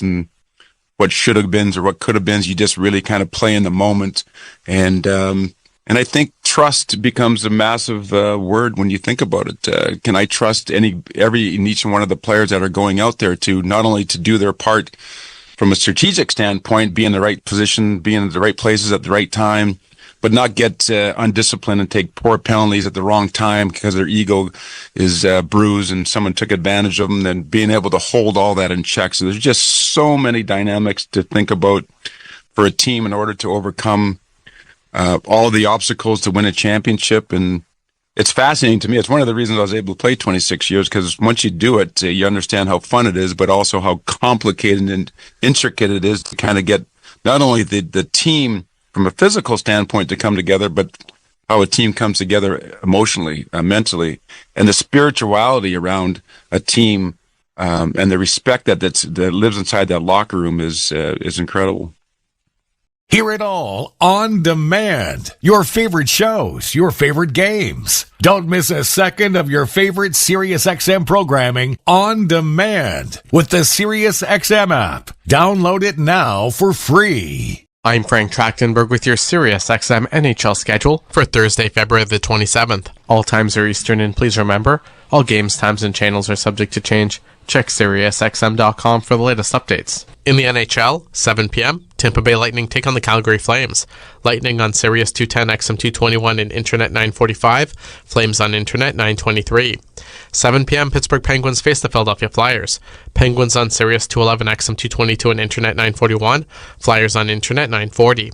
and what should have been or what could have been. You just really kind of play in the moment. And I think trust becomes a massive word when you think about it. Can I trust each one of the players that are going out there to not only to do their part from a strategic standpoint, be in the right position, be in the right places at the right time, but not get undisciplined and take poor penalties at the wrong time because their ego is bruised and someone took advantage of them, then being able to hold all that in check. So there's just so many dynamics to think about for a team in order to overcome all of the obstacles to win a championship. And it's fascinating to me. It's one of the reasons I was able to play 26 years, because once you do it, you understand how fun it is, but also how complicated and intricate it is to kind of get not only the team from a physical standpoint to come together, but how a team comes together emotionally, mentally, and the spirituality around a team, and the respect that lives inside that locker room is incredible. Hear it all on demand. Your favorite shows, your favorite games. Don't miss a second of your favorite SiriusXM programming on demand with the SiriusXM app. Download it now for free. I'm Frank Trachtenberg with your SiriusXM NHL schedule for Thursday, February the 27th. All times are Eastern, and please remember, all games, times, and channels are subject to change. Check SiriusXM.com for the latest updates. In the NHL, 7 p.m., Tampa Bay Lightning take on the Calgary Flames. Lightning on Sirius 210, XM 221, and Internet 945. Flames on Internet 923. 7 p.m., Pittsburgh Penguins face the Philadelphia Flyers. Penguins on Sirius 211, XM 222, and Internet 941. Flyers on Internet 940.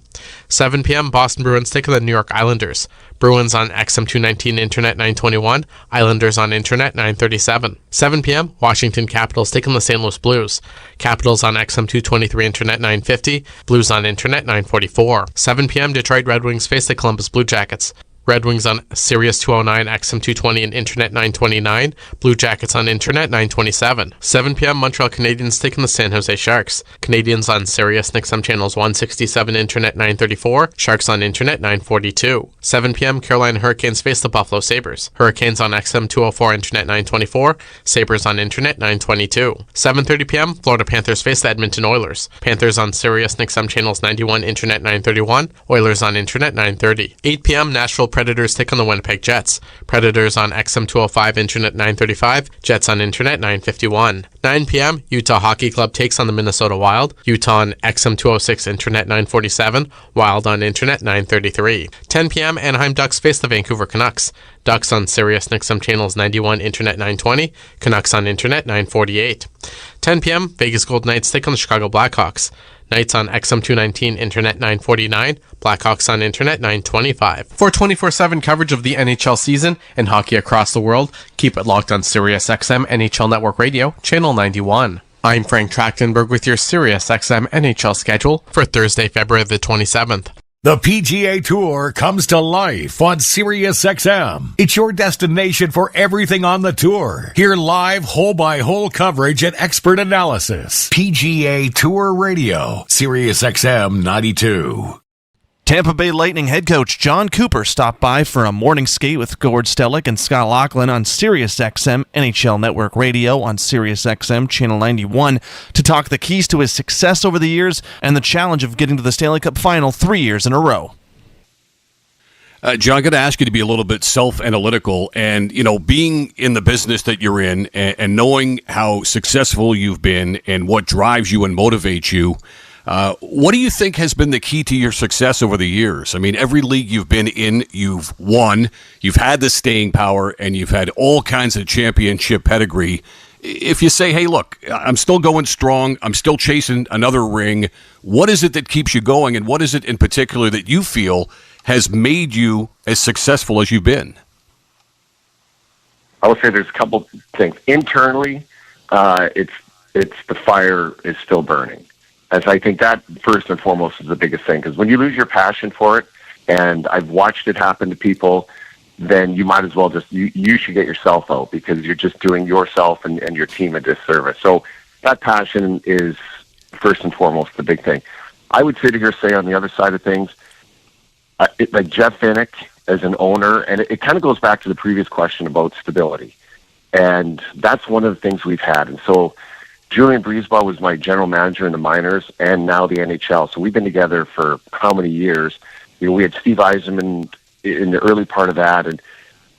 7 p.m., Boston Bruins take on the New York Islanders. Bruins on XM 219, Internet 921. Islanders on Internet 937. 7 p.m., Washington Capitals take on the St. Louis Blues. Capitals on XM 223, Internet 950. Blues on Internet 944. 7 p.m., Detroit Red Wings face the Columbus Blue Jackets. Red Wings on Sirius 209, XM 220, and Internet 929. Blue Jackets on Internet 927. 7 p.m. Montreal Canadiens taking the San Jose Sharks. Canadiens on Sirius and XM channels 167, Internet 934. Sharks on Internet 942. 7 p.m. Carolina Hurricanes face the Buffalo Sabres. Hurricanes on XM 204, Internet 924. Sabres on Internet 922. 7:30 p.m. Florida Panthers face the Edmonton Oilers. Panthers on Sirius and XM channels 91, Internet 931. Oilers on Internet 930. 8 p.m. Nashville Predators take on the Winnipeg Jets. Predators on XM 205, Internet 935. Jets on Internet 951. 9 p.m. Utah Hockey Club takes on the Minnesota Wild. Utah on XM 206, Internet 947. Wild on Internet 933. 10 p.m. Anaheim Ducks face the Vancouver Canucks. Ducks on Sirius and XM channels 91, Internet 920. Canucks on Internet 948. 10 p.m. Vegas Golden Knights take on the Chicago Blackhawks. Knights on XM 219, Internet 949. Blackhawks on Internet 925. For 24/7 coverage of the NHL season and hockey across the world, keep it locked on SiriusXM NHL Network Radio, Channel 91. I'm Frank Trachtenberg with your SiriusXM NHL schedule for Thursday, February the 27th. The PGA Tour comes to life on SiriusXM. It's your destination for everything on the tour. Hear live hole-by-hole coverage and expert analysis. PGA Tour Radio, SiriusXM 92. Tampa Bay Lightning head coach John Cooper stopped by for a morning skate with Gord Stellick and Scott Laughlin on SiriusXM NHL Network Radio on SiriusXM Channel 91 to talk the keys to his success over the years and the challenge of getting to the Stanley Cup Final 3 years in a row. John, I'm going to ask you to be a little bit self-analytical and, being in the business that you're in and knowing how successful you've been and what drives you and motivates you. What do you think has been the key to your success over the years? I mean, every league you've been in, you've won, you've had the staying power, and you've had all kinds of championship pedigree. If you say, hey, look, I'm still going strong, I'm still chasing another ring, what is it that keeps you going, and what is it in particular that you feel has made you as successful as you've been? I would say there's a couple things. Internally, it's the fire is still burning. And so I think that, first and foremost, is the biggest thing. Because when you lose your passion for it, and I've watched it happen to people, then you might as well you should get yourself out, because you're just doing yourself and your team a disservice. So that passion is, first and foremost, the big thing. I would sit here say on the other side of things, like Jeff Vinnick as an owner, and it kind of goes back to the previous question about stability. And that's one of the things we've had. And so Julian Breezeball was my general manager in the minors and now the NHL. So we've been together for how many years? We had Steve Eisenman in the early part of that, and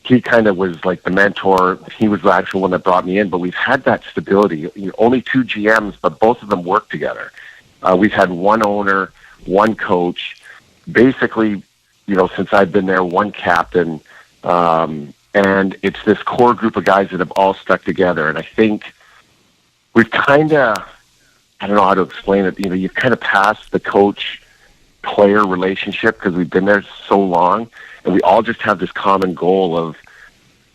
he kind of was like the mentor. He was the actual one that brought me in, but we've had that stability. Only 2 GMs, but both of them work together. We've had one owner, one coach, basically, since I've been there, one captain, and it's this core group of guys that have all stuck together. And I think we've kind of, I don't know how to explain it, you've kind of passed the coach-player relationship because we've been there so long, and we all just have this common goal of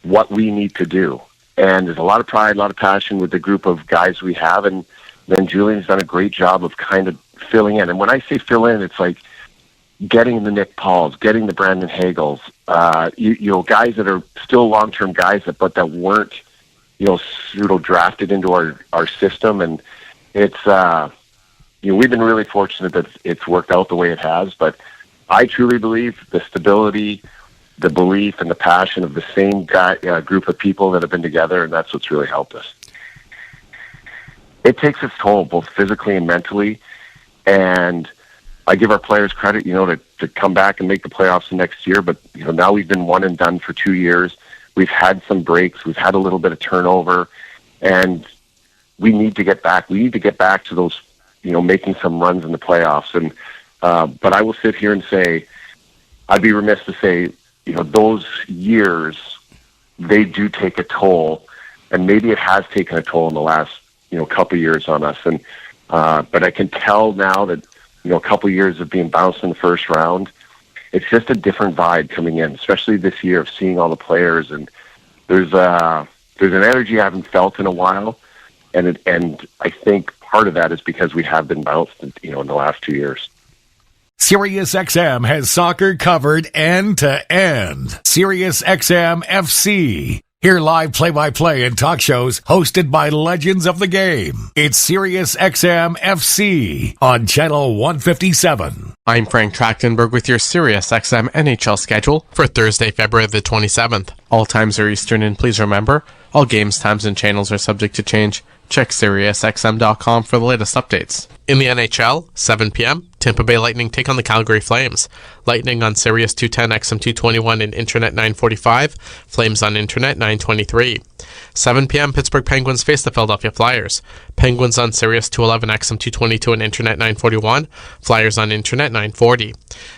what we need to do. And there's a lot of pride, a lot of passion with the group of guys we have, and then Julian's done a great job of kind of filling in. And when I say fill in, it's like getting the Nick Pauls, getting the Brandon Hagels, guys that are still long-term guys but that weren't, pseudo drafted into our system. And it's, we've been really fortunate that it's worked out the way it has, but I truly believe the stability, the belief, and the passion of the same group of people that have been together, and that's what's really helped us. It takes its toll, both physically and mentally, and I give our players credit, to come back and make the playoffs the next year, but, now we've been one and done for 2 years. We've had some breaks. We've had a little bit of turnover, and we need to get back. We need to get back to those, making some runs in the playoffs. And but I will sit here and say, I'd be remiss to say, those years, they do take a toll, and maybe it has taken a toll in the last, couple of years on us. And but I can tell now that, a couple of years of being bounced in the first round, it's just a different vibe coming in, especially this year of seeing all the players. And there's an energy I haven't felt in a while, and I think part of that is because we have been bounced, in the last 2 years. SiriusXM has soccer covered end to end. SiriusXM FC. Hear live play-by-play and talk shows hosted by legends of the game. It's SiriusXM FC on Channel 157. I'm Frank Trachtenberg with your SiriusXM NHL schedule for Thursday, February the 27th. All times are Eastern, and please remember, all games, times, and channels are subject to change. Check SiriusXM.com for the latest updates. In the NHL, 7 p.m., Tampa Bay Lightning take on the Calgary Flames. Lightning on Sirius 210, XM 221, and Internet 945. Flames on Internet 923. 7 p.m., Pittsburgh Penguins face the Philadelphia Flyers. Penguins on Sirius 211, XM 222, and Internet 941. Flyers on Internet 940.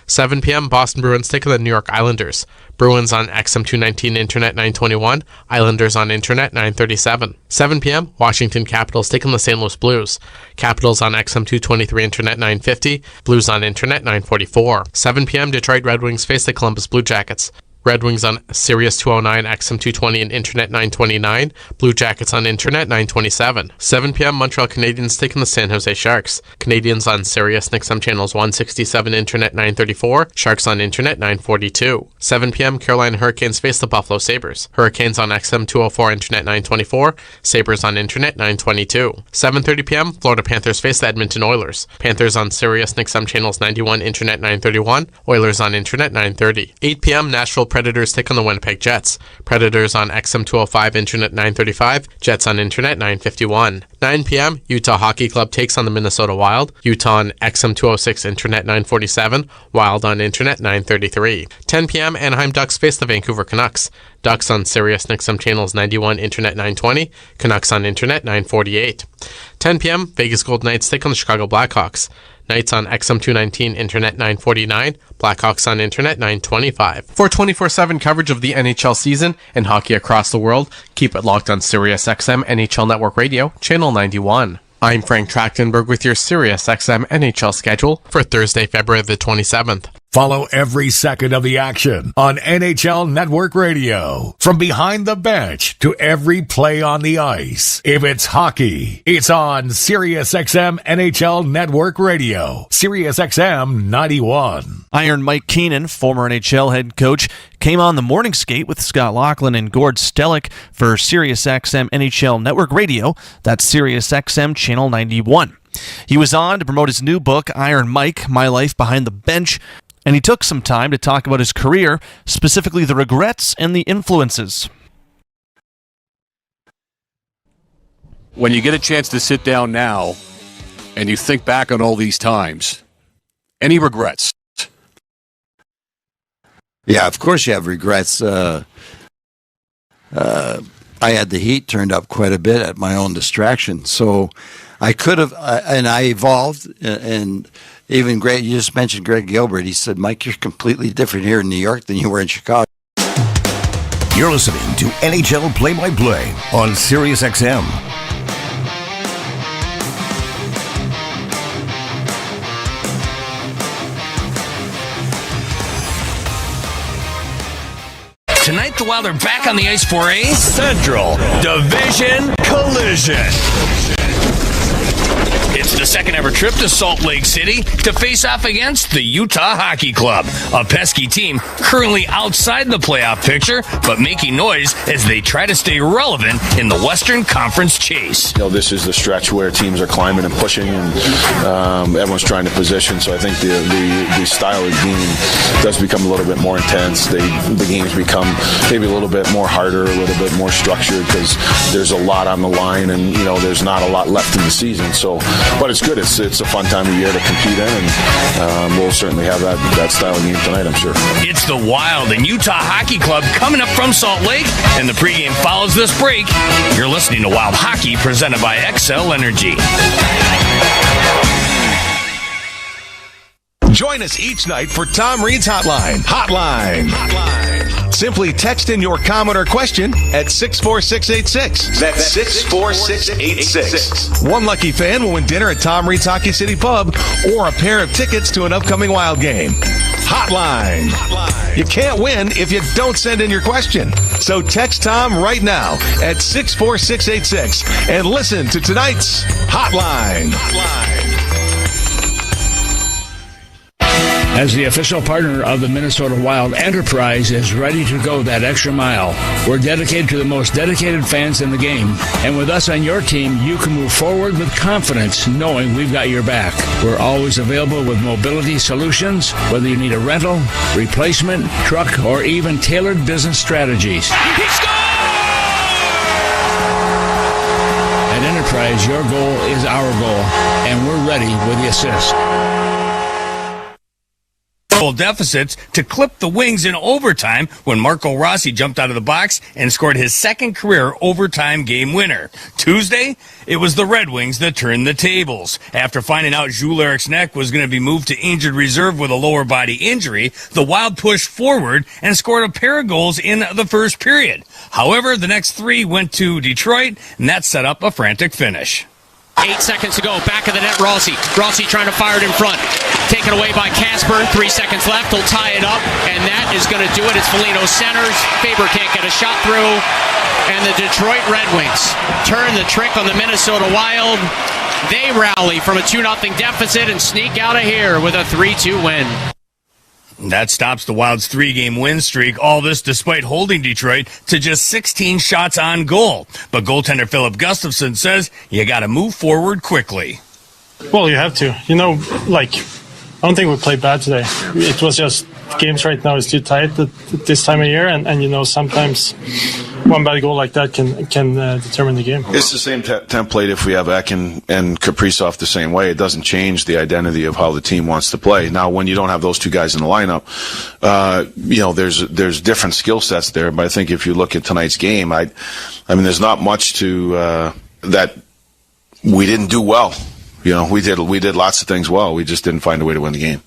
7 p.m., Boston Bruins take on the New York Islanders. Bruins on XM 219, Internet 921. Islanders on Internet 937. 7 p.m., Washington Capitals take on the St. Louis Blues. Capitals on XM 223, Internet 950. Blues on Internet 944. 7 p.m., Detroit Red Wings face the Columbus Blue Jackets. Red Wings on Sirius 209, XM 220, and Internet 929. Blue Jackets on Internet 927. 7 p.m. Montreal Canadiens taking the San Jose Sharks. Canadiens on Sirius and XM channels 167, Internet 934. Sharks on Internet 942. 7 p.m. Carolina Hurricanes face the Buffalo Sabres. Hurricanes on XM 204, Internet 924. Sabres on Internet 922. 7:30 p.m. Florida Panthers face the Edmonton Oilers. Panthers on Sirius and XM channels 91, Internet 931. Oilers on Internet 930. 8 p.m. Nashville Predators take on the Winnipeg Jets. Predators on XM 205, Internet 935. Jets on Internet 951. 9 p.m. Utah Hockey Club takes on the Minnesota Wild. Utah on XM 206, Internet 947. Wild on Internet 933. 10 p.m. Anaheim Ducks face the Vancouver Canucks. Ducks on Sirius and XM channels 91, Internet 920. Canucks on Internet 948. 10 p.m. Vegas Golden Knights take on the Chicago Blackhawks. Knights on XM 219, Internet 949. Blackhawks on Internet 925. For 24/7 coverage of the NHL season and hockey across the world, keep it locked on SiriusXM NHL Network Radio, Channel 91. I'm Frank Trachtenberg with your SiriusXM NHL schedule for Thursday, February the 27th. Follow every second of the action on NHL Network Radio. From behind the bench to every play on the ice. If it's hockey, it's on SiriusXM NHL Network Radio. SiriusXM 91. Iron Mike Keenan, former NHL head coach, came on the morning skate with Scott Laughlin and Gord Stellick for SiriusXM NHL Network Radio. That's SiriusXM Channel 91. He was on to promote his new book, Iron Mike, My Life Behind the Bench, and he took some time to talk about his career, specifically the regrets and the influences. when you get a chance to sit down now and you think back on all these times, any regrets? Yeah, of course you have regrets. I had the heat turned up quite a bit at my own distraction. So I could have, and I evolved, and even Greg, you just mentioned Greg Gilbert. He said, Mike, you're completely different here in New York than you were in Chicago. You're listening to NHL Play-by-Play on SiriusXM. Tonight, the Wild are back on the ice for a Central Division collision. It's the second ever trip to Salt Lake City to face off against the Utah Hockey Club, a pesky team currently outside the playoff picture, but making noise as they try to stay relevant in the Western Conference chase. This is the stretch where teams are climbing and pushing, and everyone's trying to position. So I think the style of game does become a little bit more intense. The games become maybe a little bit more harder, a little bit more structured, because there's a lot on the line, and there's not a lot left in the season. So, but it's good. It's a fun time of year to compete in, and we'll certainly have that style of game tonight, I'm sure. It's the Wild and Utah Hockey Club coming up from Salt Lake, and the pregame follows this break. You're listening to Wild Hockey, presented by XL Energy. Join us each night for Tom Reed's Hotline. Hotline. Simply text in your comment or question at 64686. That's 64686. One lucky fan will win dinner at Tom Reed's Hockey City Pub or a pair of tickets to an upcoming Wild game. Hotline. You can't win if you don't send in your question. So text Tom right now at 64686 and listen to tonight's Hotline. As the official partner of the Minnesota Wild, Enterprise is ready to go that extra mile. We're dedicated to the most dedicated fans in the game. And with us on your team, you can move forward with confidence, knowing we've got your back. We're always available with mobility solutions, whether you need a rental, replacement, truck, or even tailored business strategies. He scored! At Enterprise, your goal is our goal, and we're ready with the assist. Deficits to clip the Wings in overtime when Marco Rossi jumped out of the box and scored his second career overtime game winner. Tuesday, it was the Red Wings that turned the tables. After finding out Jules Eric's was going to be moved to injured reserve with a lower body injury, the Wild pushed forward and scored a pair of goals in the first period. However, the next three went to Detroit, and that set up a frantic finish. 8 seconds to go. Back of the net, Rossi. Rossi trying to fire it in front. Taken away by Casper. 3 seconds left. He'll tie it up, and that is going to do it. It's Foligno centers. Faber can't get a shot through. And the Detroit Red Wings turn the trick on the Minnesota Wild. They rally from a 2-0 deficit and sneak out of here with a 3-2 win. That stops the Wild's 3-game win streak, all this despite holding Detroit to just 16 shots on goal. But goaltender Philip Gustafsson says you got to move forward quickly. Well, you have to. I don't think we played bad today. It was just games right now is too tight at this time of year, and sometimes one bad goal like that can determine the game. It's the same template if we have Ek and Kaprizov the same way. It doesn't change the identity of how the team wants to play. Now, when you don't have those two guys in the lineup, there's different skill sets there. But I think if you look at tonight's game, I mean, there's not much to that we didn't do well. We did lots of things well. We just didn't find a way to win the game.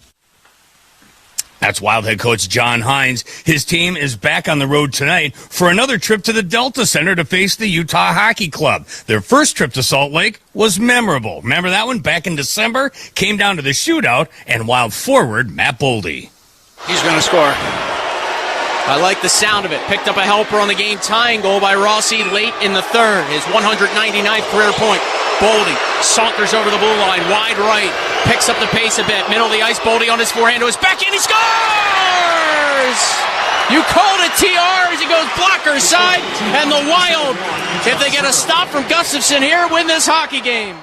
That's Wild head coach John Hines. His team is back on the road tonight for another trip to the Delta Center to face the Utah Hockey Club. Their first trip to Salt Lake was memorable. Remember that one? Back in December, came down to the shootout, and Wild forward Matt Boldy. He's going to score. I like the sound of it. Picked up a helper on the game-tying goal by Rossi late in the third. His 199th career point. Boldy saunters over the blue line, wide right, picks up the pace a bit, middle of the ice, Boldy on his forehand to his backhand, he scores! You called it, TR, as he goes blocker side, and the Wild, if they get a stop from Gustafsson here, win this hockey game.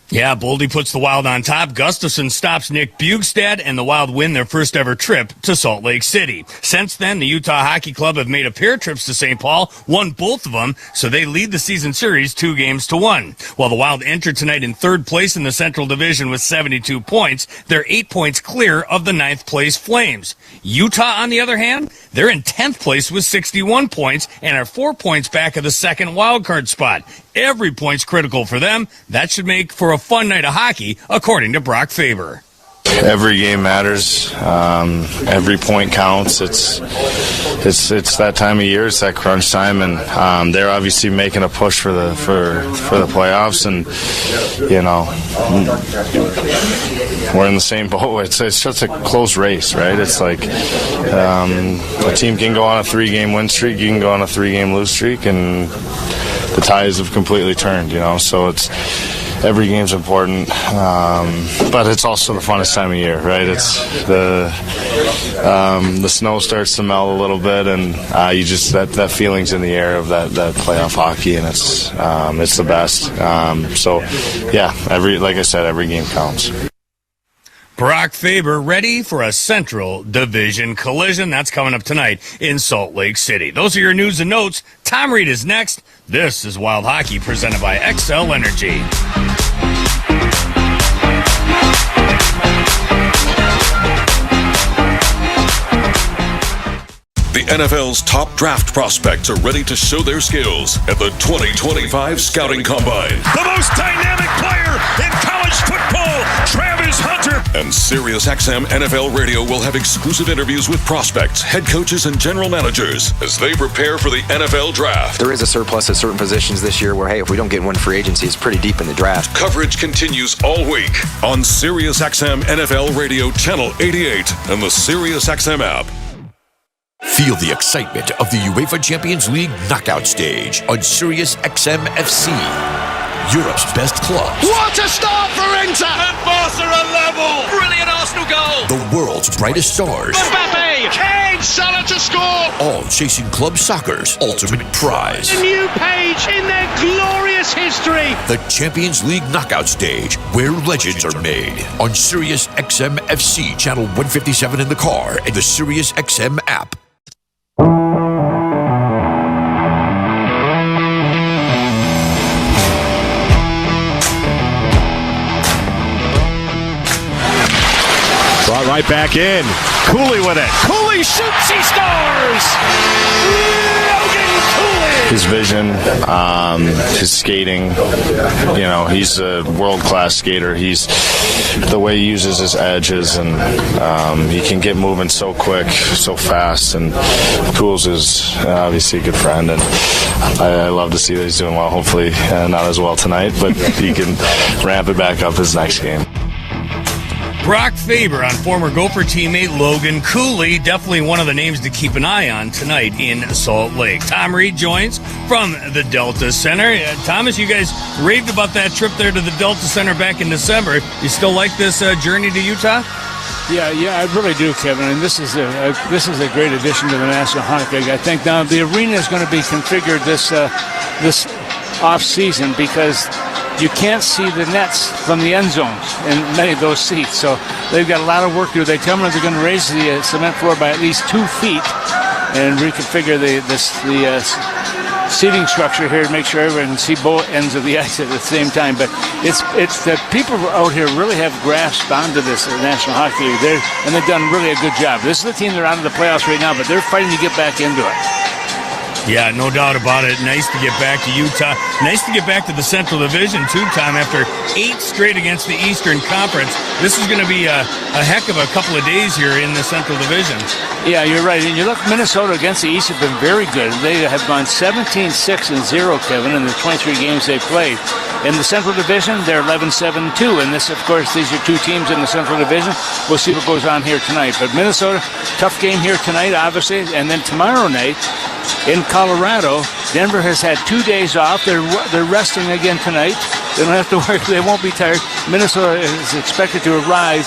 Yeah, Boldy puts the Wild on top. Gustafsson stops Nick Bjugstad, and the Wild win their first ever trip to Salt Lake City. Since then, the Utah Hockey Club have made a pair of trips to St. Paul, won both of them, so they lead the season series 2-1. While the Wild entered tonight in third place in the Central Division with 72 points, they're 8 points clear of the 9th place Flames. Utah, on the other hand, they're in 10th place with 61 points and are 4 points back of the second wildcard spot. Every point's critical for them. That should make for a fun night of hockey, according to Brock Faber. Every game matters. Every point counts. It's that time of year. It's that crunch time, and they're obviously making a push for the playoffs. And we're in the same boat. It's just a close race, right? It's like a team can go on a 3-game win streak, you can go on a 3-game lose streak, and the ties have completely turned. So it's. Every game's important, but it's also the funnest time of year, right? It's the snow starts to melt a little bit, and you just that feeling's in the air of that playoff hockey, and it's the best. So, yeah, like I said, every game counts. Brock Faber ready for a Central Division collision. That's coming up tonight in Salt Lake City. Those are your news and notes. Tom Reed is next. This is Wild Hockey presented by XL Energy. The NFL's top draft prospects are ready to show their skills at the 2025 Scouting Combine. The most dynamic player in college football, Travis Hunter. And SiriusXM NFL Radio will have exclusive interviews with prospects, head coaches, and general managers as they prepare for the NFL Draft. There is a surplus at certain positions this year where, hey, if we don't get one free agency, it's pretty deep in the draft. Coverage continues all week on SiriusXM NFL Radio Channel 88 and the SiriusXM app. Feel the excitement of the UEFA Champions League knockout stage on SiriusXM FC. Europe's best clubs. What a start for Inter! And Barca are level! Brilliant Arsenal goal! The world's brightest stars. Mbappe! Kane! Salah to score! All chasing club soccer's ultimate prize. A new page in their glorious history! The Champions League knockout stage, where legends are made. On SiriusXM FC, channel 157 in the car, and the SiriusXM app. Brought right back in. Cooley with it. Cooley shoots, he scores! Logan Cooley! His vision, his skating, he's a world-class skater. He's the way he uses his edges, and he can get moving so quick, so fast, and Cools is obviously a good friend, and I love to see that he's doing well. Hopefully not as well tonight, but he can ramp it back up his next game. Brock Faber on former Gopher teammate Logan Cooley. Definitely one of the names to keep an eye on tonight in Salt Lake. Tom Reed joins from the Delta Center. Thomas, you guys raved about that trip there to the Delta Center back in December. You still like this journey to Utah? Yeah, I really do, Kevin. And this is a great addition to the National Hockey League. I think now the arena is going to be configured this off season because you can't see the nets from the end zones in many of those seats. So they've got a lot of work to do. They tell me they're going to raise the cement floor by at least 2 feet and reconfigure the seating structure here to make sure everyone can see both ends of the ice at the same time. But it's the people out here really have grasped onto this National Hockey League. And they've done really a good job. This is the team that are out of the playoffs right now, but they're fighting to get back into it. Yeah, no doubt about it. Nice to get back to Utah. Nice to get back to the Central Division, too, Tom, after 8 straight against the Eastern Conference. This is going to be a heck of a couple of days here in the Central Division. Yeah, you're right. And you look, Minnesota against the East have been very good. They have gone 17-6-0, Kevin, in the 23 games they've played. In the Central Division, they're 11-7-2. And this, of course, these are 2 teams in the Central Division. We'll see what goes on here tonight. But Minnesota, tough game here tonight, obviously. And then tomorrow night, in Colorado, Denver has had 2 days off. They're resting again tonight. They don't have to work. They won't be tired. Minnesota is expected to arrive,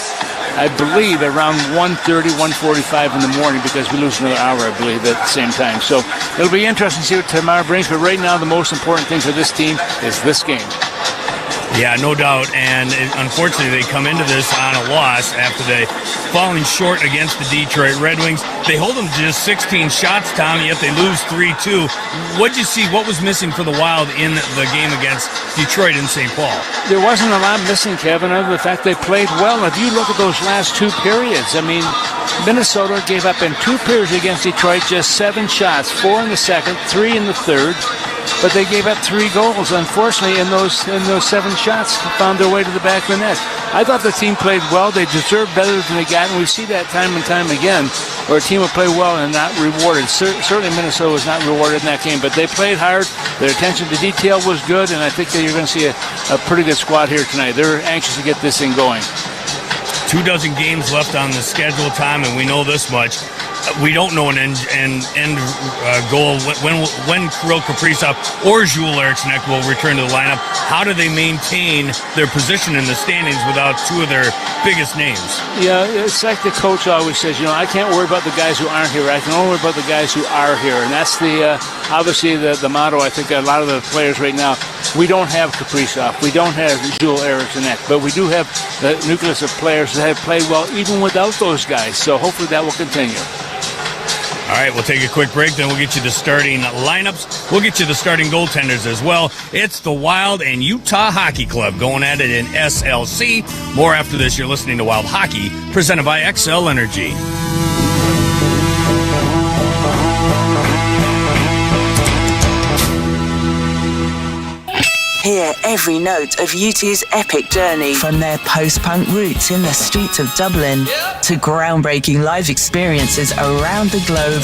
I believe, around 1:30, 1:45 in the morning because we lose another hour, I believe, at the same time. So it'll be interesting to see what tomorrow brings. But right now, the most important thing for this team is this game. Yeah, no doubt. And unfortunately, they come into this on a loss after they falling short against the Detroit Red Wings. They hold them to just 16 shots, Tom, yet they lose 3-2. What'd you see? What was missing for the Wild in the game against Detroit in St. Paul? There wasn't a lot missing, Kevin, other than the fact they played well. If you look at those last two periods, I mean, Minnesota gave up in 2 periods against Detroit just 7 shots, 4 in the second, 3 in the third. But they gave up 3 goals, unfortunately, in those 7 shots found their way to the back of the net. I thought the team played well. They deserved better than they got, and we see that time and time again, where a team will play well and not rewarded. Certainly Minnesota was not rewarded in that game, but they played hard. Their attention to detail was good, and I think that you're going to see a pretty good squad here tonight. They're anxious to get this thing going. 24 games left on the schedule, Tom, and we know this much. We don't know an end goal when Kirill Kaprizov or Jules Eriksson will return to the lineup. How do they maintain their position in the standings without 2 of their biggest names? Yeah, it's like the coach always says, I can't worry about the guys who aren't here. I can only worry about the guys who are here. And that's obviously the motto, I think, a lot of the players right now. We don't have Kaprizov. We don't have Jules Eriksson, but we do have the nucleus of players that have played well even without those guys. So hopefully that will continue. All right, we'll take a quick break, then we'll get you the starting lineups. We'll get you the starting goaltenders as well. It's the Wild and Utah Hockey Club going at it in SLC. More after this. You're listening to Wild Hockey, presented by XL Energy. Hear every note of U2's epic journey from their post-punk roots in the streets of Dublin to groundbreaking live experiences around the globe.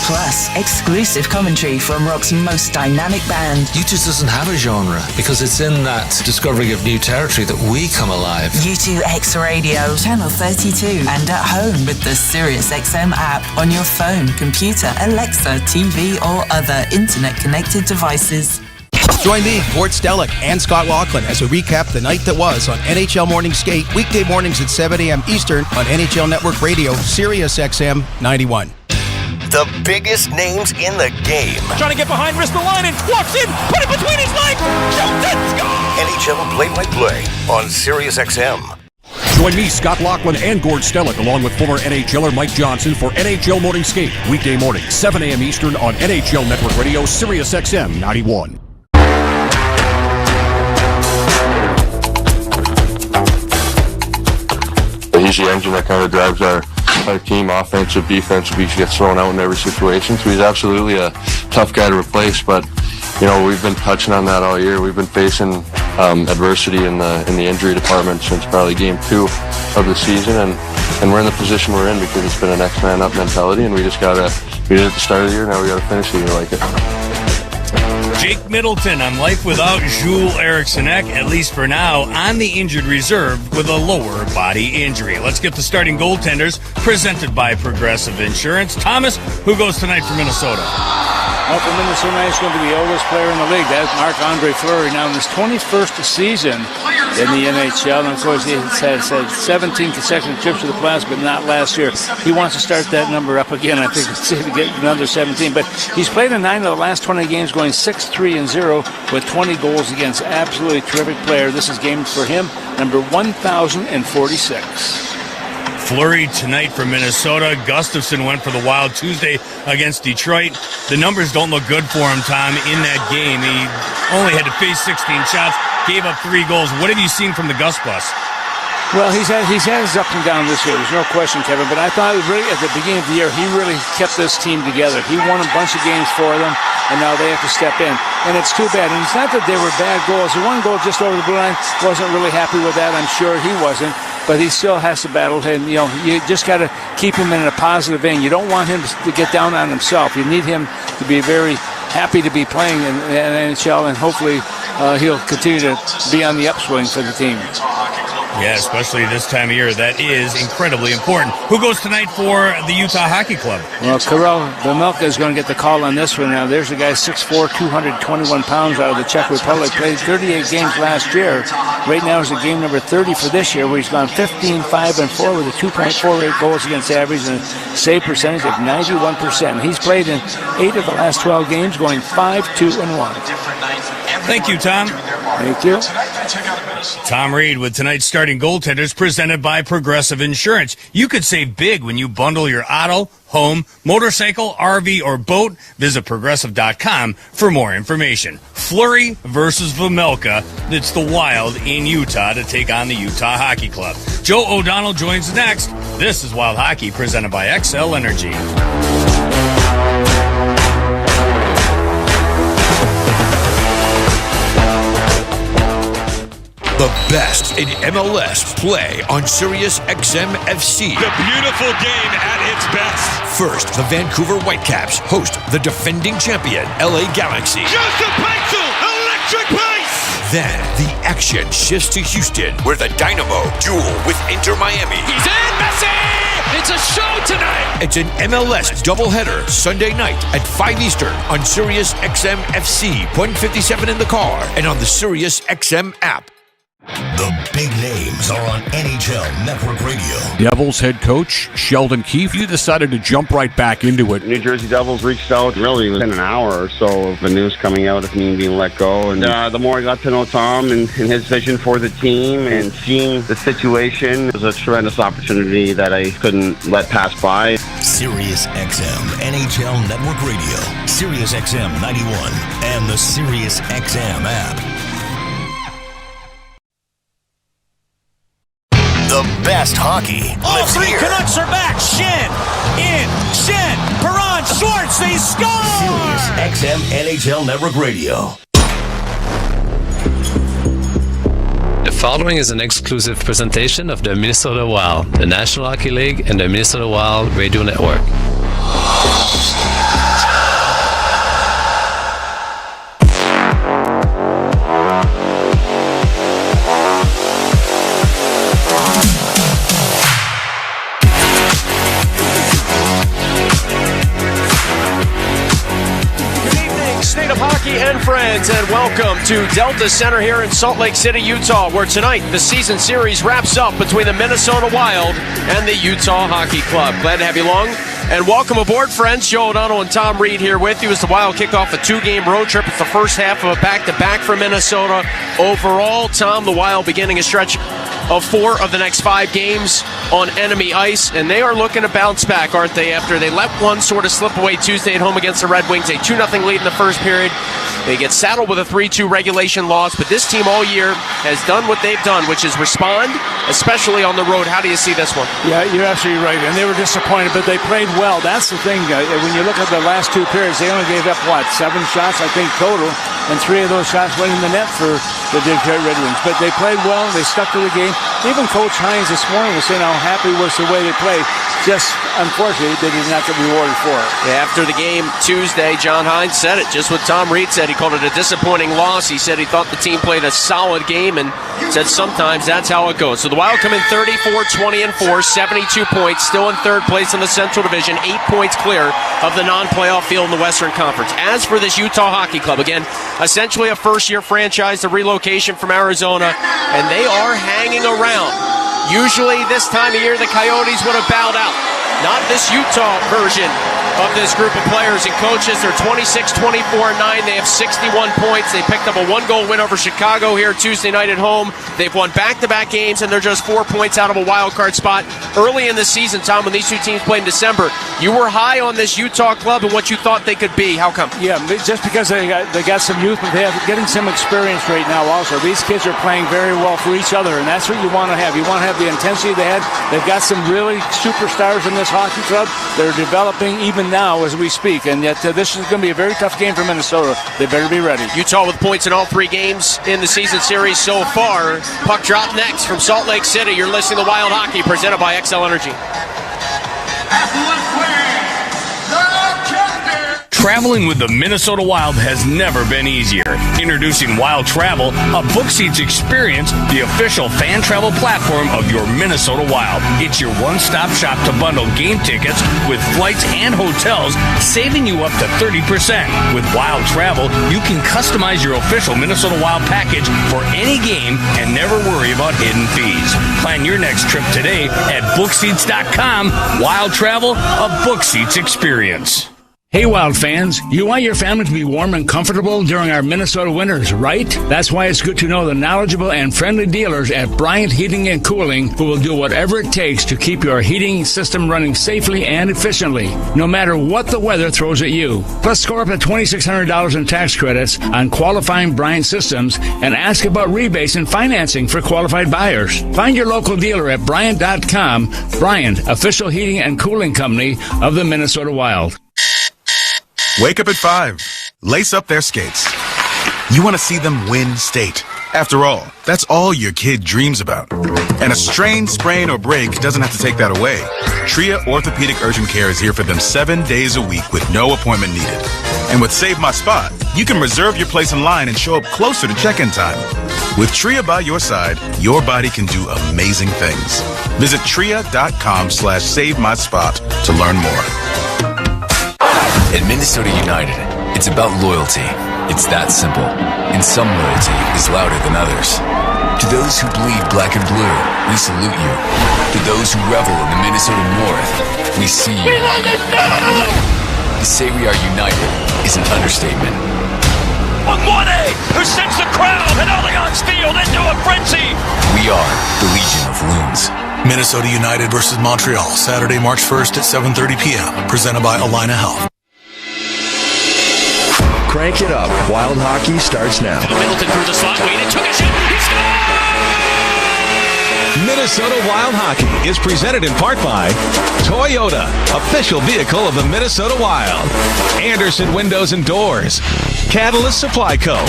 Plus, exclusive commentary from rock's most dynamic band. U2 doesn't have a genre because it's in that discovery of new territory that we come alive. U2 X Radio, Channel 32, and at home with the SiriusXM app on your phone, computer, Alexa, TV, or other internet-connected devices. Join me, Gord Stellick, and Scott Laughlin as we recap the night that was on NHL Morning Skate, weekday mornings at 7 a.m. Eastern on NHL Network Radio, SiriusXM 91. The biggest names in the game. Trying to get behind Ristolainen, walks in, put it between his legs, shoots it, score! NHL Play-by-Play on SiriusXM. Join me, Scott Laughlin, and Gord Stellick, along with former NHLer Mike Johnson for NHL Morning Skate, weekday morning, 7 a.m. Eastern on NHL Network Radio, SiriusXM 91. He's the engine that kind of drives our team, offensive, defensive. He gets thrown out in every situation, so he's absolutely a tough guy to replace. But we've been touching on that all year. We've been facing adversity in the injury department since probably game 2 of the season, and we're in the position we're in because it's been a next man up mentality, and we did it at the start of the year. Now we got to finish the year like it. Jake Middleton on life without Jules Eriksson, at least for now, on the injured reserve with a lower body injury. Let's get the starting goaltenders, presented by Progressive Insurance. Thomas, who goes tonight for Minnesota? Well, for Minnesota, he's going to be the oldest player in the league. That's Marc-Andre Fleury, now in his 21st season in the NHL. And of course, he's had 17 consecutive trips to the playoffs, but not last year. He wants to start that number up again, I think, to get another 17. But he's played in 9 of the last 20 games, going 6-3-0 with 20 goals against. Absolutely terrific player. This is game for him, number 1,046. Fleury tonight for Minnesota. Gustafsson went for the Wild Tuesday against Detroit. The numbers don't look good for him, Tom, in that game. He only had to face 16 shots, gave up 3 goals. What have you seen from the Gus bus? Well, he's had his ups and downs this year. There's no question, Kevin. But I thought really at the beginning of the year, he really kept this team together. He won a bunch of games for them, and now they have to step in. And it's too bad. And it's not that they were bad goals. The one goal just over the blue line, wasn't really happy with that. I'm sure he wasn't. But he still has to battle. And, you just got to keep him in a positive vein. You don't want him to get down on himself. You need him to be very happy to be playing in NHL, and hopefully he'll continue to be on the upswing for the team. Yeah, especially this time of year. That is incredibly important. Who goes tonight for the Utah Hockey Club? Well, Karel Vamilka is going to get the call on this one. Now, there's a guy 6'4", 221 pounds out of the Czech Republic. Played 38 games last year. Right now is a game number 30 for this year, where he's gone 15-5-4 with a 2.48 goals against average and a save percentage of 91%. He's played in 8 of the last 12 games, going 5-2-1. Thank you, Tom. Thank you. Tom Reed with tonight's starting goaltenders, presented by Progressive Insurance. You could save big when you bundle your auto, home, motorcycle, RV, or boat. Visit Progressive.com for more information. Fleury versus Vemmelka. It's the Wild in Utah to take on the Utah Hockey Club. Joe O'Donnell joins next. This is Wild Hockey, presented by XL Energy. The best in MLS play on Sirius XM FC. The beautiful game at its best. First, the Vancouver Whitecaps host the defending champion, LA Galaxy. Just a pencil! Electric pace! Then, the action shifts to Houston, where the Dynamo duel with Inter Miami. He's in, Messi! It's a show tonight! It's an MLS doubleheader Sunday night at 5 Eastern on Sirius XM FC, 157 in the car, and on the Sirius XM app. The big names are on NHL Network Radio. Devils head coach Sheldon Keefe, you decided to jump right back into it. New Jersey Devils reached out really within an hour or so of the news coming out of me being let go. And the more I got to know Tom and his vision for the team and seeing the situation, it was a tremendous opportunity that I couldn't let pass by. Sirius XM NHL Network Radio, Sirius XM 91, and the Sirius XM app. The best hockey. All three Canucks are back. Shen, Perron, Schwartz, they score! Sirius XM NHL Network Radio. The following is an exclusive presentation of the Minnesota Wild, the National Hockey League, and the Minnesota Wild Radio Network. And friends, and welcome to Delta Center here in Salt Lake City, Utah, where tonight the season series wraps up between the Minnesota Wild and the Utah Hockey Club. Glad to have you along. And welcome aboard, friends. Joe O'Donnell and Tom Reed here with you as the Wild kick off a 2-game road trip. It's the first half of a back-to-back for Minnesota. Overall, Tom, the Wild beginning a stretch of 4 of the next 5 games on enemy ice, and they are looking to bounce back, aren't they, after they let one sort of slip away Tuesday at home against the Red Wings, a 2-0 lead in the first period. They get saddled with a 3-2 regulation loss, but this team all year has done what they've done, which is respond, especially on the road. How do you see this one? Yeah, you're absolutely right, and they were disappointed, but they played well. That's the thing. When you look at the last 2 periods, they only gave up, 7 shots, I think, total, and 3 of those shots went in the net for the Detroit Red Wings. But they played well. They stuck to the game. Even Coach Hines this morning was saying how happy was the way they played. Just, unfortunately, they did not get rewarded for it. Yeah, after the game Tuesday, John Hines said it, just what Tom Reed said. He called it a disappointing loss. He said he thought the team played a solid game and said sometimes that's how it goes. So the Wild come in 34-20-4, 72 points, still in 3rd place in the Central Division, 8 points clear of the non-playoff field in the Western Conference. As for this Utah Hockey Club, again, essentially a first-year franchise, the relocation from Arizona, and they are hanging around. Usually this time of year, the Coyotes would have bowed out. Not this Utah version of this group of players and coaches. They're 26-24-9. They have 61 points. They picked up a 1-goal win over Chicago here Tuesday night at home. They've won back-to-back games, and they're just 4 points out of a wild card spot. Early in the season, Tom, when these two teams played in December, you were high on this Utah club and what you thought they could be. How come? Yeah, just because they got some youth, but they're getting some experience right now also. These kids are playing very well for each other, and that's what you want to have. You want to have the intensity they had. They've got some really superstars in this hockey club. They're developing even now as we speak, and yet this is going to be a very tough game for Minnesota. They better be ready. Utah with points in all 3 games in the season series so far. Puck drop next from Salt Lake City. You're listening to Wild Hockey, presented by XL Energy. Traveling with the Minnesota Wild has never been easier. Introducing Wild Travel, a book seats experience, the official fan travel platform of your Minnesota Wild. It's your one-stop shop to bundle game tickets with flights and hotels, saving you up to 30%. With Wild Travel, you can customize your official Minnesota Wild package for any game and never worry about hidden fees. Plan your next trip today at bookseats.com. Wild Travel, a book seats experience. Hey, Wild fans, you want your family to be warm and comfortable during our Minnesota winters, right? That's why it's good to know the knowledgeable and friendly dealers at Bryant Heating and Cooling who will do whatever it takes to keep your heating system running safely and efficiently, no matter what the weather throws at you. Plus, score up to $2,600 in tax credits on qualifying Bryant systems and ask about rebates and financing for qualified buyers. Find your local dealer at Bryant.com. Bryant, official heating and cooling company of the Minnesota Wild. Wake up at 5. Lace up their skates. You want to see them win state. After all, that's all your kid dreams about. And a strain, sprain, or break doesn't have to take that away. Tria Orthopedic Urgent Care is here for them 7 days a week with no appointment needed. And with Save My Spot, you can reserve your place in line and show up closer to check-in time. With Tria by your side, your body can do amazing things. Visit tria.com/SaveMySpot to learn more. At Minnesota United, it's about loyalty. It's that simple. And some loyalty is louder than others. To those who bleed black and blue, we salute you. To those who revel in the Minnesota North, we see you. To say we are united is an understatement. Money, who sends the crowd at Allianz Field into a frenzy. We are the Legion of Loons. Minnesota United versus Montreal, Saturday, March 1st at 7:30 p.m. Presented by Allina Health. Crank it up. Wild hockey starts now. Middleton through the slot, waited, took a shot, he scored! Minnesota Wild Hockey is presented in part by Toyota, official vehicle of the Minnesota Wild. Anderson Windows and Doors. Catalyst Supply Co.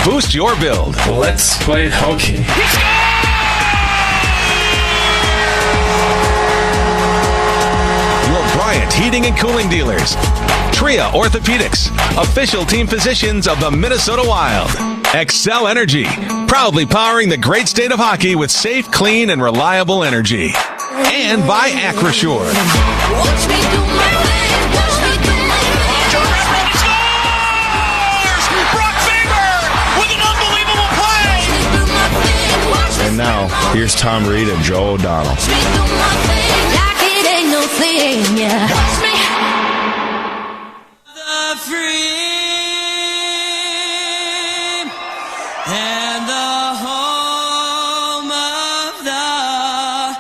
Boost your build. Let's play hockey. Your Bryant Heating and Cooling dealers. Tria Orthopedics, official team physicians of the Minnesota Wild. Excel Energy, proudly powering the great state of hockey with safe, clean, and reliable energy. And by Acrosure. Watch me do my thing. Watch me do my thing. Scores! Brock Faber with an unbelievable play. And now, here's Tom Reed and Joe O'Donnell. Watch me do my thing. Like it ain't no thing, yeah. Watch me. The free and the home of the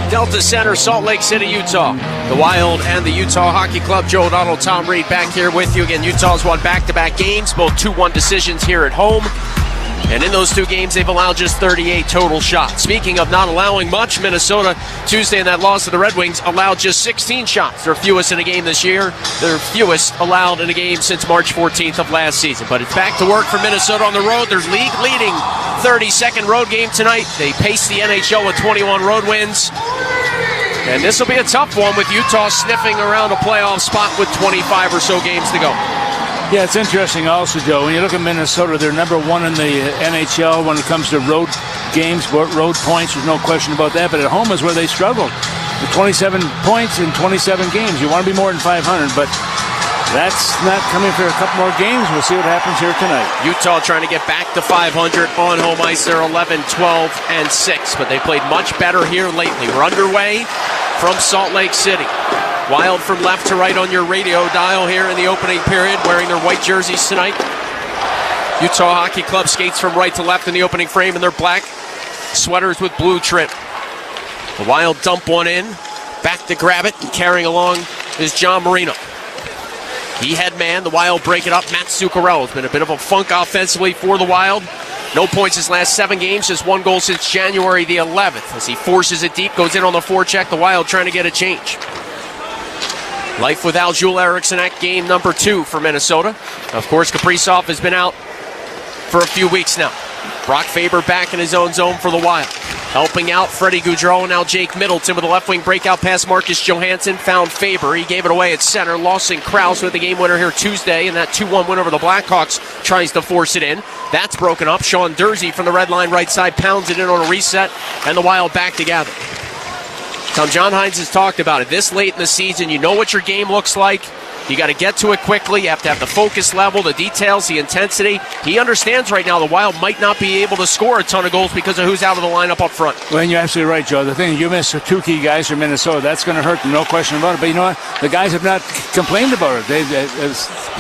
Delta Center, Salt Lake City, Utah. The Wild and the Utah Hockey Club. Joe O'Donnell, Tom Reed back here with you. Again, Utah's won back-to-back games, both 2-1 decisions here at home. And in those two games, they've allowed just 38 total shots. Speaking of not allowing much, Minnesota, Tuesday in that loss to the Red Wings, allowed just 16 shots. Their fewest in a game this year. Their fewest allowed in a game since March 14th of last season. But it's back to work for Minnesota on the road. Their league-leading 32nd road game tonight. They pace the NHL with 21 road wins. And this will be a tough one with Utah sniffing around a playoff spot with 25 or so games to go. Yeah, it's interesting also, Joe. When you look at Minnesota, they're number one in the NHL when it comes to road games, road points. There's no question about that. But at home is where they struggled. With 27 points in 27 games. You want to be more than 500, but that's not coming for a couple more games. We'll see what happens here tonight. Utah trying to get back to 500 on home ice. They're 11, 12, and 6, but they played much better here lately. We're underway from Salt Lake City. Wild from left to right on your radio dial here in the opening period, wearing their white jerseys tonight. Utah Hockey Club skates from right to left in the opening frame in their black sweaters with blue trim. The Wild dump one in, back to grab it, and carrying along is John Marino. He head man, the Wild break it up. Matt Zuccarello has been a bit of a funk offensively for the Wild. No points his last 7 games, just 1 goal since January the 11th. As he forces it deep, goes in on the forecheck, the Wild trying to get a change. Life without Joel Eriksson at game number 2 for Minnesota. Of course, Kaprizov has been out for a few weeks now. Brock Faber back in his own zone for the Wild. Helping out Freddie Gaudreau, and now Jake Middleton with a left wing breakout pass. Marcus Johansson found Faber. He gave it away at center. Lawson Krause with the game winner here Tuesday, and that 2-1 win over the Blackhawks tries to force it in. That's broken up. Sean Dursey from the red line right side pounds it in on a reset, and the Wild back together. John Hines has talked about it. This late in the season, you know what your game looks like. You got to get to it quickly. You have to have the focus level, the details, the intensity. He understands right now the Wild might not be able to score a ton of goals because of who's out of the lineup up front. Well, and you're absolutely right, Joe. The thing, you miss 2 key guys from Minnesota. That's going to hurt them, no question about it. But you know what? The guys have not complained about it. They've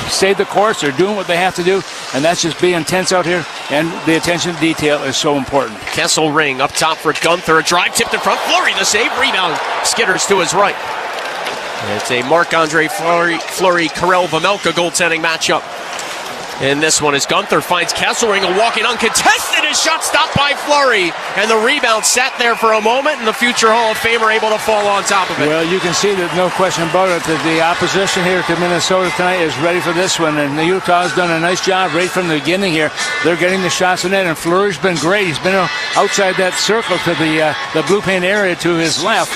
stayed the course. They're doing what they have to do, and that's just being intense out here. And the attention to detail is so important. Kessel ring up top for Gunther. A drive tipped in front. Fleury the save. Rebound. Skitters to his right. It's a Marc-Andre Fleury-Karel Vejmelka goaltending matchup. And this one is Gunther finds Kesselring, a walking uncontested. His shot stopped by Fleury. And the rebound sat there for a moment, and the future Hall of Famer able to fall on top of it. Well, you can see that no question about it that the opposition here to Minnesota tonight is ready for this one. And Utah's done a nice job right from the beginning here. They're getting the shots in net, and Fleury's been great. He's been outside that circle to the blue paint area to his left.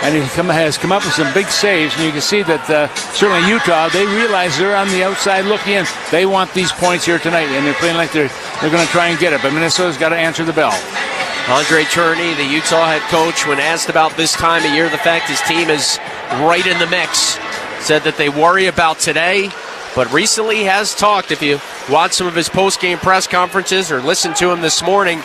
And he has come up with some big saves, and you can see that certainly Utah, they realize they're on the outside looking in. They want these points here tonight, and they're playing like they're going to try and get it. But Minnesota's got to answer the bell. Andre Tourigny, the Utah head coach, when asked about this time of year, the fact his team is right in the mix, said that they worry about today, but recently has talked. If you watch some of his post-game press conferences or listen to him this morning,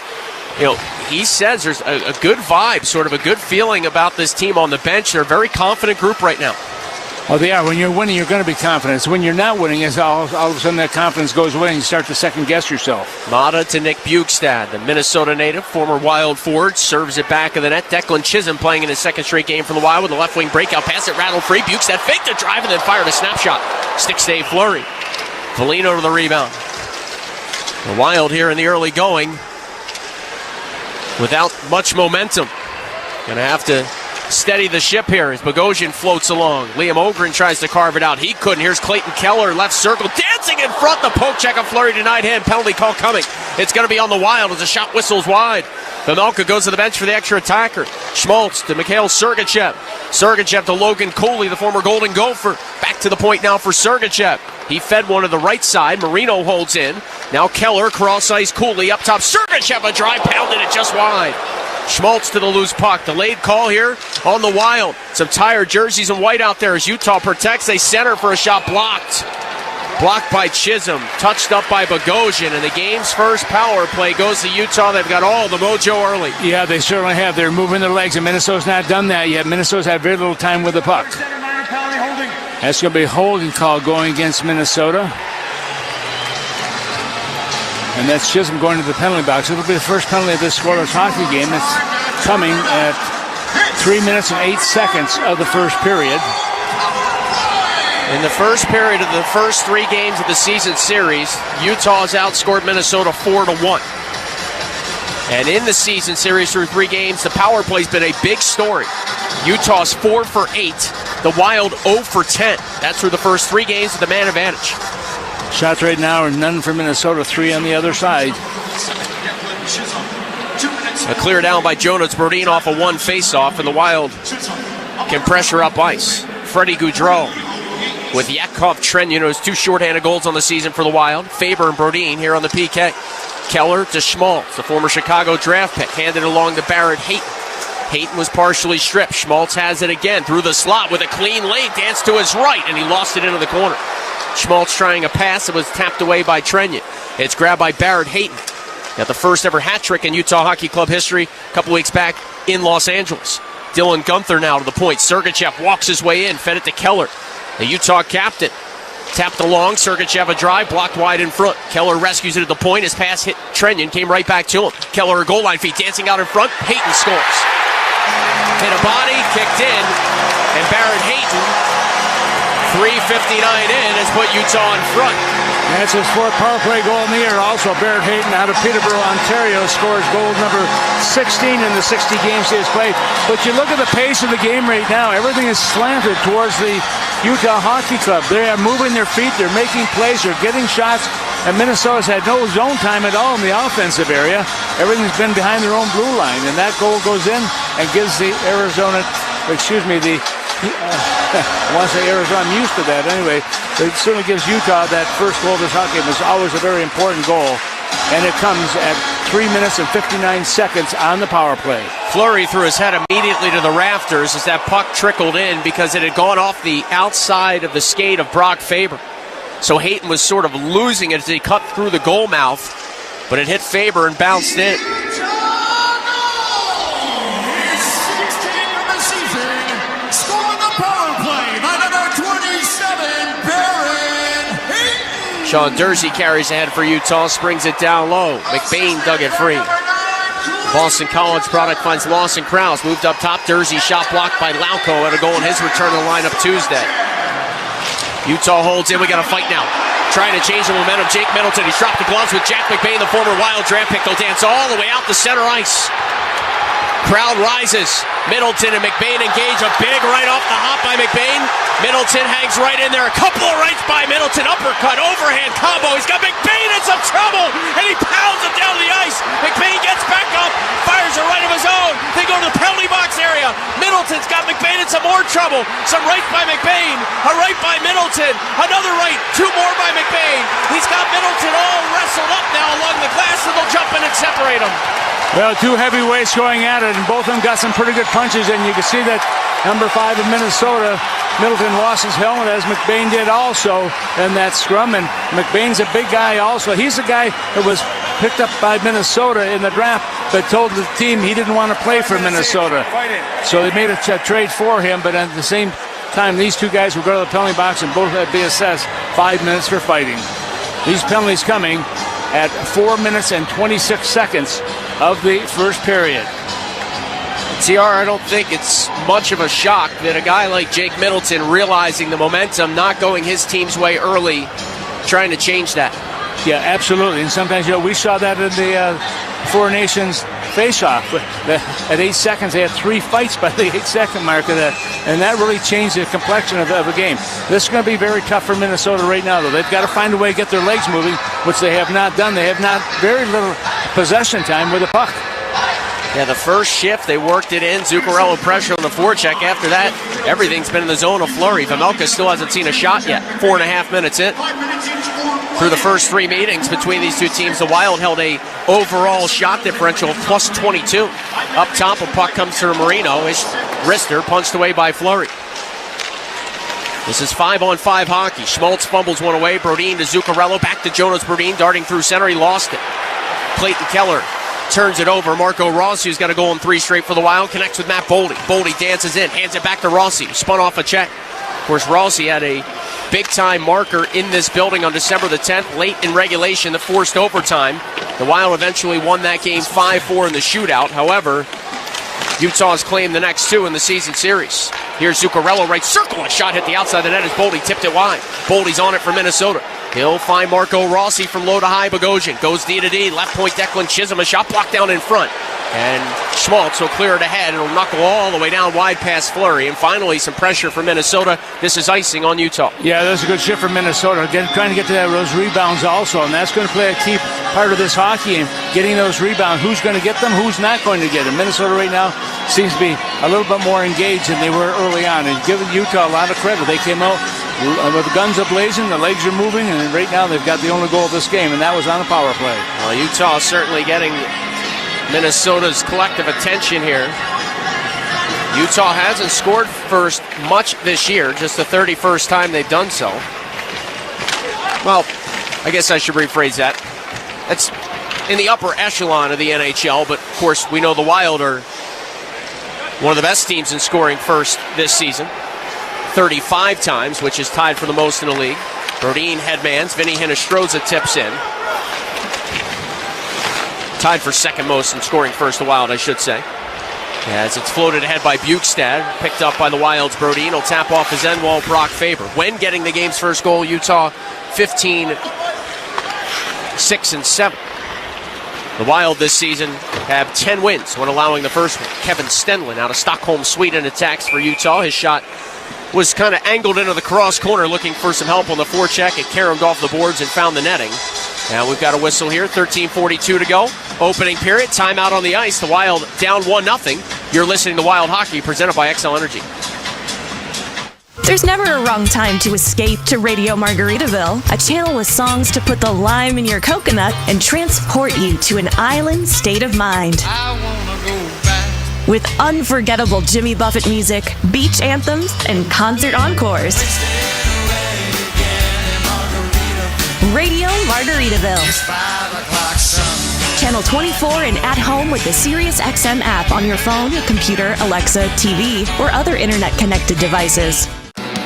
you know, he says there's a good vibe, sort of a good feeling about this team on the bench. They're a very confident group right now. Oh, they are. When you're winning, you're going to be confident. It's when you're not winning, it's all of a sudden that confidence goes away and you start to second-guess yourself. Mata to Nick Bjugstad, the Minnesota native, former Wild forward, serves it back of the net. Declan Chisholm playing in his second straight game for the Wild with a left-wing breakout pass. It rattled free. Bjugstad faked the drive and then fired a snapshot. Stick save Fleury. Foligno to the rebound. The Wild here in the early going without much momentum. Going to have to steady the ship here as Bogosian floats along. Liam Ogren tries to carve it out. He couldn't. Here's Clayton Keller, left circle, dancing in front. The poke check of Fleury denied him. Penalty call coming. It's going to be on the Wild as the shot whistles wide. Vejmelka goes to the bench for the extra attacker. Schmaltz to Mikhail Sergachev. Sergachev to Logan Cooley, the former Golden Gopher. Back to the point now for Sergachev. He fed one to the right side. Marino holds in. Now Keller, cross ice, Cooley up top. Sergachev, a drive, pounded it just wide. Schmaltz to the loose puck. Delayed call here on the Wild. Some tired jerseys in white out there as Utah protects. They center for a shot blocked. Blocked by Chisholm. Touched up by Bogosian. And the game's first power play goes to Utah. They've got all the mojo early. Yeah, they certainly have. They're moving their legs, and Minnesota's not done that yet. Minnesota's had very little time with the puck. That's going to be a holding call going against Minnesota. And that's Chisholm going to the penalty box. It'll be the first penalty of this scoreless hockey game. It's coming at 3 minutes and 8 seconds of the first period. In the first period of the first 3 games of the season series, Utah has outscored Minnesota 4-1. And in the season series through 3 games, the power play's been a big story. Utah's 4 for 8. The Wild 0 for 10. That's through the first 3 games of the man advantage. Shots right now are none for Minnesota, 3 on the other side. A clear down by Jonas Brodin off a 1 face-off, and the Wild can pressure up ice. Freddie Gaudreau with Yakov Trenyon, who has 2 shorthanded goals on the season for the Wild. Faber and Brodin here on the PK. Keller to Schmaltz, the former Chicago draft pick, handed along to Barrett Hayton. Hayton was partially stripped. Schmaltz has it again through the slot with a clean lane. Danced to his right, and he lost it into the corner. Schmaltz trying a pass that was tapped away by Trenyon. It's grabbed by Barrett Hayton. Got the first ever hat trick in Utah Hockey Club history a couple weeks back in Los Angeles. Dylan Gunther now to the point. Sergachev walks his way in, fed it to Keller. The Utah captain tapped along. Sergachev a drive, blocked wide in front. Keller rescues it at the point. His pass hit Trenyon, came right back to him. Keller a goal line feed, dancing out in front. Hayton scores. Hit a body, kicked in, and Barrett Hayton, 3:59 in, has put Utah in front. That's his 4th power play goal in the year. Also, Barrett Hayton out of Peterborough, Ontario, scores goal number 16 in the 60 games he has played. But you look at the pace of the game right now, everything is slanted towards the Utah Hockey Club. They are moving their feet, they're making plays, they're getting shots, and Minnesota's had no zone time at all in the offensive area. Everything's been behind their own blue line, and that goal goes in and gives the I want to say Arizona, I'm used to that anyway. But it certainly gives Utah that first goal of this hockey game. It's always a very important goal. and it comes at 3 minutes and 59 seconds on the power play. Fleury threw his head immediately to the rafters as that puck trickled in because it had gone off the outside of the skate of Brock Faber. So Hayton was sort of losing it as he cut through the goal mouth, but it hit Faber and bounced in. Sean Dursey carries ahead for Utah, springs it down low. McBain dug it free. Boston College product finds Lawson Krause. Moved up top, Dursey shot blocked by Lauko at a goal in his return to the lineup Tuesday. Utah holds in, we got a fight now. Trying to change the momentum, Jake Middleton. He's dropped the gloves with Jack McBain, the former Wild draft pick. They'll dance all the way out to center ice. Crowd rises. Middleton and McBain engage. A big right off the hop by McBain. Middleton hangs right in there. A couple of rights by Middleton. Uppercut, overhand combo. He's got McBain in some trouble, and he pounds him down the ice. McBain gets back up, fires a right of his own. They go to the penalty box area. Middleton's got McBain in some more trouble. Some rights by McBain. A right by Middleton. Another right. Two more by McBain. He's got Middleton all wrestled up now along the glass, and they'll jump in and separate him. Well, two heavyweights going at it, and both of them got some pretty good punches, and you can see that number 5 of Minnesota, Middleton, lost his helmet, as McBain did also in that scrum, and McBain's a big guy also. He's the guy that was picked up by Minnesota in the draft, but told the team he didn't want to play for Minnesota. So they made a trade for him, but at the same time, these two guys will go to the penalty box and both have to be assessed 5 minutes for fighting. These penalties coming at 4 minutes and 26 seconds of the first period. TR, I don't think it's much of a shock that a guy like Jake Middleton, realizing the momentum not going his team's way early, trying to change that. Yeah, absolutely. And sometimes, we saw that in the Four Nations face-off. At 8 seconds, they had 3 fights by the 8-second mark of that, and that really changed the complexion of a game. This is going to be very tough for Minnesota right now, though. They've got to find a way to get their legs moving, which they have not done. They have not very little possession time with the puck. Yeah, the first shift, they worked it in. Zuccarello pressure on the forecheck. After that, everything's been in the zone of Fleury. Vejmelka still hasn't seen a shot yet. 4.5 minutes in. Through the first 3 meetings between these two teams, the Wild held a overall shot differential of plus 22. Up top, a puck comes to Marino. His wrister punched away by Fleury. This is 5-on-5 hockey. Schmaltz fumbles one away. Brodin to Zuccarello. Back to Jonas Brodin, darting through center. He lost it. Clayton Keller turns it over. Marco Rossi, who's got a goal in 3 straight for the Wild, connects with Matt Boldy. Boldy dances in, hands it back to Rossi, spun off a check. Of course, Rossi had a big-time marker in this building on December the 10th, late in regulation that forced overtime. The Wild eventually won that game 5-4 in the shootout. However, Utah's claimed the next 2 in the season series. Here's Zuccarello, right circle. A shot hit the outside of the net as Boldy tipped it wide. Boldy's on it for Minnesota. He'll find Marco Rossi from low to high. Bogosian goes D to D. Left point Declan Chisholm. A shot blocked down in front. And Schmaltz will clear it ahead. It'll knuckle all the way down wide past Fleury. And finally, some pressure for Minnesota. This is icing on Utah. Yeah, that's a good shift for Minnesota. Trying to get to those rebounds also. And that's going to play a key part of this hockey game. Getting those rebounds. Who's going to get them? Who's not going to get them? Minnesota right now seems to be a little bit more engaged than they were early on. And giving Utah a lot of credit. They came out with the guns ablazing, the legs are moving, and right now they've got the only goal of this game, and that was on a power play. Well, Utah certainly getting Minnesota's collective attention here. Utah hasn't scored first much this year, just the 31st time they've done so. Well, I guess I should rephrase that. That's in the upper echelon of the NHL, but of course we know the Wild are one of the best teams in scoring first this season. 35 times, which is tied for the most in the league. Brodin headmans. Vinny Hinostroza tips in. Tied for second most in scoring first, the Wild, I should say. As it's floated ahead by Bukestad. Picked up by the Wild's Brodin. Will tap off his end wall, Brock Faber. When getting the game's first goal, Utah 15-6-7. The Wild this season have 10 wins when allowing the first one. Kevin Stenlund out of Stockholm, Sweden, attacks for Utah. His shot was kind of angled into the cross corner, looking for some help on the forecheck. It caromed off the boards and found the netting. Now we've got a whistle here, 13:42 to go. Opening period, timeout on the ice. The Wild down 1-0. You're listening to Wild Hockey, presented by XL Energy. There's never a wrong time to escape to Radio Margaritaville, a channel with songs to put the lime in your coconut and transport you to an island state of mind. With unforgettable Jimmy Buffett music, beach anthems, and concert encores. Radio Margaritaville. Channel 24 and at home with the SiriusXM app on your phone, computer, Alexa, TV, or other internet-connected devices.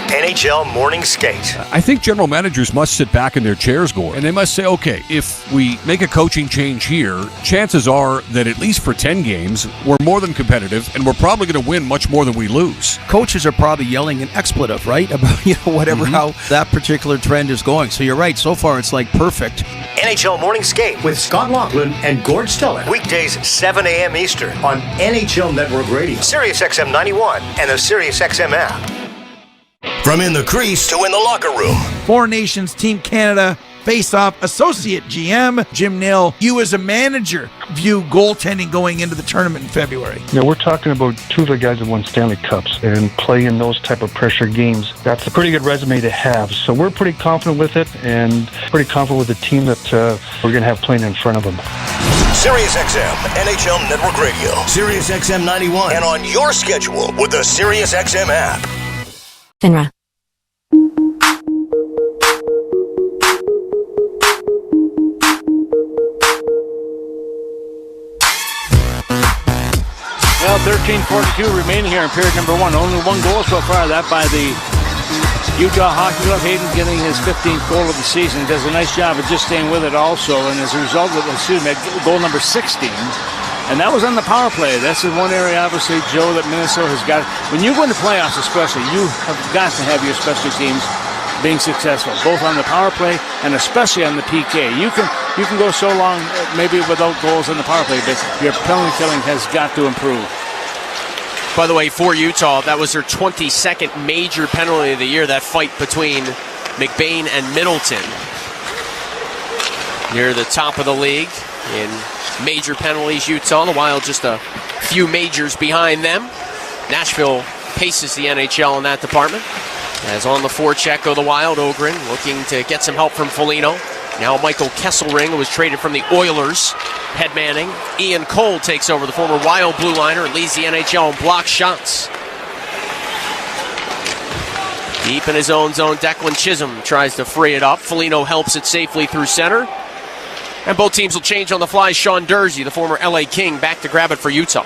NHL Morning Skate. I think general managers must sit back in their chairs, Gord, and they must say, okay, if we make a coaching change here, chances are that at least for 10 games, we're more than competitive, and we're probably going to win much more than we lose. Coaches are probably yelling an expletive, right? About, whatever, how that particular trend is going. So you're right. So far, it's like perfect. NHL Morning Skate with Scott Laughlin and Gord Stellick. Weekdays, 7 a.m. Eastern on NHL Network Radio, SiriusXM 91, and the SiriusXM app. From in the crease to in the locker room. Four Nations Team Canada face-off associate GM Jim Nill. You as a manager view goaltending going into the tournament in February. Yeah, we're talking about two of the guys that won Stanley Cups and play in those type of pressure games. That's a pretty good resume to have. So we're pretty confident with it and pretty confident with the team that we're going to have playing in front of them. SiriusXM NHL Network Radio, SiriusXM 91, and on your schedule with the SiriusXM app. FINRA. Well, 13:42 remaining here in period number one. Only one goal so far, that by the Utah Hockey Club. Hayden getting his 15th goal of the season. He does a nice job of just staying with it also. And as a result of goal number 16. And that was on the power play. That's the one area, obviously, Joe, that Minnesota has got. When you go into playoffs especially, you have got to have your special teams being successful, both on the power play and especially on the PK. You can go so long maybe without goals on the power play, but your penalty killing has got to improve. By the way, for Utah, that was their 22nd major penalty of the year, that fight between McBain and Middleton. Near the top of the league in major penalties, Utah. The Wild just a few majors behind them. Nashville paces the NHL in that department. As on the forecheck go the Wild, Ogren looking to get some help from Foligno. Now Michael Kesselring, who was traded from the Oilers, head manning. Ian Cole takes over, the former Wild blue liner, and leads the NHL in block shots. Deep in his own zone, Declan Chisholm tries to free it up. Foligno helps it safely through center. And both teams will change on the fly. Sean Durzi, the former LA King, back to grab it for Utah.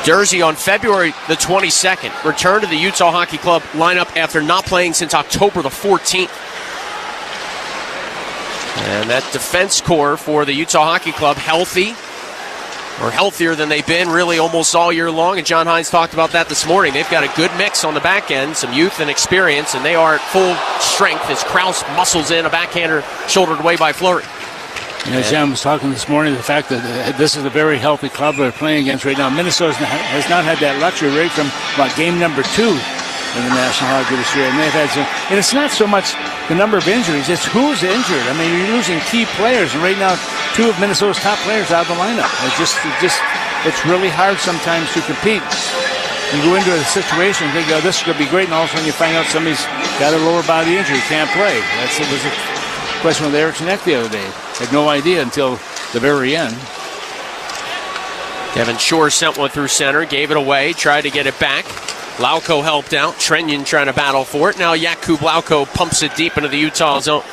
Durzi on February the 22nd returned to the Utah Hockey Club lineup after not playing since October the 14th. And that defense core for the Utah Hockey Club healthy, or healthier than they've been really almost all year long. And John Hines talked about that this morning. They've got a good mix on the back end, some youth and experience, and they are at full strength as Krause muscles in a backhander shouldered away by Fleury. As John was talking this morning, the fact that this is a very healthy club they're playing against right now. Minnesota has not had that luxury right from game number 2 in the National Hockey this year, and they've had some. And it's not so much the number of injuries; it's who's injured. I mean, you're losing key players, and right now, 2 of Minnesota's top players out of the lineup. It's really hard sometimes to compete. You go into a situation and think, "Oh, this is going to be great," and all of a sudden you find out somebody's got a lower body injury, can't play. It was a question with Eric Schneck the other day. Had no idea until the very end. Devin Shore sent one through center, gave it away, tried to get it back. Lauko helped out. Trenyon trying to battle for it. Now Jakub Lauko pumps it deep into the Utah zone.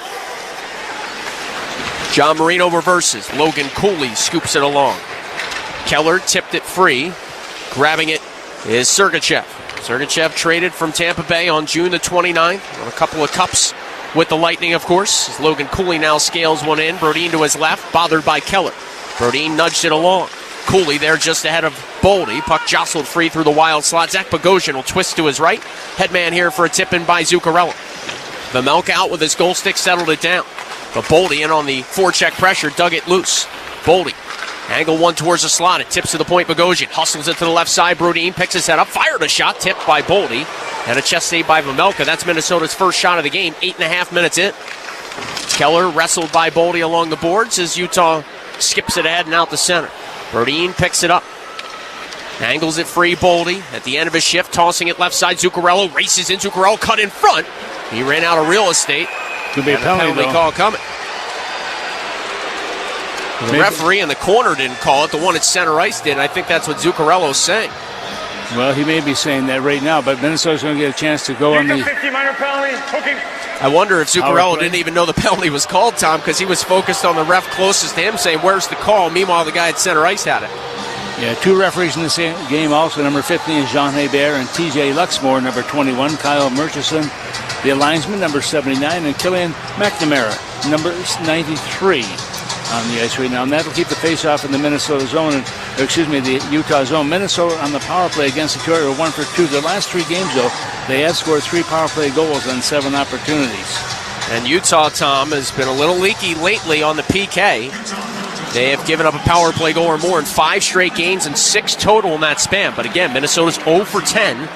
John Marino reverses. Logan Cooley scoops it along. Keller tipped it free. Grabbing it is Sergachev. Sergachev traded from Tampa Bay on June the 29th. On a couple of cups with the Lightning, of course. As Logan Cooley now scales one in. Brodin to his left, bothered by Keller. Brodin nudged it along. Cooley there just ahead of Boldy. Puck jostled free through the Wild slot. Zach Bogosian will twist to his right. Headman here for a tip-in by Zuccarello. Vejmelka out with his goal stick, settled it down. But Boldy in on the forecheck pressure, dug it loose. Boldy, angle one towards the slot. It tips to the point. Bogosian hustles it to the left side. Brodin picks his head up, fired a shot, tipped by Boldy. And a chest save by Vejmelka. That's Minnesota's first shot of the game, 8.5 minutes in. Keller wrestled by Boldy along the boards as Utah skips it ahead and out the center. Brodin picks it up. Angles it free, Boldy. At the end of his shift, tossing it left side. Zuccarello races in. Zuccarello cut in front. He ran out of real estate. Could be a penalty call coming. The referee in the corner didn't call it. The one at center ice did. I think that's what Zuccarello's saying. Well, he may be saying that right now, but Minnesota's going to get a chance to go on the... 50 minor penalty. Okay. I wonder if Zuccarello didn't even know the penalty was called, Tom, because he was focused on the ref closest to him saying, where's the call? Meanwhile, the guy at center ice had it. Yeah, 2 referees in this game also. Number 15 is Jean Hebert and TJ Luxmore, number 21. Kyle Murchison, the linesman, number 79. And Killian McNamara, number 93 on the ice right now. And that'll keep the face-off in the Minnesota zone, the Utah zone. Minnesota on the power play against the Coyotes 1 for 2. The last 3 games, though, they have scored 3 power play goals on 7 opportunities. And Utah, Tom, has been a little leaky lately on the PK. They have given up a power play goal or more in 5 straight games and 6 total in that span. But again, Minnesota's 0 for 10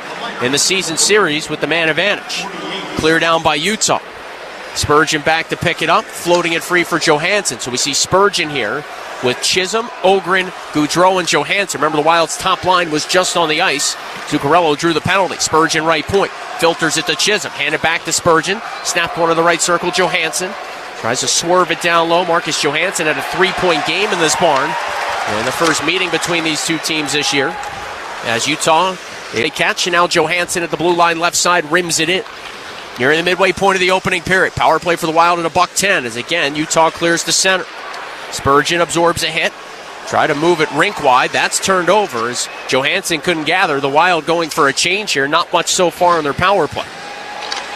in the season series with the man advantage. Clear down by Utah. Spurgeon back to pick it up, floating it free for Johansson. So we see Spurgeon here with Chisholm, Ogren, Goudreau, and Johansson. Remember, the Wild's top line was just on the ice. Zuccarello drew the penalty. Spurgeon right point. Filters it to Chisholm. Hand it back to Spurgeon. Snap corner to the right circle, Johansson. Tries to swerve it down low. Marcus Johansson had a 3-point game in this barn. And the first meeting between these two teams this year. As Utah, they catch, and now Johansson at the blue line left side rims it in. Near the midway point of the opening period. Power play for the Wild at $110 as again Utah clears the center. Spurgeon absorbs a hit. Try to move it rink wide. That's turned over as Johansson couldn't gather. The Wild going for a change here. Not much so far in their power play.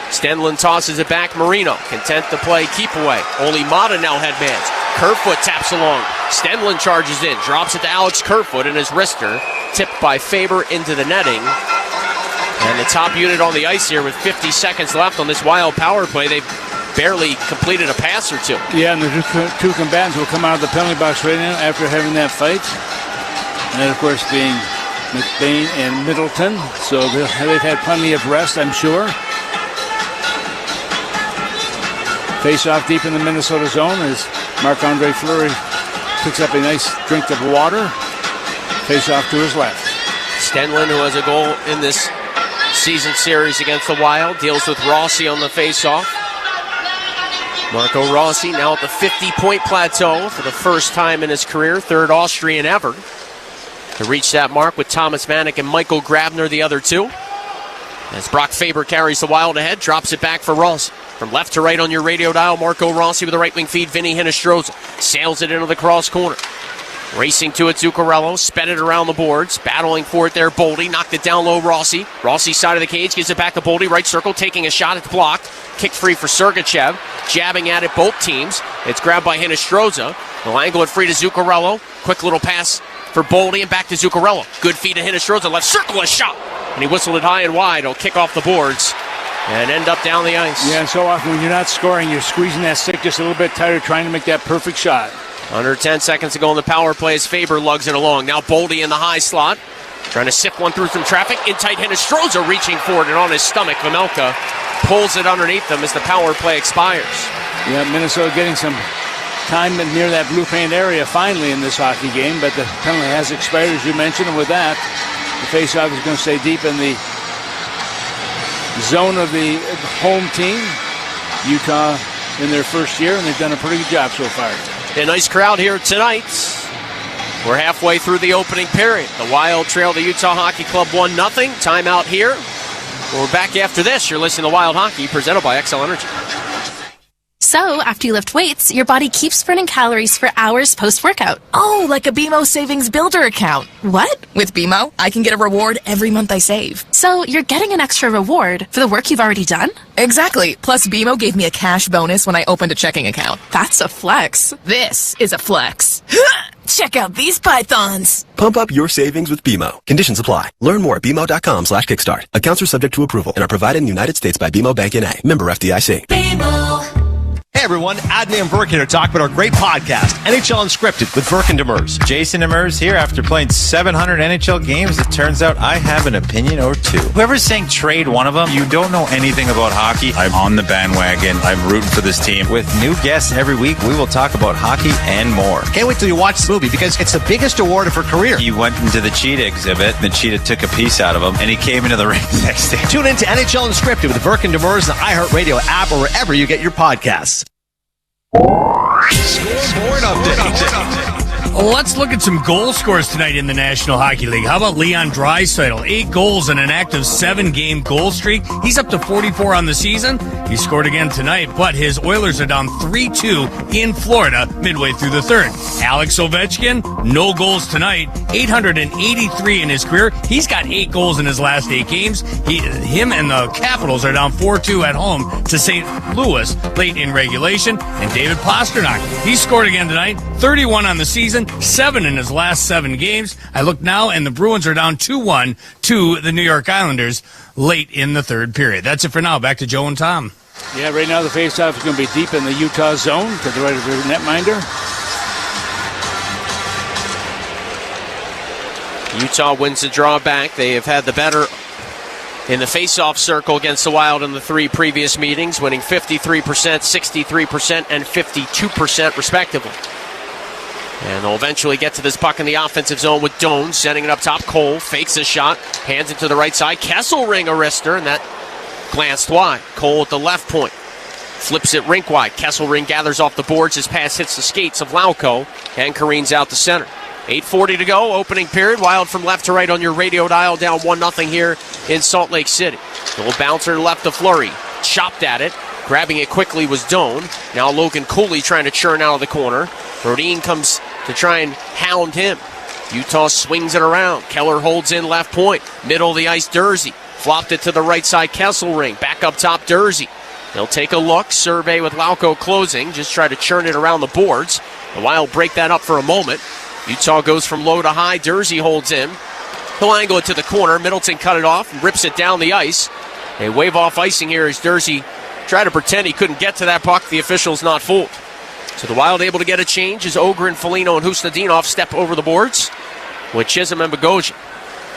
Stenlund tosses it back. Marino content to play keep away. Only Mata now headbands. Kerfoot taps along. Stenlund charges in. Drops it to Alex Kerfoot and his wrister. Tipped by Faber into the netting. And the top unit on the ice here with 50 seconds left on this Wild power play. They've barely completed a pass or 2. Yeah, and the 2 combatants will come out of the penalty box right now after having that fight. And then, of course, being McBain and Middleton. So they've had plenty of rest, I'm sure. Face-off deep in the Minnesota zone as Marc-Andre Fleury picks up a nice drink of water. Face-off to his left. Stenlund, who has a goal in this season series against the Wild, deals with Rossi on the face-off. Marco Rossi now at the 50-point plateau for the first time in his career, 3rd Austrian ever to reach that mark, with Thomas Vanek and Michael Grabner the other 2. As Brock Faber carries the Wild ahead, drops it back for Rossi. From left to right on your radio dial, Marco Rossi with a right wing feed. Vinny Hinostroza sails it into the cross corner. Racing to it, Zuccarello, sped it around the boards, battling for it there, Boldy, knocked it down low, Rossi. Rossi's side of the cage, gives it back to Boldy, right circle, taking a shot, it's blocked. Kicked free for Sergachev, jabbing at it, both teams. It's grabbed by Hinostroza. They'll angle it free to Zuccarello. Quick little pass for Boldy and back to Zuccarello. Good feed to Hinostroza, left circle, a shot. And he whistled it high and wide. It'll kick off the boards and end up down the ice. Yeah, and so often when you're not scoring, you're squeezing that stick just a little bit tighter, trying to make that perfect shot. Under 10 seconds to go in the power play as Faber lugs it along. Now Boldy in the high slot. Trying to sift one through some traffic. In tight, Hinostroza reaching for it and on his stomach. Vemelka pulls it underneath them as the power play expires. Yeah, Minnesota getting some time near that blue paint area finally in this hockey game, but the penalty has expired, as you mentioned, and with that, the faceoff is going to stay deep in the zone of the home team. Utah in their first year, and they've done a pretty good job so far. A nice crowd here tonight. We're halfway through the opening period. The Wild trail the Utah Hockey Club 1-0. Timeout here. We're back after this. You're listening to Wild Hockey, presented by XL Energy. So, after you lift weights, your body keeps burning calories for hours post-workout. Oh, like a BMO Savings Builder account. What? With BMO, I can get a reward every month I save. So, you're getting an extra reward for the work you've already done? Exactly. Plus, BMO gave me a cash bonus when I opened a checking account. That's a flex. This is a flex. Check out these pythons. Pump up your savings with BMO. Conditions apply. Learn more at BMO.com/kickstart. Accounts are subject to approval and are provided in the United States by BMO Bank N.A. Member FDIC. BMO. Hey everyone, Adney and Verk here to talk about our great podcast, NHL Unscripted with Verk and Demers. Jason Demers here. After playing 700 NHL games, it turns out I have an opinion or two. Whoever's saying trade one of them, you don't know anything about hockey. I'm on the bandwagon. I'm rooting for this team. With new guests every week, we will talk about hockey and more. Can't wait till you watch the movie because it's the biggest award of her career. He went into the cheetah exhibit, the cheetah took a piece out of him, and he came into the ring the next day. Tune in to NHL Unscripted with Verk and Demers, the iHeartRadio app, or wherever you get your podcasts. Scoreboard update. Let's look at some goal scores tonight in the National Hockey League. How about Leon Draisaitl? 8 goals in an active 7-game goal streak. He's up to 44 on the season. He scored again tonight, but his Oilers are down 3-2 in Florida midway through the third. Alex Ovechkin, no goals tonight. 883 in his career. He's got 8 goals in his last 8 games. Him and the Capitals are down 4-2 at home to St. Louis late in regulation. And David Pastrnak, he scored again tonight. 31 on the season, 7 in his last 7 games. I look now, and the Bruins are down 2-1 to the New York Islanders late in the third period. That's it for now. Back to Joe and Tom. Yeah, right now the faceoff is going to be deep in the Utah zone to the right of the netminder. Utah wins the draw back. They have had the better in the faceoff circle against the Wild in the 3 previous meetings, winning 53%, 63%, and 52% respectively. And they'll eventually get to this puck in the offensive zone with Doan sending it up top. Cole fakes a shot, hands it to the right side. Kesselring a wrister, and that glanced wide. Cole at the left point, flips it rink wide. Kesselring gathers off the boards. His pass hits the skates of Lauko and careens out the center. 8:40 to go, opening period. Wild from left to right on your radio dial, down 1-0 here in Salt Lake City. Little bouncer left to Fleury, chopped at it. Grabbing it quickly was Doan. Now Logan Cooley trying to churn out of the corner. Rodin comes to try and hound him. Utah swings it around. Keller holds in left point. Middle of the ice, Dursey. Flopped it to the right side, Kesselring. Back up top, Dursey. They'll take a look. Survey with Lauko closing. Just try to churn it around the boards. The Wild break that up for a moment. Utah goes from low to high. Dursey holds in. He'll angle it to the corner. Middleton cut it off and rips it down the ice. They wave off icing here as Dursey tried to pretend he couldn't get to that puck. The official's not fooled. So the Wild able to get a change as Ogren, Foligno, and Husnadinov step over the boards with Chisholm and Bogosian.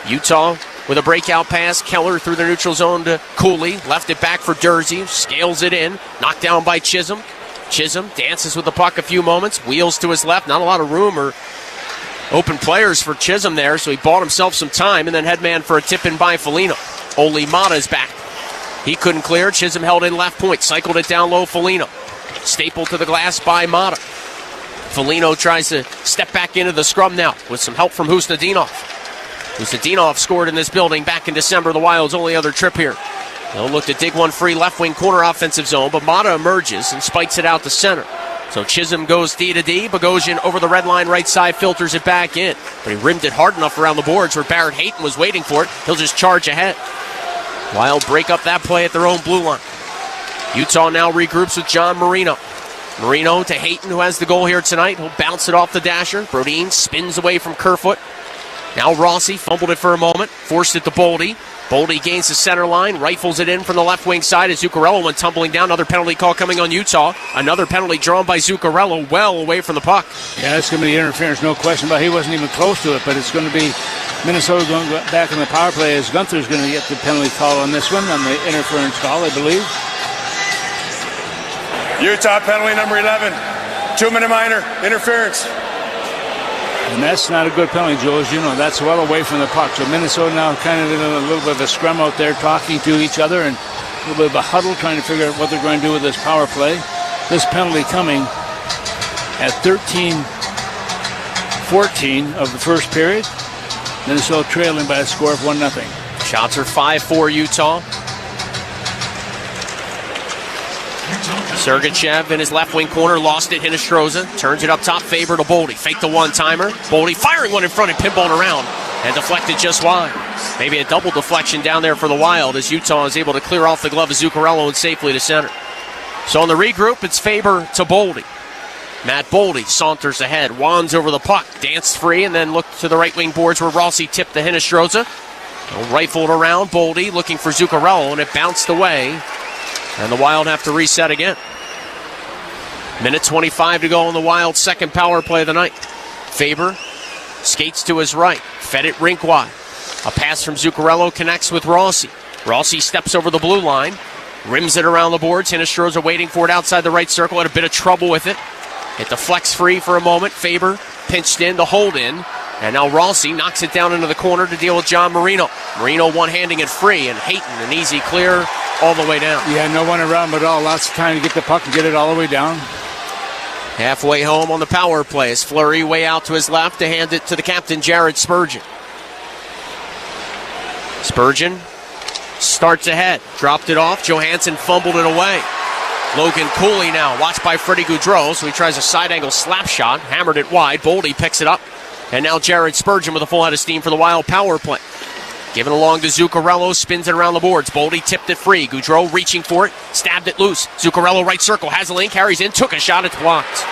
Utah with a breakout pass. Keller through the neutral zone to Cooley. Left it back for Dursey. Scales it in. Knocked down by Chisholm. Chisholm dances with the puck a few moments. Wheels to his left. Not a lot of room or open players for Chisholm there, so he bought himself some time, and then headman for a tip-in by Foligno. Oli Mata is back. He couldn't clear. Chisholm held in left point. Cycled it down low, Foligno. Stapled to the glass by Mata. Foligno tries to step back into the scrum now with some help from Husnadinov. Husnadinov scored in this building back in December, the Wild's only other trip here. They'll look to dig one free left wing corner offensive zone, but Mata emerges and spikes it out to center. So Chisholm goes D to D. Bogosian over the red line right side, filters it back in. But he rimmed it hard enough around the boards where Barrett Hayton was waiting for it. He'll just charge ahead. Wild break up that play at their own blue line. Utah now regroups with John Marino. Marino to Hayton, who has the goal here tonight. He'll bounce it off the dasher. Brodin spins away from Kerfoot. Now Rossi fumbled it for a moment. Forced it to Boldy. Boldy gains the center line, rifles it in from the left wing side as Zuccarello went tumbling down. Another penalty call coming on Utah. Another penalty drawn by Zuccarello well away from the puck. Yeah, it's going to be interference, no question about it. He wasn't even close to it, but it's going to be Minnesota going back in the power play as Gunther's going to get the penalty call on this one, on the interference call, I believe. Utah penalty number 11. 2-minute minor, interference. And that's not a good penalty, Joe, as you know. That's well away from the puck. So Minnesota now kind of in a little bit of a scrum out there talking to each other and a little bit of a huddle trying to figure out what they're going to do with this power play. This penalty coming at 13-14 of the first period. Minnesota trailing by a score of 1-0. Shots are 5-4 Utah. Sergachev in his left wing corner, lost it, Hinostroza, turns it up top, Faber to Boldy, fake the one-timer, Boldy firing one in front and pinballed around, and deflected just wide. Maybe a double deflection down there for the Wild as Utah is able to clear off the glove of Zuccarello and safely to center. So on the regroup, it's Faber to Boldy. Matt Boldy saunters ahead, wands over the puck, danced free, and then looked to the right wing boards where Rossi tipped the Hinostroza. Rifled around, Boldy looking for Zuccarello, and it bounced away. And the Wild have to reset again. Minute 25 to go on the Wild's second power play of the night. Faber skates to his right, fed it rink wide. A pass from Zuccarello connects with Rossi. Rossi steps over the blue line, rims it around the boards. Hinestroza are waiting for it outside the right circle, had a bit of trouble with it. It deflects free for a moment. Faber pinched in, the hold in. And now Rossi knocks it down into the corner to deal with John Marino. Marino one-handing it free, and Hayton an easy clear all the way down. Yeah, no one around at all. Lots of time to get the puck and get it all the way down. Halfway home on the power play is Fleury way out to his left to hand it to the captain, Jared Spurgeon. Spurgeon starts ahead, dropped it off. Johansson fumbled it away. Logan Cooley now, watched by Freddie Gaudreau, so he tries a side-angle slap shot, hammered it wide. Boldy picks it up, and now Jared Spurgeon with a full head of steam for the Wild power play. Given along to Zuccarello, spins it around the boards. Boldy tipped it free. Gaudreau reaching for it, stabbed it loose. Zuccarello right circle, has a lane, carries in, took a shot, it's blocked.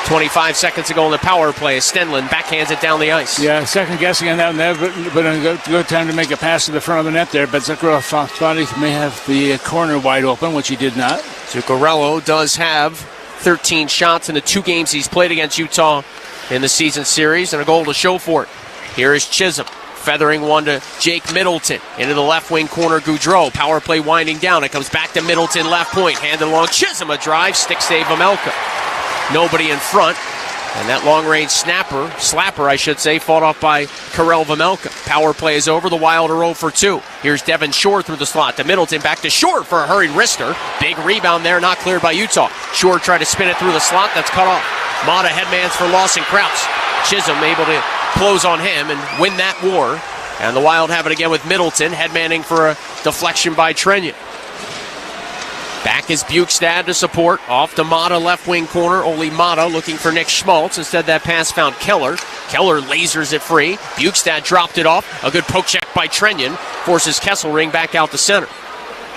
25 seconds ago on the power play, Stenlund backhands it down the ice. Yeah, second guessing on that one, but a good time to make a pass to the front of the net there. But Zuccarello thought he may have the corner wide open, which he did not. Zuccarello does have 13 shots in the 2 games he's played against Utah in the season series, and a goal to show for it. Here is Chisholm, feathering one to Jake Middleton. Into the left wing corner, Gaudreau. Power play winding down. It comes back to Middleton, left point. Handed along, Chisholm, a drive, stick save Vejmelka. Nobody in front. And that long-range slapper, I should say, fought off by Karel Vejmelka. Power play is over. The Wild are 0 for 2. Here's Devin Shore through the slot to Middleton. Back to Shore for a hurried wrister. Big rebound there, not cleared by Utah. Shore tried to spin it through the slot. That's cut off. Mata headmans for Lawson Krauss. Chisholm able to close on him and win that war. And the Wild have it again with Middleton, headmanning for a deflection by Trenyon. Back is Bukestad to support. Off to Mata, left wing corner. Ole Mata looking for Nick Schmaltz. Instead, that pass found Keller. Keller lasers it free. Bukestad dropped it off. A good poke check by Trenyon. Forces Kesselring back out to center.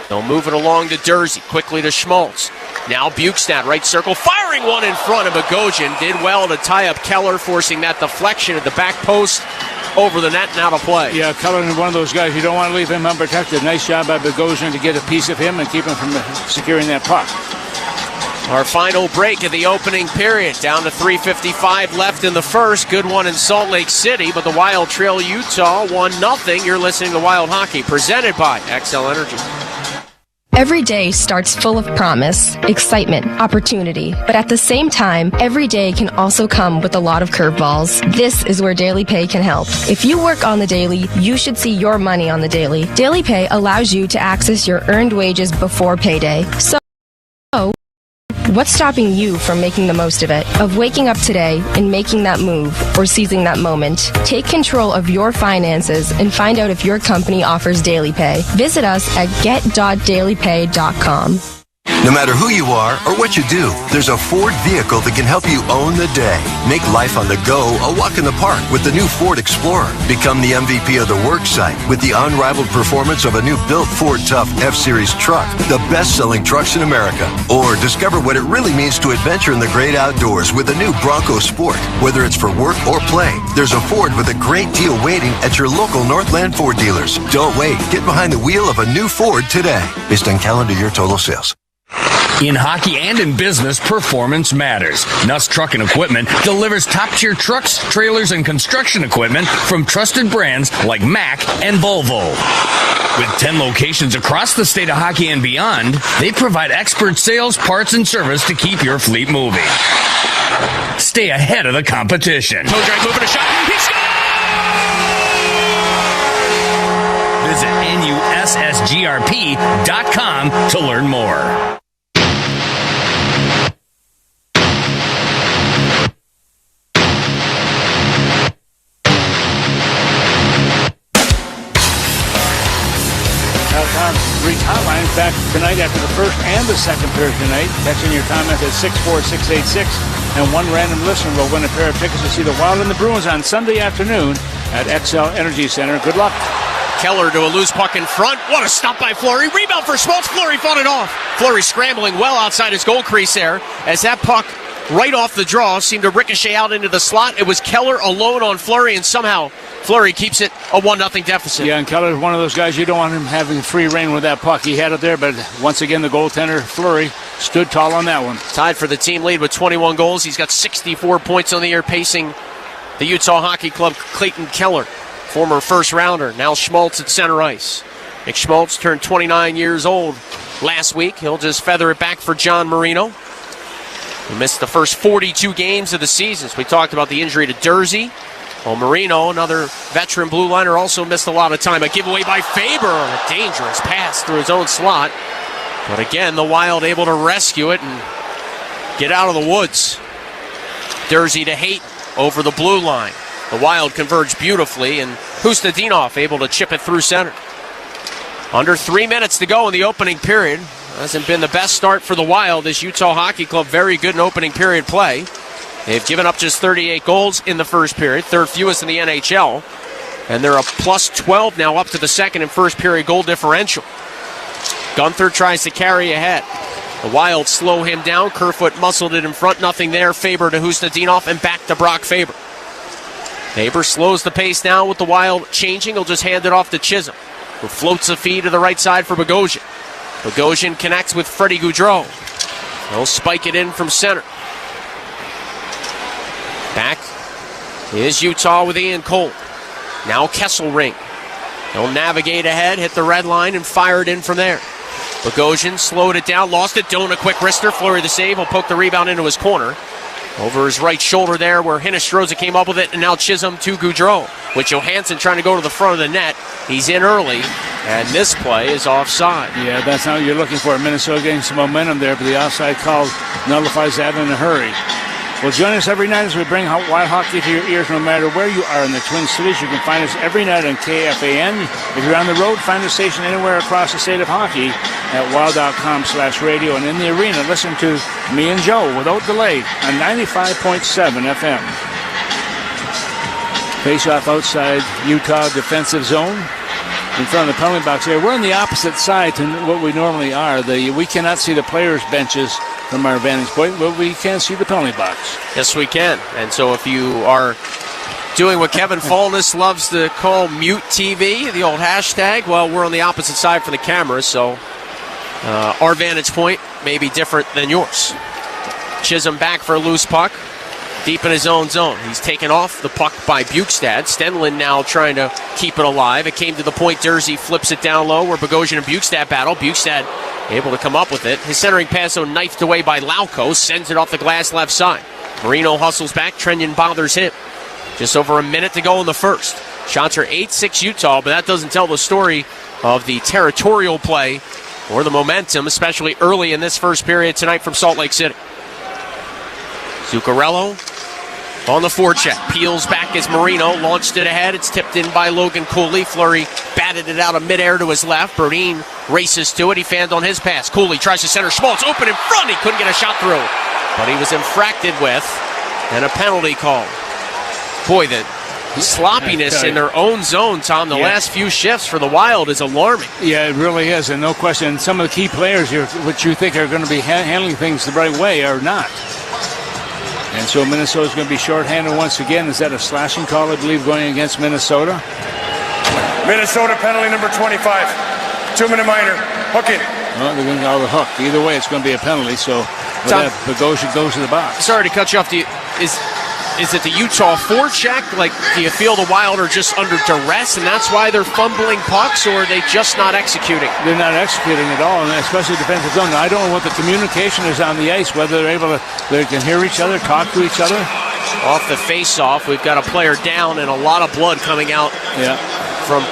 They'll move it along to Dursey. Quickly to Schmaltz. Now Bukestad, right circle. Firing one in front of Bogosian. Did well to tie up Keller, forcing that deflection at the back post. Over the net and out of play. Yeah, Keller is one of those guys. You don't want to leave him unprotected. Nice job by Bogosian to get a piece of him and keep him from securing that puck. Our final break of the opening period. Down to 3:55 left in the first. Good one in Salt Lake City, but the Wild trail Utah 1-0. You're listening to Wild Hockey, presented by XL Energy. Every day starts full of promise, excitement, opportunity. But at the same time, every day can also come with a lot of curveballs. This is where Daily Pay can help. If you work on the daily, you should see your money on the daily. Daily Pay allows you to access your earned wages before payday. So, what's stopping you from making the most of it? Of waking up today and making that move or seizing that moment? Take control of your finances and find out if your company offers Daily Pay. Visit us at get.dailypay.com. No matter who you are or what you do, there's a Ford vehicle that can help you own the day. Make life on the go a walk in the park with the new Ford Explorer. Become the MVP of the work site with the unrivaled performance of a new built Ford Tough F-Series truck, the best-selling trucks in America. Or discover what it really means to adventure in the great outdoors with the new Bronco Sport. Whether it's for work or play, there's a Ford with a great deal waiting at your local Northland Ford dealers. Don't wait. Get behind the wheel of a new Ford today. Based on calendar year total sales. In hockey and in business, performance matters. Nuss Truck and Equipment delivers top-tier trucks, trailers, and construction equipment from trusted brands like Mack and Volvo. With 10 locations across the state of hockey and beyond, they provide expert sales, parts, and service to keep your fleet moving. Stay ahead of the competition. Toe-drag moving a shot. He scores! Visit NUSSGRP.com to learn more. Hotline back tonight after the first and the second period tonight. Texting your comments at 64686, and one random listener will win a pair of tickets to see the Wild and the Bruins on Sunday afternoon at XL Energy Center. Good luck. Keller to a loose puck in front. What a stop by Fleury. Rebound for Schmaltz. Fleury fought it off. Fleury scrambling well outside his goal crease there as that puck right off the draw, seemed to ricochet out into the slot. It was Keller alone on Fleury, and somehow Fleury keeps it a 1-0 deficit. Yeah, and Keller's one of those guys you don't want him having free reign with that puck. He had it there, but once again, the goaltender, Fleury, stood tall on that one. Tied for the team lead with 21 goals. He's got 64 points on the year, pacing the Utah Hockey Club, Clayton Keller, former first-rounder. Now Schmaltz at center ice. Nick Schmaltz turned 29 years old last week. He'll just feather it back for John Marino. He missed the first 42 games of the season. So we talked about the injury to Dursey. Well, Marino, another veteran blue liner, also missed a lot of time. A giveaway by Faber on a dangerous pass through his own slot. But again, the Wild able to rescue it and get out of the woods. Dursey to Haight over the blue line. The Wild converge beautifully, and Hustadinov able to chip it through center. Under 3 minutes to go in the opening period. Hasn't been the best start for the Wild. This Utah Hockey Club very good in opening period play. They've given up just 38 goals in the first period, third fewest in the NHL. And they're a plus 12 now up to the second and first period goal differential. Gunther tries to carry ahead. The Wild slow him down. Kerfoot muscled it in front. Nothing there. Faber to Hustadinov and back to Brock Faber. Faber slows the pace down with the Wild changing. He'll just hand it off to Chisholm, who floats a feed to the right side for Bogosian. Bogosian connects with Freddie Gaudreau. He'll spike it in from center. Back is Utah with Ian Cole. Now Kesselring. He'll navigate ahead, hit the red line, and fire it in from there. Bogosian slowed it down, lost it. Doan a quick wrister. Fleury the save. He'll poke the rebound into his corner. Over his right shoulder there where Hinostroza came up with it, and now Chisholm to Gaudreau. With Johansson trying to go to the front of the net. He's in early, and this play is offside. Yeah, that's how you're looking for. Minnesota getting some momentum there, but the offside call nullifies that in a hurry. Well, join us every night as we bring Wild Hockey to your ears no matter where you are in the Twin Cities. You can find us every night on KFAN. If you're on the road, find the station anywhere across the state of hockey at wild.com/radio. And in the arena, listen to me and Joe without delay on 95.7 FM. Face-off outside Utah defensive zone. In front of the penalty box here. We're on the opposite side to what we normally are. We cannot see the players' benches from our vantage point, but we can see the penalty box. Yes, we can. And so if you are doing what Kevin Falness loves to call mute TV, the old hashtag, well, we're on the opposite side for the cameras, so our vantage point may be different than yours. Chisholm back for a loose puck. Deep in his own zone. He's taken off the puck by Bukestad. Stenlund now trying to keep it alive. It came to the point. Dursey flips it down low where Bogosian and Bukestad battle. Bukestad able to come up with it. His centering pass, though, knifed away by Lauko. Sends it off the glass left side. Marino hustles back. Trenyon bothers him. Just over a minute to go in the first. Shots are 8-6 Utah, but that doesn't tell the story of the territorial play or the momentum, especially early in this first period tonight from Salt Lake City. Zuccarello on the forecheck. Peels back as Marino launched it ahead. It's tipped in by Logan Cooley. Fleury batted it out of midair to his left. Brodin races to it. He fanned on his pass. Cooley tries to center. Schmaltz open in front. He couldn't get a shot through. But he was infracted with and a penalty call. Boy, the sloppiness in their own zone, Tom, the last few shifts for the Wild is alarming. Yeah, it really is, and no question. Some of the key players here, which you think are going to be handling things the right way, are not. And so Minnesota's going to be shorthanded once again. Is that a slashing call, I believe, going against Minnesota? Minnesota penalty number 25. 2-minute minor. Hooking. Well, they're going to call the hook. Either way, it's going to be a penalty. So Bogosian goes to the box. Sorry to cut you off. Is it the Utah forecheck? Like, do you feel the Wild are just under duress, and that's why they're fumbling pucks, or are they just not executing? They're not executing at all, and especially defensive zone. Now, I don't know what the communication is on the ice, whether they can hear each other, talk to each other. Off the face-off, we've got a player down and a lot of blood coming out from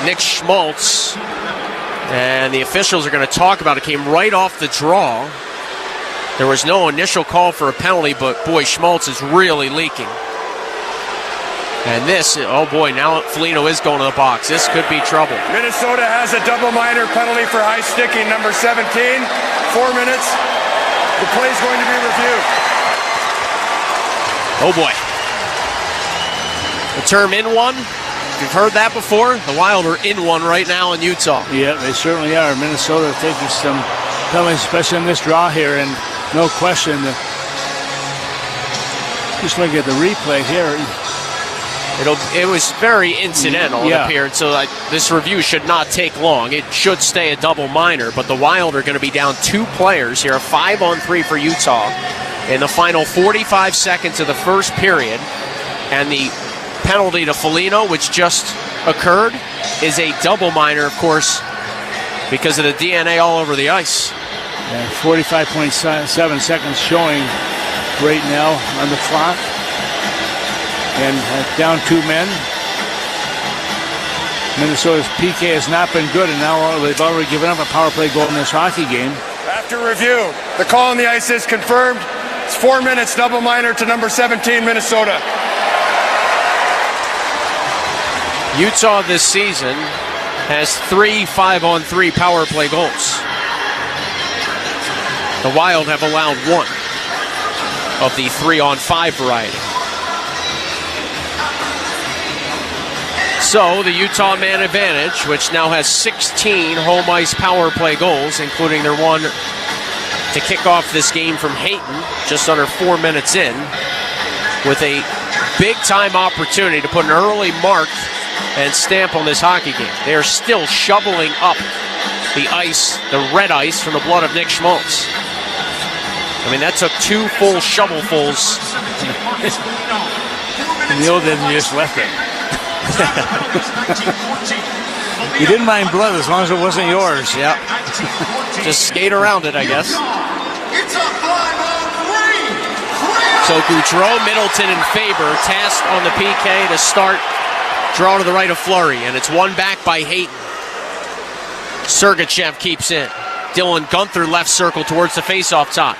Nick Schmaltz. And the officials are going to talk about it. Came right off the draw. There was no initial call for a penalty, but boy, Schmaltz is really leaking. And this, oh boy, now Foligno is going to the box. This could be trouble. Minnesota has a double minor penalty for high sticking, number 17. 4 minutes. The play's going to be reviewed. Oh boy. The term in one. You've heard that before. The Wild are in one right now in Utah. Yeah, they certainly are. Minnesota taking some penalties, especially in this draw here, and no question Just looking at the replay here. It was very incidental, it appeared, so this review should not take long. It should stay a double minor, but the Wild are going to be down 2 players here, a 5-on-3 for Utah in the final 45 seconds of the first period. And the penalty to Foligno, which just occurred, is a double minor, of course, because of the DNA all over the ice. 45.7 seconds showing right now on the clock. And down 2 men. Minnesota's PK has not been good, and now they've already given up a power play goal in this hockey game. After review, the call on the ice is confirmed. It's 4 minutes, double minor to number 17, Minnesota. Utah this season has 3 5-on-3 power play goals. The Wild have allowed 1 of the 3-on-5 variety. So the Utah man advantage, which now has 16 home ice power play goals, including their one to kick off this game from Hayton, just under 4 minutes in, with a big-time opportunity to put an early mark and stamp on this hockey game. They are still shoveling up the ice, the red ice, from the blood of Nick Schmaltz. I mean, that took 2 full shovelfuls. Neil didn't just left it. You didn't mind blood as long as it wasn't yours. Yeah. Just skate around it, I guess. So Gaudreau, Middleton, and Faber tasked on the PK to start. Draw to the right of Fleury, and it's won back by Hayton. Sergachev keeps in. Dylan Gunther left circle towards the faceoff top.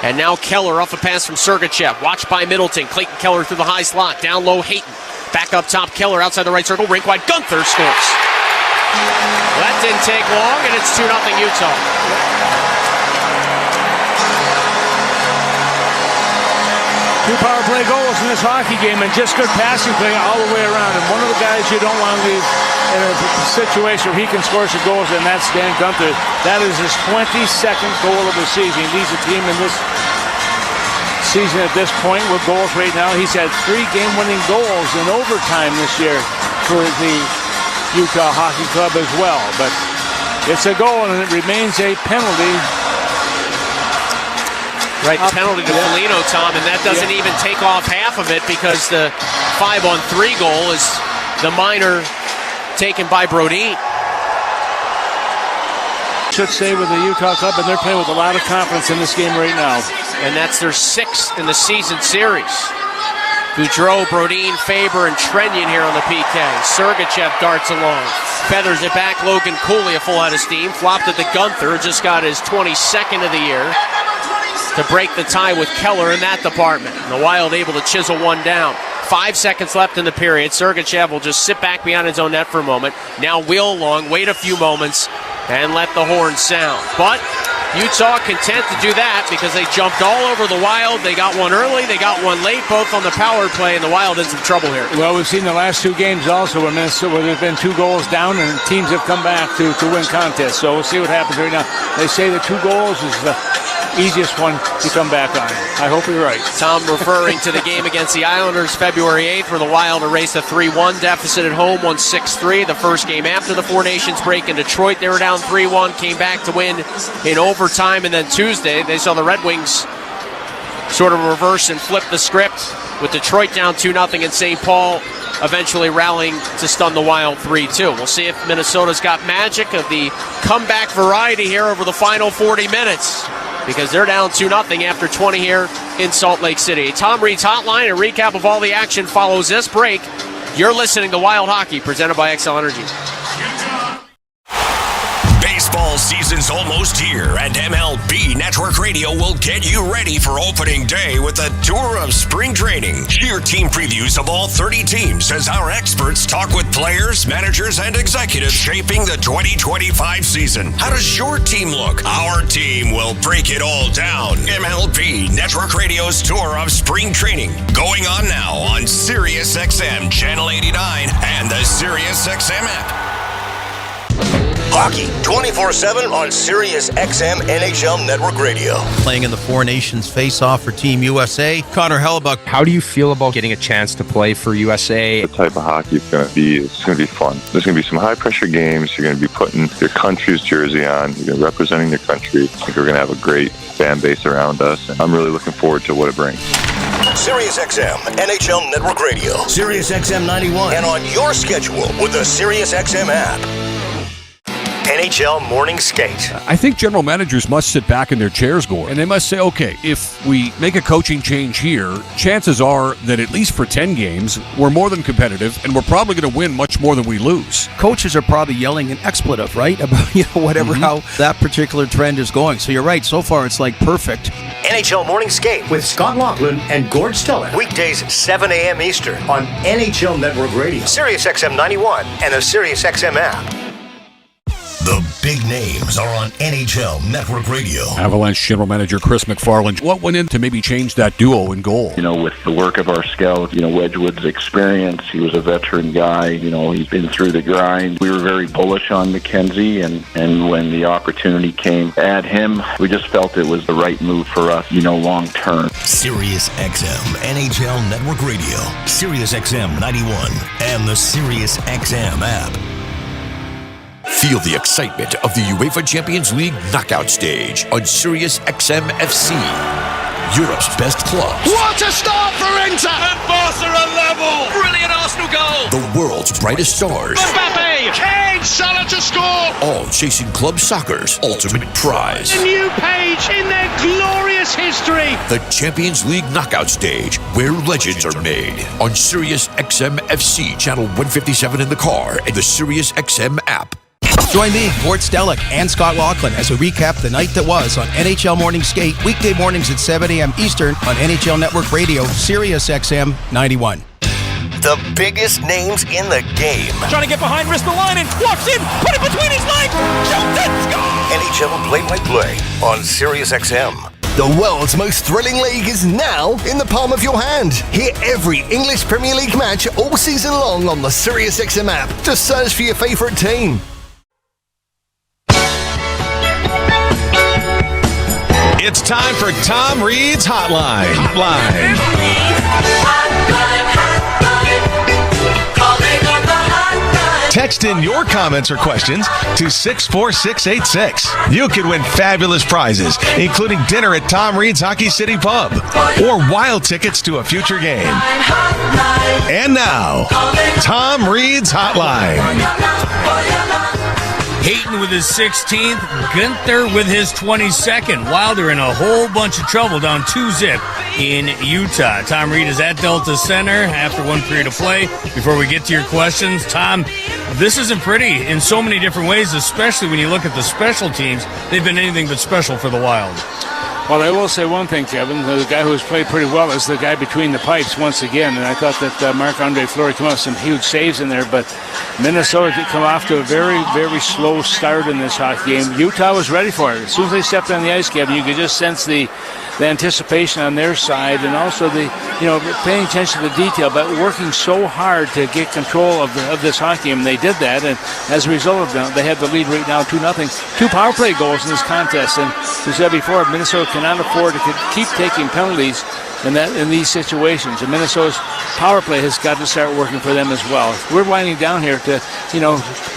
And now Keller off a pass from Sergachev. Watched by Middleton. Clayton Keller through the high slot. Down low, Hayton. Back up top, Keller outside the right circle. Rink wide, Gunther scores. That didn't take long, and it's 2-0 Utah. Two power play goals in this hockey game, and just good passing play all the way around. And one of the guys you don't want to leave in a situation where he can score some goals, and that's Dan Gunther. That is his 22nd goal of the season. He leads the team in this season at this point with goals right now. He's had 3 game-winning goals in overtime this year for the Utah Hockey Club as well. But it's a goal, and it remains a penalty. Right, the penalty to Foligno, Tom, and that doesn't even take off half of it because the 5-on-3 goal is the minor taken by Brodin. Should say with the Utah Club, and they're playing with a lot of confidence in this game right now. And that's their 6th in the season series. Gaudreau, Brodin, Faber, and Trenyon here on the PK. Sergachev darts along. Feathers it back. Logan Cooley, a full head of steam. Flopped it to Gunther. Just got his 22nd of the year to break the tie with Keller in that department. And the Wild able to chisel one down. 5 seconds left in the period. Sergachev will just sit back behind his own net for a moment. Now wheel along, wait a few moments, and let the horn sound. But Utah content to do that because they jumped all over the Wild. They got one early, they got one late, both on the power play, and the Wild in some trouble here. Well, we've seen the last 2 games also where there's been 2 goals down and teams have come back to win contests. So we'll see what happens right now. They say the 2 goals is the easiest one to come back on. I hope you're right. Tom referring to the game against the Islanders February 8th where the Wild erased a 3-1 deficit at home, won 6-3. The first game after the Four Nations break in Detroit, they were down 3-1, came back to win in overtime, and then Tuesday they saw the Red Wings sort of reverse and flip the script with Detroit down 2-0 and St. Paul eventually rallying to stun the Wild 3-2. We'll see if Minnesota's got magic of the comeback variety here over the final 40 minutes, because they're down 2-0 after 20 here in Salt Lake City. Tom Reed's Hotline, a recap of all the action follows this break. You're listening to Wild Hockey, presented by XL Energy. Baseball season's almost here, and MLB Network Radio will get you ready for opening day with a tour of spring training. Hear team previews of all 30 teams as our experts talk with players, managers, and executives shaping the 2025 season. How does your team look? Our team will break it all down. MLB Network Radio's tour of spring training, going on now on Sirius XM Channel 89 and the Sirius XM app. Hockey 24/7 on Sirius XM NHL Network Radio. Playing in the Four Nations face-off for Team USA, Connor Hellebuck. How do you feel about getting a chance to play for USA? The type of hockey it's going to be fun. There's going to be some high-pressure games. You're going to be putting your country's jersey on. You're going to be representing your country. I think we're going to have a great fan base around us, and I'm really looking forward to what it brings. Sirius XM NHL Network Radio. Sirius XM 91. And on your schedule with the Sirius XM app. NHL Morning Skate. I think general managers must sit back in their chairs, Gord, and they must say, okay, if we make a coaching change here, chances are that at least for 10 games, we're more than competitive, and we're probably going to win much more than we lose. Coaches are probably yelling an expletive, right? About, whatever, how that particular trend is going. So you're right. So far, it's like perfect. NHL Morning Skate with Scott Laughlin and Gord Stellick. Weekdays, 7 a.m. Eastern on NHL Network Radio, Sirius XM 91, and the Sirius XM app. The big names are on NHL Network Radio. Avalanche General Manager Chris McFarland. What went in to maybe change that duo in goal? With the work of our scout, Wedgwood's experience, he was a veteran guy, he's been through the grind. We were very bullish on McKenzie, and when the opportunity came to add him, we just felt it was the right move for us, long term. Sirius XM NHL Network Radio, Sirius XM 91, and the Sirius XM app. Feel the excitement of the UEFA Champions League knockout stage on Sirius XM FC. Europe's best clubs. What a start for Inter! And Barca are level! Brilliant Arsenal goal! The world's brightest stars. Mbappe! Kane! Salah to score! All chasing club soccer's ultimate prize. A new page in their glorious history! The Champions League knockout stage, where legends are made. On Sirius XM FC, channel 157 in the car, and the Sirius XM app. Join me, Gord Stellick, and Scott Laughlin as we recap the night that was on NHL Morning Skate, weekday mornings at 7 a.m. Eastern on NHL Network Radio, Sirius XM 91. The biggest names in the game. Trying to get behind Ristolainen, walks in, put it between his legs, shoots it, score! NHL play-by-play on Sirius XM. The world's most thrilling league is now in the palm of your hand. Hear every English Premier League match all season long on the Sirius XM app. Just search for your favourite team. It's time for Tom Reed's Hotline. Text in your comments or questions to 64686. You could win fabulous prizes, including dinner at Tom Reed's Hockey City Pub or wild tickets to a future game. And now, Tom Reed's Hotline. Hayton with his 16th, Gunther with his 22nd. Wilder in a whole bunch of trouble down 2-0 in Utah. Tom Reed is at Delta Center after one period of play. Before we get to your questions, Tom, this isn't pretty in so many different ways, especially when you look at the special teams. They've been anything but special for the Wild. Well, I will say one thing, Kevin. The guy who has played pretty well is the guy between the pipes once again. And I thought that Marc-Andre Fleury came out with some huge saves in there. But Minnesota did come off to a very, very slow start in this hockey game. Utah was ready for it. As soon as they stepped on the ice, Kevin, you could just sense the anticipation on their side, and also the paying attention to the detail, but working so hard to get control of this hockey game. They did that, and as a result of that, they have the lead right now 2-0. 2 power play goals in this contest, and as we said before, Minnesota cannot afford to keep taking penalties in these situations. And Minnesota's power play has got to start working for them as well. We're winding down here to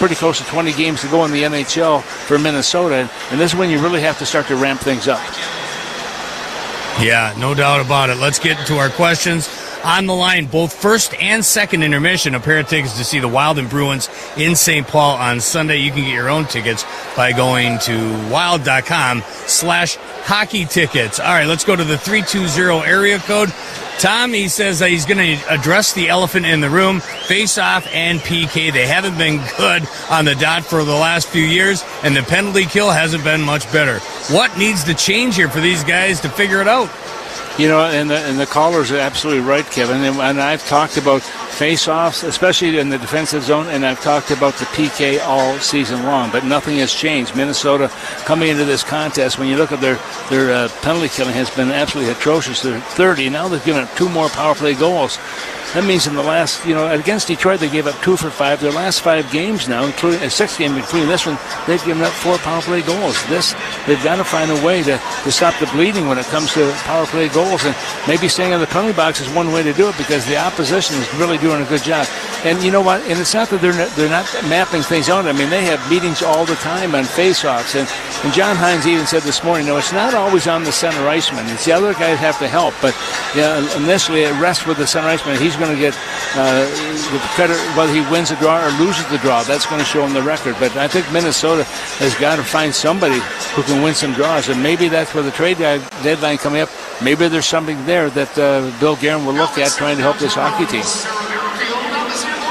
pretty close to 20 games to go in the NHL for Minnesota, and this is when you really have to start to ramp things up. Yeah, no doubt about it. Let's get to our questions. On the line, both first and second intermission, a pair of tickets to see the Wild and Bruins in St. Paul on Sunday. You can get your own tickets by going to wild.com/hockey tickets. All right, let's go to the 320 area code. Tom, he says that he's going to address the elephant in the room, face-off and PK. They haven't been good on the dot for the last few years, and the penalty kill hasn't been much better. What needs to change here for these guys to figure it out? And the callers are absolutely right, Kevin. And I've talked about face-offs, especially in the defensive zone, and I've talked about the PK all season long, but nothing has changed. Minnesota coming into this contest, when you look at their penalty killing, has been absolutely atrocious. They're 30. Now they've given up 2 more power play goals. That means in the last, against Detroit, they gave up 2 for 5. Their last 5 games now, including 6 games, including this one, they've given up 4 power play goals. They've got to find a way to stop the bleeding when it comes to power play goals. And maybe staying in the penalty box is one way to do it because the opposition is really doing a good job. And you know what? And it's not that they're not mapping things out. I mean, they have meetings all the time on face-offs. And John Hines even said this morning, it's not always on the center iceman. It's the other guys have to help. But initially, it rests with the center iceman. He's going to get the credit whether he wins the draw or loses the draw. That's going to show him the record. But I think Minnesota has got to find somebody who can win some draws. And maybe that's where the trade deadline coming up. Maybe there's something there that Bill Guerin will look at trying to help this hockey team.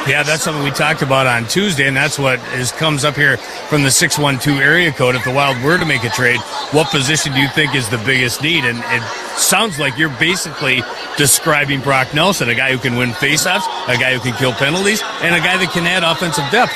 Yeah, that's something we talked about on Tuesday, and that's what comes up here from the 612 area code. If the Wild were to make a trade, what position do you think is the biggest need? And it sounds like you're basically describing Brock Nelson, a guy who can win faceoffs, a guy who can kill penalties, and a guy that can add offensive depth.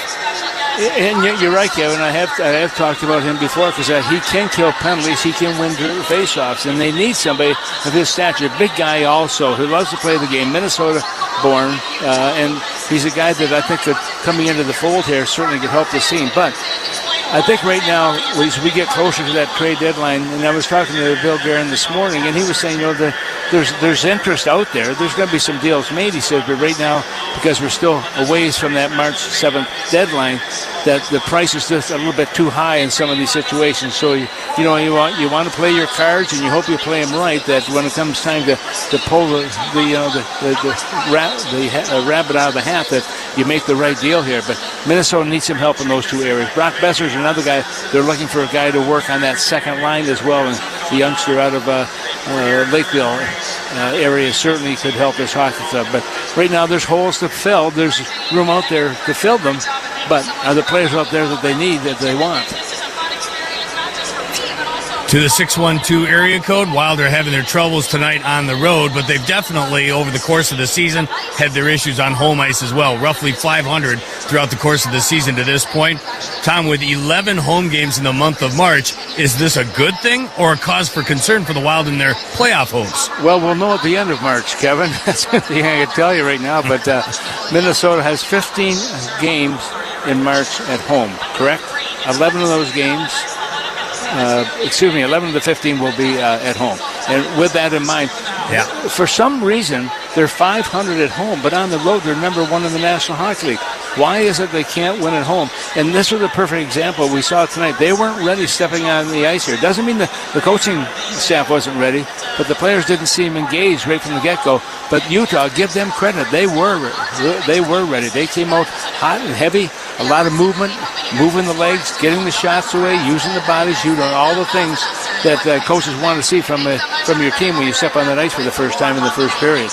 And you're right, Kevin. I have talked about him before because he can kill penalties, he can win faceoffs, and they need somebody of his stature. Big guy also who loves to play the game, Minnesota-born, and he's a guy that I think could, coming into the fold here, certainly could help this team. But I think right now, as we get closer to that trade deadline, and I was talking to Bill Guerin this morning, and he was saying, there's interest out there. There's going to be some deals made, he said, but right now, because we're still a ways from that March 7th deadline, that the price is just a little bit too high in some of these situations. So, you want to play your cards, and you hope you play them right, that when it comes time to pull the rabbit out of the hat, that you make the right deal here. But Minnesota needs some help in those two areas. Brock Besser's another guy. They're looking for a guy to work on that second line as well, and the youngster out of Lakeville area certainly could help this hockey club. But right now there's holes to fill. There's room out there to fill them, but are the players out there that they need, that they want? To the 612 area code, Wild are having their troubles tonight on the road, but they've definitely, over the course of the season, had their issues on home ice as well. Roughly 500 throughout the course of the season to this point. Tom, with 11 home games in the month of March, is this a good thing or a cause for concern for the Wild in their playoff hopes? Well, we'll know at the end of March, Kevin. That's the thing I can tell you right now. But Minnesota has 15 games in March at home, correct? 11 of those games. 11 of the 15 will be at home. And with that in mind, for some reason, they're 500 at home, but on the road, they're number 1 in the National Hockey League. Why is it they can't win at home? And this was a perfect example we saw tonight. They weren't ready stepping on the ice here. It doesn't mean the coaching staff wasn't ready, but the players didn't seem engaged right from the get-go. But Utah, give them credit. They were ready. They came out hot and heavy, a lot of movement, moving the legs, getting the shots away, using the bodies, all the things that coaches want to see from your team when you step on that ice for the first time in the first period.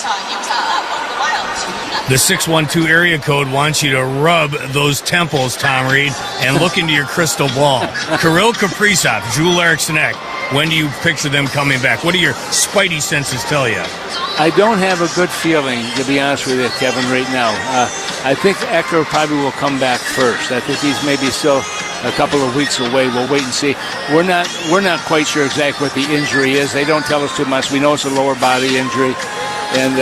The 612 area code wants you to rub those temples, Tom Reed, and look into your crystal ball. Kirill Kaprizov, Joel Eriksson-Ek, when do you picture them coming back? What do your spidey senses tell you? I don't have a good feeling, to be honest with you, Kevin, right now. I think Ecker probably will come back first. I think he's maybe still a couple of weeks away. We'll wait and see. We're not quite sure exactly what the injury is. They don't tell us too much. We know it's a lower body injury. And,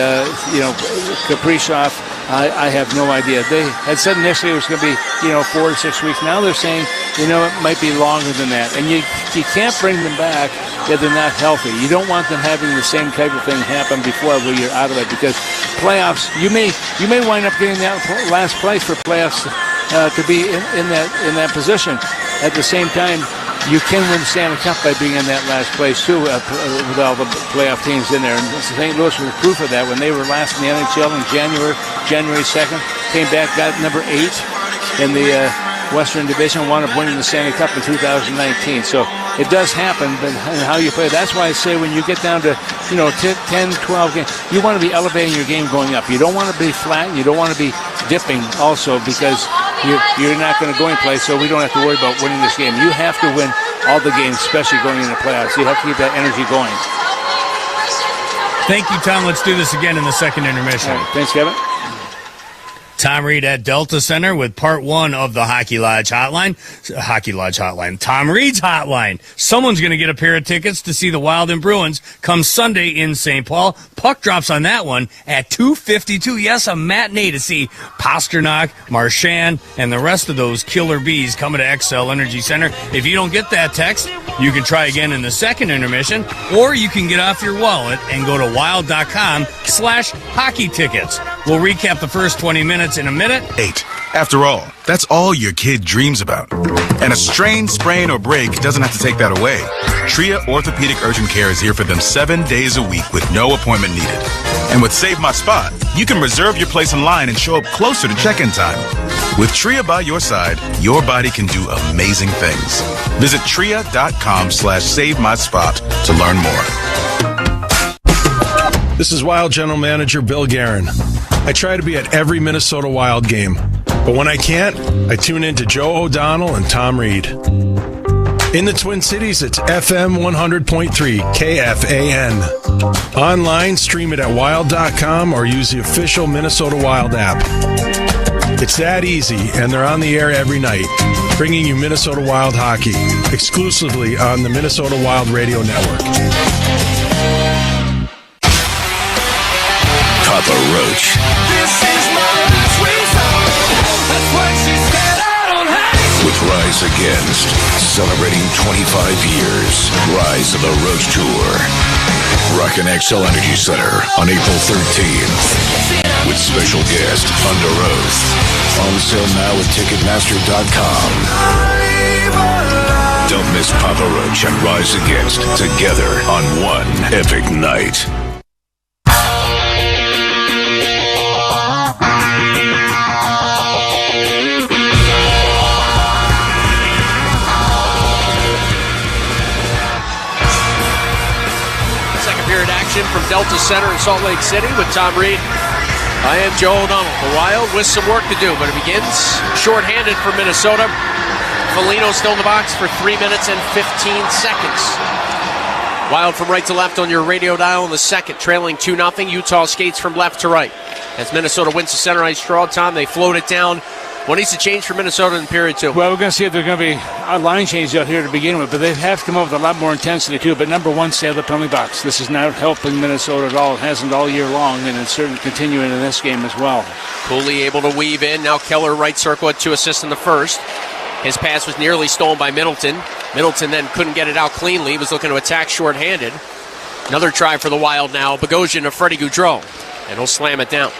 Kaprizov, I have no idea. They had said initially it was going to be, 4 to 6 weeks. Now they're saying, it might be longer than that. And you can't bring them back if they're not healthy. You don't want them having the same type of thing happen before where you're out of it, because playoffs, you may wind up getting that last place for playoffs to be in that position. At the same time, you can win the Stanley Cup by being in that last place, too, with all the playoff teams in there. And St. Louis was proof of that when they were last in the NHL in January 2nd, came back, got number 8 in the Western Division, wound up winning the Stanley Cup in 2019. So it does happen, but how you play. That's why I say when you get down to, 10, 12 games, you want to be elevating your game going up. You don't want to be flat. You don't want to be dipping also, because you're not going to go in place, so we don't have to worry about winning this game. You have to win all the games, especially going into playoffs. You have to keep that energy going. Thank you, Tom. Let's do this again in the second intermission. Right, thanks, Kevin. Tom Reed at Delta Center with part one of the Hockey Lodge Hotline. Tom Reed's Hotline. Someone's going to get a pair of tickets to see the Wild and Bruins come Sunday in St. Paul. Puck drops on that one at 2:52. Yes, a matinee to see Pasternak, Marchand, and the rest of those killer bees coming to Xcel Energy Center. If you don't get that text, you can try again in the second intermission, or you can get off your wallet and go to wild.com/hockey tickets. We'll recap the first 20 minutes in a minute. 8. After all, that's all your kid dreams about. And a strain, sprain, or break doesn't have to take that away. Tria Orthopedic Urgent Care is here for them 7 days a week with no appointment needed. And with Save My Spot, you can reserve your place in line and show up closer to check-in time. With Tria by your side, your body can do amazing things. Visit tria.com/SaveMySpot to learn more. This is Wild General Manager Bill Guerin. I try to be at every Minnesota Wild game, but when I can't, I tune in to Joe O'Donnell and Tom Reed. In the Twin Cities, it's FM 100.3 KFAN. Online, stream it at wild.com or use the official Minnesota Wild app. It's that easy, and they're on the air every night, bringing you Minnesota Wild hockey, exclusively on the Minnesota Wild Radio Network. Papa Roach. This is my last resort. That's what she said. I don't hate. With Rise Against, celebrating 25 years. Rise of the Roach Tour. Rockin' Xcel Energy Center on April 13th. With special guest, Under Oath. On sale now at Ticketmaster.com. Don't miss Papa Roach and Rise Against together on one epic night. From Delta Center in Salt Lake City with Tom Reed. I am Joe O'Donnell. The Wild with some work to do, but it begins shorthanded for Minnesota. Foligno still in the box for 3 minutes and 15 seconds. Wild from right to left on your radio dial in the second, trailing 2-0. Utah skates from left to right. As Minnesota wins the center ice draw, Tom, they float it down. What needs to change for Minnesota in period two? Well, we're going to see if there's going to be a line change out here to begin with, but they have to come up with a lot more intensity, too. But number one, stay out of the penalty box. This is not helping Minnesota at all. It hasn't all year long, and it's certainly continuing in this game as well. Cooley able to weave in. Now Keller right circle at 2 assists in the first. His pass was nearly stolen by Middleton. Middleton then couldn't get it out cleanly. He was looking to attack shorthanded. Another try for the Wild now. Bogosian to Freddie Gaudreau, and he'll slam it down.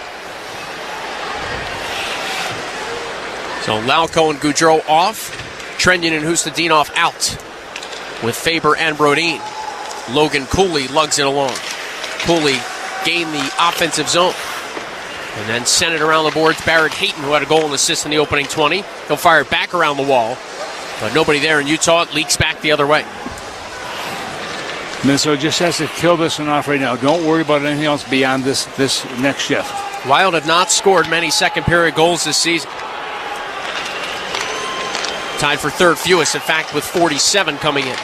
So Lauko and Gaudreau off. Trenyon and Hustadinov out with Faber and Brodin. Logan Cooley lugs it along. Cooley gained the offensive zone and then sent it around the boards. Barrett Hayton, who had a goal and assist in the opening 20. He'll fire it back around the wall, but nobody there in Utah. It leaks back the other way. Minnesota just has to kill this one off right now. Don't worry about anything else beyond this next shift. Wild have not scored many second period goals this season. Tied for third fewest, in fact, with 47 coming in.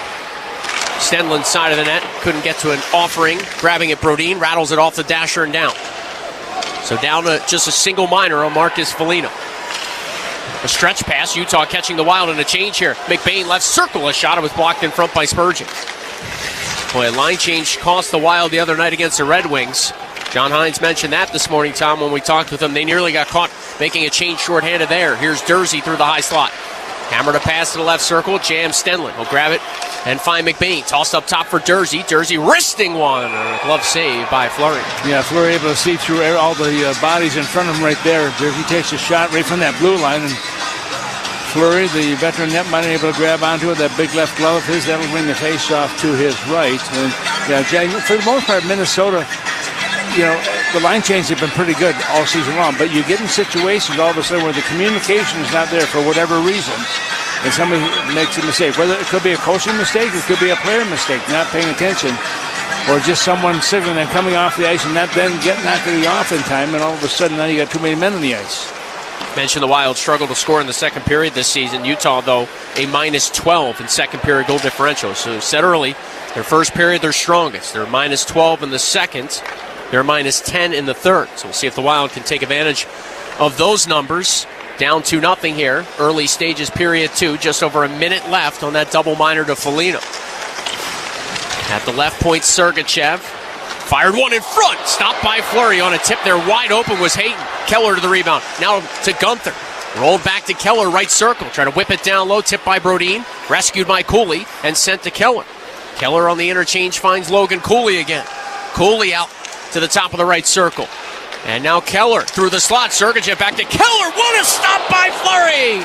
Stenlund's side of the net, couldn't get to an offering. Grabbing it, Brodin rattles it off the dasher and down. So down to just a single minor on Marcus Foligno. A stretch pass, Utah catching the Wild in a change here. McBain left circle a shot. It was blocked in front by Spurgeon. Boy, a line change cost the Wild the other night against the Red Wings. John Hines mentioned that this morning, Tom, when we talked with him. They nearly got caught making a change shorthanded there. Here's Dursey through the high slot. Hammer to pass to the left circle. Jam Stenlund will grab it and find McBain. Tossed up top for Dursey. Dursey wristing one. A glove save by Fleury. Yeah, Fleury able to see through all the bodies in front of him right there. Dursey takes a shot right from that blue line, and Fleury, the veteran netminder, able to grab onto it. That big left glove of his, that'll bring the face off to his right. And yeah, for the most part, Minnesota, the line changes have been pretty good all season long, but you get in situations all of a sudden where the communication is not there for whatever reason, and somebody makes a mistake. Whether it could be a coaching mistake, it could be a player mistake, not paying attention, or just someone signaling and coming off the ice and not then not getting off in time, and all of a sudden now you got too many men on the ice. Mentioned the Wild struggled to score in the second period this season. Utah, though, a -12 in second period goal differential. So said early, their first period, their strongest. They're -12 in the second. They're -10 in the third. So we'll see if the Wild can take advantage of those numbers. Down 2-0 here. Early stages, period 2. Just over a minute left on that double minor to Foligno. At the left point, Sergachev. Fired one in front. Stopped by Fleury on a tip there. Wide open was Hayton. Keller to the rebound. Now to Gunther. Rolled back to Keller, right circle. Trying to whip it down low. Tipped by Brodin. Rescued by Cooley and sent to Keller. Keller on the interchange finds Logan Cooley again. Cooley out to the top of the right circle. And now Keller through the slot. Sergachev back to Keller. What a stop by Fleury!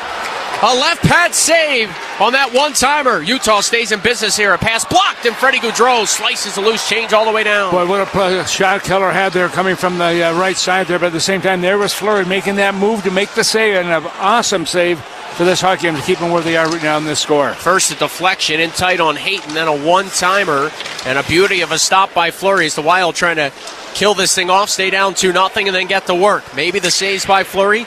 A left pad save on that one-timer. Utah stays in business here. A pass blocked, and Freddie Gaudreau slices a loose change all the way down. Boy, what a shot Keller had there coming from the right side there. But at the same time, there was Fleury making that move to make the save, and an awesome save for this hockey game to keep them where they are right now in this score. First a deflection in tight on Hayton, then a one-timer, and a beauty of a stop by Fleury as the Wild trying to kill this thing off, stay down 2-0, and then get to work. Maybe the saves by Fleury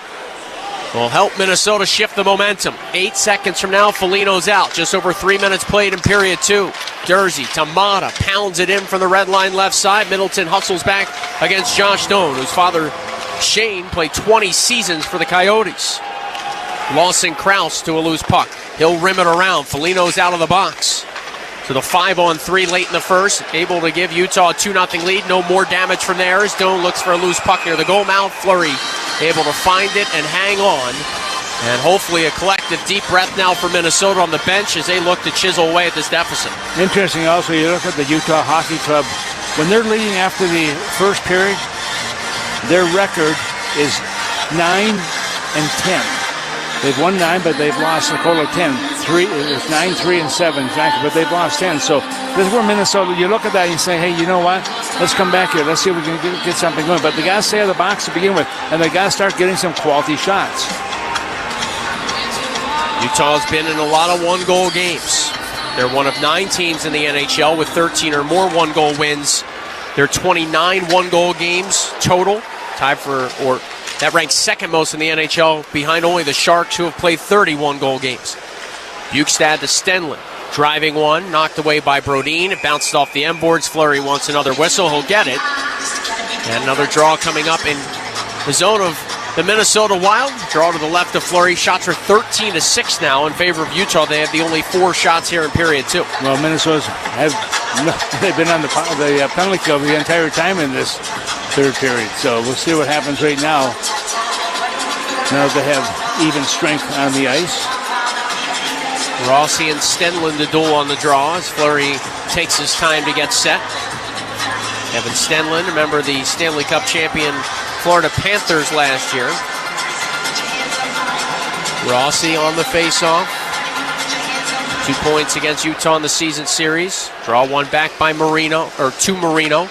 will help Minnesota shift the momentum. 8 seconds from now, Foligno's out. Just over 3 minutes played in period 2. Jersey, Tamata pounds it in from the red line left side. Middleton hustles back against Josh Stone, whose father, Shane, played 20 seasons for the Coyotes. Lawson Krause to a loose puck. He'll rim it around. Foligno's out of the box. So the 5-on-3 late in the first, able to give Utah a 2-0 lead. No more damage from there as Stone looks for a loose puck near the goal mouth. Fleury able to find it and hang on. And hopefully a collective deep breath now for Minnesota on the bench as they look to chisel away at this deficit. Interesting also, you look at the Utah Hockey Club. When they're leading after the first period, their record is 9-10. They've won 9, but they've lost a total of 10. It's 9, 3, and 7, exactly, but they've lost 10. So this is where Minnesota, you look at that and you say, hey, you know what? Let's come back here. Let's see if we can get something going. But they got to stay out of the box to begin with, and they got to start getting some quality shots. Utah's been in a lot of one-goal games. They're one of 9 teams in the NHL with 13 or more one-goal wins. They're 29 one-goal games total, tied for, or that ranks second most in the NHL, behind only the Sharks, who have played 31 goal games. Bukestad to Stenlund. Driving one, knocked away by Brodin. It bounced off the end boards. Fleury wants another whistle. He'll get it. And another draw coming up in the zone of the Minnesota Wild. Draw to the left of Fleury. Shots are 13-6 now in favor of Utah. They have the only 4 shots here in period 2. Well, Minnesota's they've been on the penalty kill the entire time in this third period. So we'll see what happens right now. Now they have even strength on the ice. Rossi and Stenlund to duel on the draw as Fleury takes his time to get set. Evan Stenlund, remember the Stanley Cup champion Florida Panthers last year. Rossi on the faceoff. 2 points against Utah in the season series. Draw one back by Marino, or to Marino.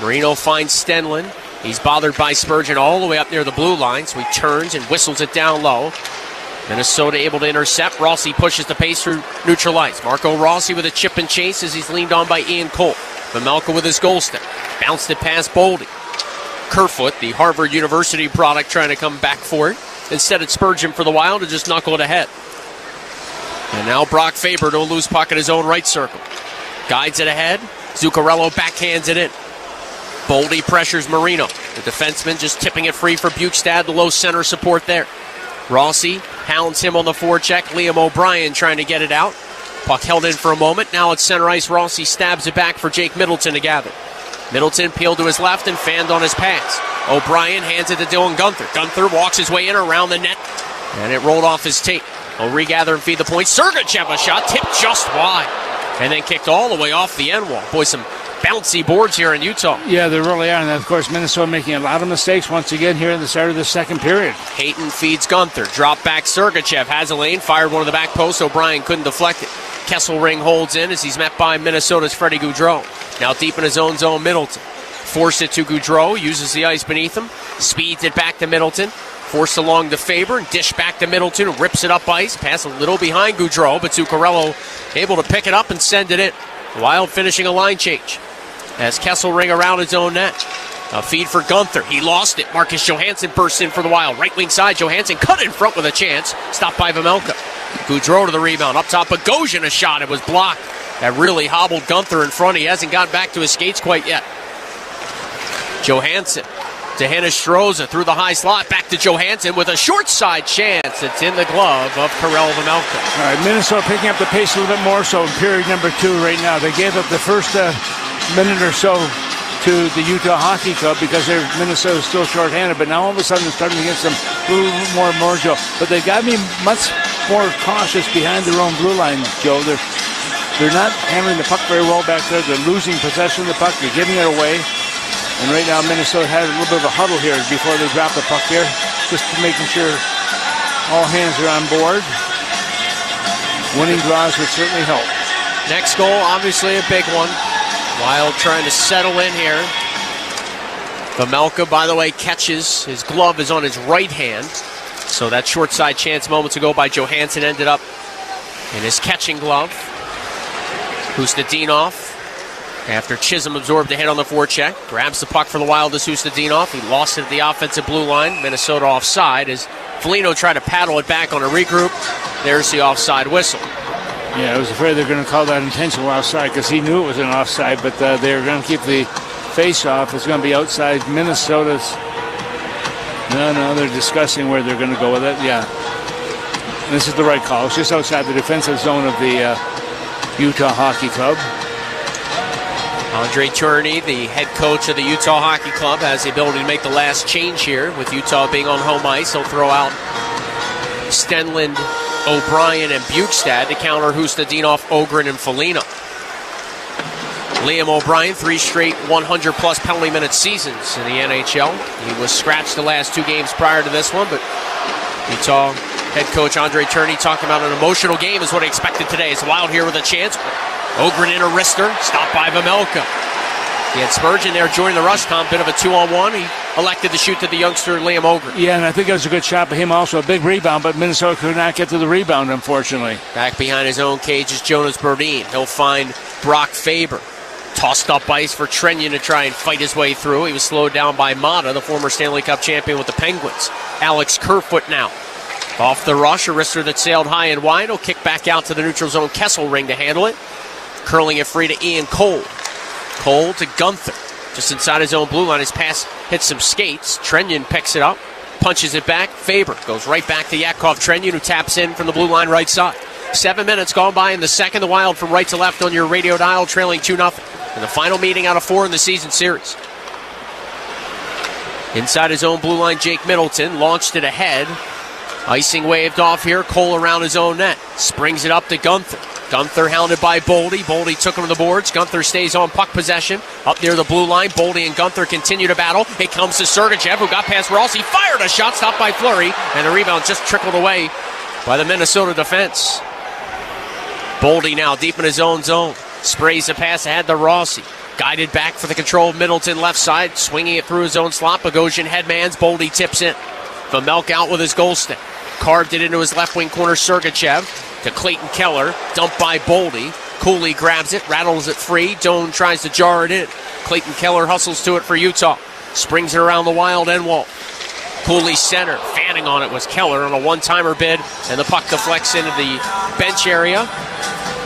Marino finds Stenlund. He's bothered by Spurgeon all the way up near the blue line, so he turns and whistles it down low. Minnesota able to intercept. Rossi pushes the pace through neutral ice. Marco Rossi with a chip and chase as he's leaned on by Ian Cole. Pamelka with his goal stick. Bounced it past Boldy. Kerfoot, the Harvard University product, trying to come back for it. Instead, it's Spurgeon for the Wild to just knuckle it ahead. And now Brock Faber to a loose puck in his own right circle. Guides it ahead. Zuccarello backhands it in. Boldy pressures Marino. The defenseman just tipping it free for Bukestad. The low center support there. Rossi hounds him on the forecheck. Liam O'Brien trying to get it out. Puck held in for a moment. Now it's center ice. Rossi stabs it back for Jake Middleton to gather. Middleton peeled to his left and fanned on his pass. O'Brien hands it to Dylan Gunther. Gunther walks his way in around the net, and it rolled off his tape. He'll regather and feed the point. Sergachev a shot, tipped just wide, and then kicked all the way off the end wall. Boy, some bouncy boards here in Utah. Yeah, they really are. And, of course, Minnesota making a lot of mistakes once again here in the start of the second period. Hayton feeds Gunther. Drop back Sergachev. Has a lane. Fired one of the back posts. O'Brien couldn't deflect it. Kesselring holds in as he's met by Minnesota's Freddie Gaudreau. Now deep in his own zone, Middleton. Forced it to Gaudreau. Uses the ice beneath him. Speeds it back to Middleton. Forced along to Faber. Dish back to Middleton. Rips it up ice. Pass a little behind Gaudreau, but Zuccarello able to pick it up and send it in. Wild finishing a line change as Kesselring around his own net. A feed for Gunther. He lost it. Marcus Johansson bursts in for the Wild. Right wing side. Johansson cut in front with a chance. Stopped by Pamelka. Gaudreau to the rebound. Up top, Bogosian a shot. It was blocked. That really hobbled Gunther in front. He hasn't gotten back to his skates quite yet. Johansson to Hinostroza through the high slot. Back to Johansson with a short side chance. It's in the glove of Karel Vejmelka. All right, Minnesota picking up the pace a little bit more so in period number 2 right now. They gave up the first minute or so to the Utah Hockey Club because Minnesota's still shorthanded, but now all of a sudden they're starting to get some little more mojo. But they got me much more cautious behind their own blue line, Joe. They're not handling the puck very well back there. They're losing possession of the puck. They're giving it away. And right now, Minnesota had a little bit of a huddle here before they drop the puck here, just making sure all hands are on board. Winning draws would certainly help. Next goal, obviously a big one. Wild trying to settle in here. Vejmelka, by the way, catches. His glove is on his right hand. So that short side chance moments ago by Johansson ended up in his catching glove. Hustadinov, after Chisholm absorbed a hit on the forecheck, grabs the puck for the Wild as Hustadinov. He lost it at the offensive blue line. Minnesota offside as Foligno tried to paddle it back on a regroup. There's the offside whistle. Yeah, I was afraid they were going to call that intentional offside because he knew it was an offside, but they were going to keep the face-off. It's going to be outside Minnesota's. No, they're discussing where they're going to go with it. Yeah, and this is the right call. It's just outside the defensive zone of the Utah Hockey Club. Andre Tourigny, the head coach of the Utah Hockey Club, has the ability to make the last change here. With Utah being on home ice, he'll throw out Stenlund, O'Brien, and Bukestad to counter Hustadinov, Ogren, and Foligno. Liam O'Brien, 3 straight 100-plus penalty minute seasons in the NHL. He was scratched the last 2 games prior to this one, but Utah head coach Andre Tourigny talking about an emotional game is what he expected today. It's Wild here with a chance. Ogren in a wrister, stopped by Vejmelka. He had Spurgeon there joining the rush, Tom, bit of a 2-on-1. He elected to shoot to the youngster Liam Ogren. Yeah, and I think that was a good shot by him also. A big rebound, but Minnesota could not get to the rebound, unfortunately. Back behind his own cage is Jonas Berdin. He'll find Brock Faber. Tossed up ice for Trenyon to try and fight his way through. He was slowed down by Mata, the former Stanley Cup champion with the Penguins. Alex Kerfoot now. Off the rush, a wrister that sailed high and wide. Will kick back out to the neutral zone Kesselring to handle it. Curling it free to Ian Cole. Cole to Gunther. Just inside his own blue line. His pass hits some skates. Trenyon picks it up. Punches it back. Faber goes right back to Yakov Trenyon, who taps in from the blue line right side. 7 minutes gone by in the second. The Wild from right to left on your radio dial, trailing 2-0. In the final meeting out of 4 in the season series. Inside his own blue line, Jake Middleton launched it ahead. Icing waved off here. Cole around his own net. Springs it up to Gunther. Gunther hounded by Boldy. Boldy took him to the boards. Gunther stays on puck possession. Up near the blue line. Boldy and Gunther continue to battle. It comes to Sergachev, who got past Ross. He fired a shot, stopped by Fleury. And the rebound just trickled away by the Minnesota defense. Boldy now deep in his own zone. Sprays a pass ahead to Rossi. Guided back for the control of Middleton left side. Swinging it through his own slot. Bogosian headmans. Boldy tips in. Vejmelka out with his goal stick. Carved it into his left wing corner. Sergachev to Clayton Keller. Dumped by Boldy. Cooley grabs it. Rattles it free. Doan tries to jar it in. Clayton Keller hustles to it for Utah. Springs it around the Wild end wall. Cooley center. Fanning on it was Keller on a one-timer bid. And the puck deflects into the bench area.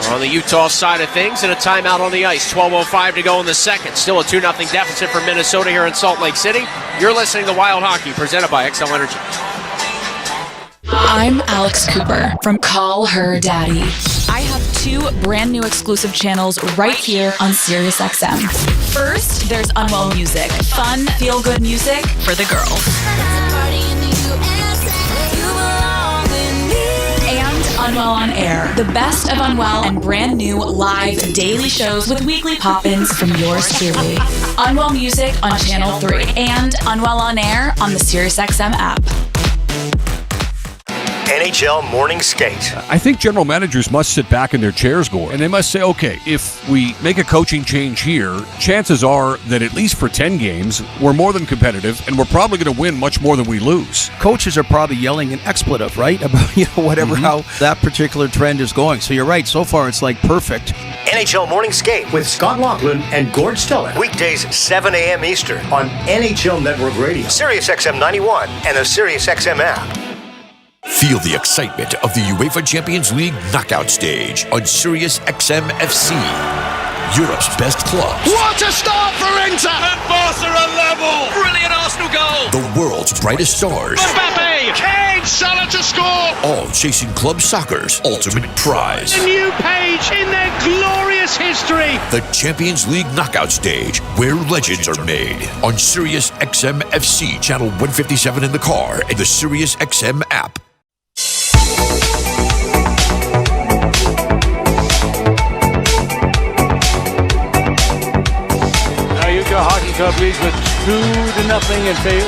On the Utah side of things, and a timeout on the ice. 12:05 to go in the second. Still a 2-0 deficit for Minnesota here in Salt Lake City. You're listening to Wild Hockey, presented by XL Energy. I'm Alex Cooper from Call Her Daddy. I have 2 brand new exclusive channels right here on SiriusXM. First, there's Unwell Music. Fun, feel-good music for the girls. Unwell on Air, the best of Unwell and brand new live daily shows with weekly pop-ins from yours truly. Unwell Music on Channel 3 and Unwell on Air on the SiriusXM app. NHL Morning Skate. I think general managers must sit back in their chairs, Gord, and they must say, okay, if we make a coaching change here, chances are that at least for 10 games, we're more than competitive, and we're probably going to win much more than we lose. Coaches are probably yelling an expletive, right? About, whatever, how that particular trend is going. So you're right. So far, it's like perfect. NHL Morning Skate with Scott Laughlin and Gord Stellick. Weekdays, 7 a.m. Eastern on NHL Network Radio, SiriusXM 91, and the SiriusXM app. Feel the excitement of the UEFA Champions League knockout stage on SiriusXM FC. Europe's best clubs. What a start for Inter! And Barca are level! Brilliant Arsenal goal! The world's brightest stars. Mbappe! Kane! Salah to score! All chasing club soccer's ultimate prize. A new page in their glorious history! The Champions League knockout stage, where legends are made. On Sirius XM FC, channel 157 in the car, and the Sirius XM app. Utah Hockey Club leads with 2-0 in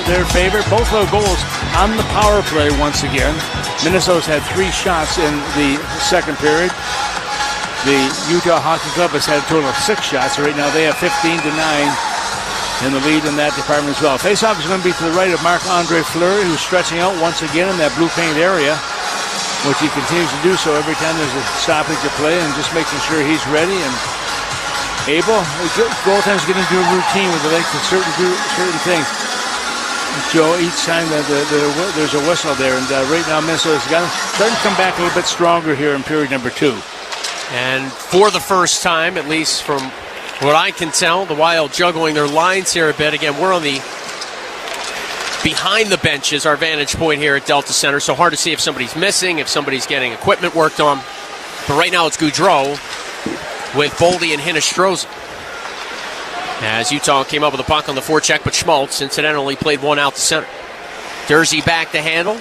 their favor. Both of the goals on the power play once again. Minnesota's had 3 shots in the second period. The Utah Hockey Club has had a total of 6 shots. Right now they have 15-9 in the lead in that department as well. Face-off is going to be to the right of Marc-Andre Fleury, who's stretching out once again in that blue paint area, which he continues to do so every time there's a stoppage of play, and just making sure he's ready and able. Goaltenders get into a routine where they like to do certain things. Joe, each time that there's a whistle there, and right now Minnesota's starting to come back a little bit stronger here in period number 2. And for the first time, at least from what I can tell, the Wild juggling their lines here a bit. Again, we're on the behind the benches, our vantage point here at Delta Center, so hard to see if somebody's missing, if somebody's getting equipment worked on. But right now it's Gaudreau with Boldy and Hinostroza. As Utah came up with a puck on the forecheck, but Schmaltz incidentally played one out to center. Jersey back to handle,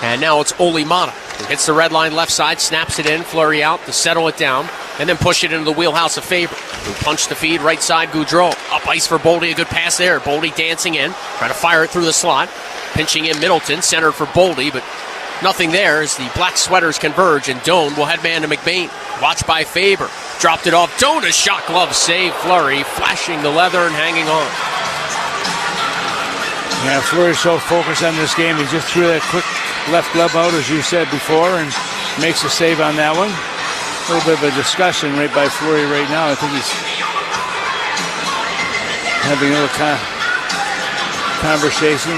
and now it's Oli Mata, who hits the red line left side, snaps it in, Fleury out to settle it down, and then push it into the wheelhouse of Faber, who punched the feed right side. Gaudreau up ice for Boldy, a good pass there. Boldy dancing in, trying to fire it through the slot, pinching in Middleton, centered for Boldy, but nothing there as the black sweaters converge, and Doan will headman to McBain. Watched by Faber. Dropped it off. Doan, a shot glove save. Fleury flashing the leather and hanging on. Yeah, Fleury's so focused on this game. He just threw that quick left glove out, as you said before, and makes a save on that one. A little bit of a discussion right by Fleury right now. I think he's having a little conversation.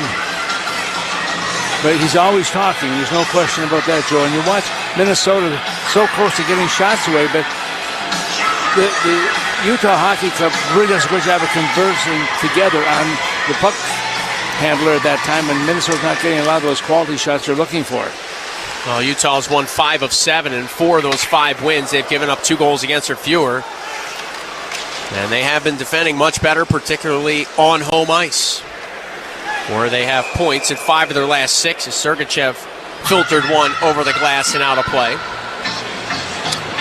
But he's always talking. There's no question about that, Joe. And you watch Minnesota so close to getting shots away, but the Utah Hockey Club really does a good job of conversing together on the puck handler at that time, and Minnesota's not getting a lot of those quality shots they're looking for. Well, Utah's won 5 of 7, and 4 of those 5 wins, they've given up 2 goals against or fewer. And they have been defending much better, particularly on home ice, where they have points in 5 of their last 6 as Sergachev filtered one over the glass and out of play.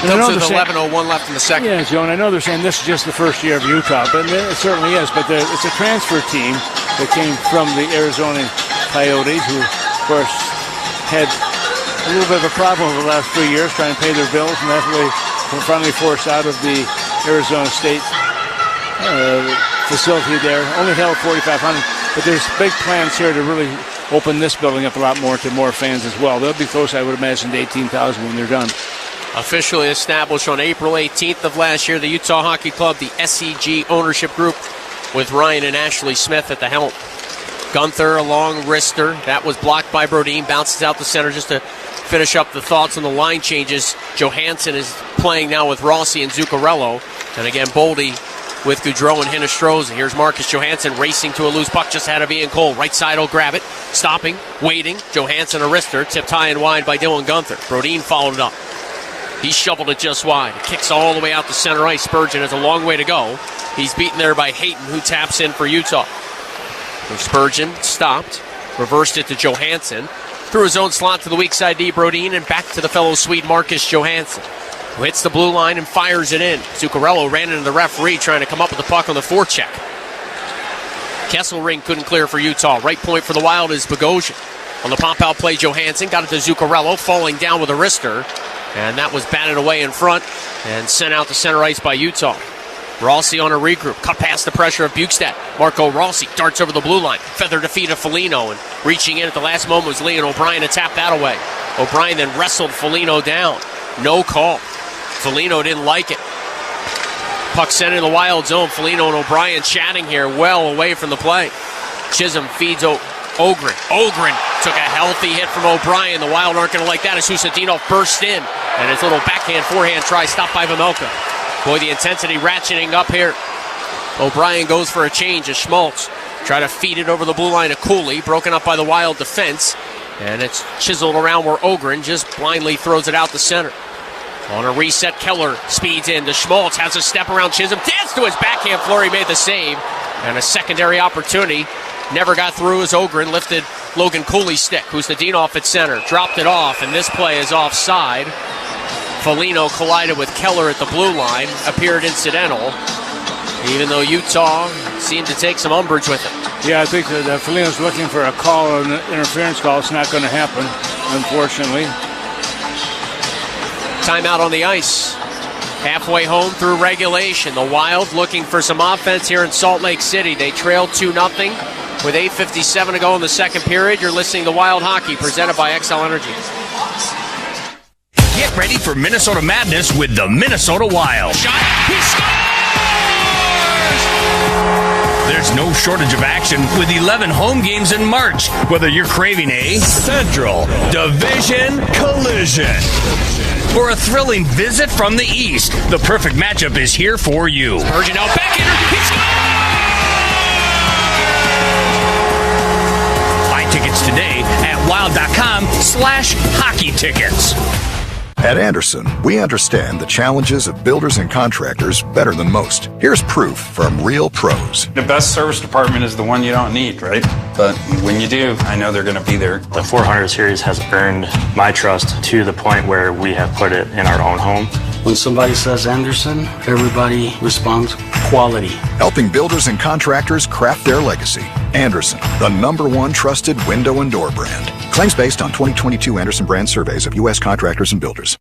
Comes with 11:01 left in the second. Yeah, Joe, and I know they're saying this is just the first year of Utah, but it certainly is. But it's a transfer team that came from the Arizona Coyotes, who, of course, had a little bit of a problem over the last 3 years trying to pay their bills, and that's why they were finally forced out of the Arizona State facility there. Only held 4,500, but there's big plans here to really open this building up a lot more to more fans as well. They'll be close, I would imagine, to 18,000 when they're done. Officially established on April 18th of last year, the Utah Hockey Club, the SEG ownership group, with Ryan and Ashley Smith at the helm. Gunther, a long wrister. That was blocked by Brodin. Bounces out the center just to finish up the thoughts on the line changes. Johansson is playing now with Rossi and Zuccarello. And again, Boldy with Gaudreau and Hinostroza. Here's Marcus Johansson racing to a loose puck just ahead of Ian Cole. Right side will grab it. Stopping, waiting. Johansson, a wrister. Tipped high and wide by Dylan Gunther. Brodin followed it up. He shoveled it just wide. Kicks all the way out to center ice. Spurgeon has a long way to go. He's beaten there by Hayton, who taps in for Utah. So Spurgeon stopped, reversed it to Johansson, threw his own slot to the weak side D, Brodin, and back to the fellow Swede, Marcus Johansson, who hits the blue line and fires it in. Zuccarello ran into the referee trying to come up with the puck on the forecheck. Kesselring couldn't clear for Utah. Right point for the Wild is Bogosian. On the pop-out play, Johansson got it to Zuccarello, falling down with a wrister. And that was batted away in front and sent out to center ice by Utah. Rossi on a regroup. Cut past the pressure of Bukestad. Marco Rossi darts over the blue line. Feather defeat of Foligno. And reaching in at the last moment was Leon O'Brien to tap that away. O'Brien then wrestled Foligno down. No call. Foligno didn't like it. Puck sent in the Wild zone. Foligno and O'Brien chatting here well away from the play. Chisholm feeds Ogren. Ogren took a healthy hit from O'Brien. The Wild aren't going to like that as Husadinov burst in. And his little backhand, forehand try stopped by Vejmelka. Boy, the intensity ratcheting up here. O'Brien goes for a change as Schmaltz try to feed it over the blue line to Cooley. Broken up by the Wild defense. And it's chiseled around where Ogren just blindly throws it out the center. On a reset, Keller speeds in to Schmaltz. Has a step around Chisholm. Dance to his backhand. Fleury made the save. And a secondary opportunity. Never got through as Ogren lifted Logan Cooley's stick, who's the Deanoff at center. Dropped it off, and this play is offside. Foligno collided with Keller at the blue line. Appeared incidental, even though Utah seemed to take some umbrage with it. Yeah, I think that Foligno's looking for a call, an interference call. It's not going to happen, unfortunately. Timeout on the ice. Halfway home through regulation. The Wild looking for some offense here in Salt Lake City. They trail 2-0 with 8:57 to go in the second period. You're listening to Wild Hockey, presented by XL Energy. Get ready for Minnesota Madness with the Minnesota Wild. Shot. He scores! There's no shortage of action with 11 home games in March. Whether you're craving a Central Division collision or a thrilling visit from the East, the perfect matchup is here for you. Spurgeon out back in. He scores! Buy tickets today at wild.com/hockey tickets. At Anderson, we understand the challenges of builders and contractors better than most. Here's proof from real pros. The best service department is the one you don't need, right? But when you do, I know they're going to be there. The 400 series has earned my trust to the point where we have put it in our own home. When somebody says Anderson, everybody responds quality. Helping builders and contractors craft their legacy. Anderson, the #1 trusted window and door brand. Claims based on 2022 Anderson brand surveys of U.S. contractors and builders.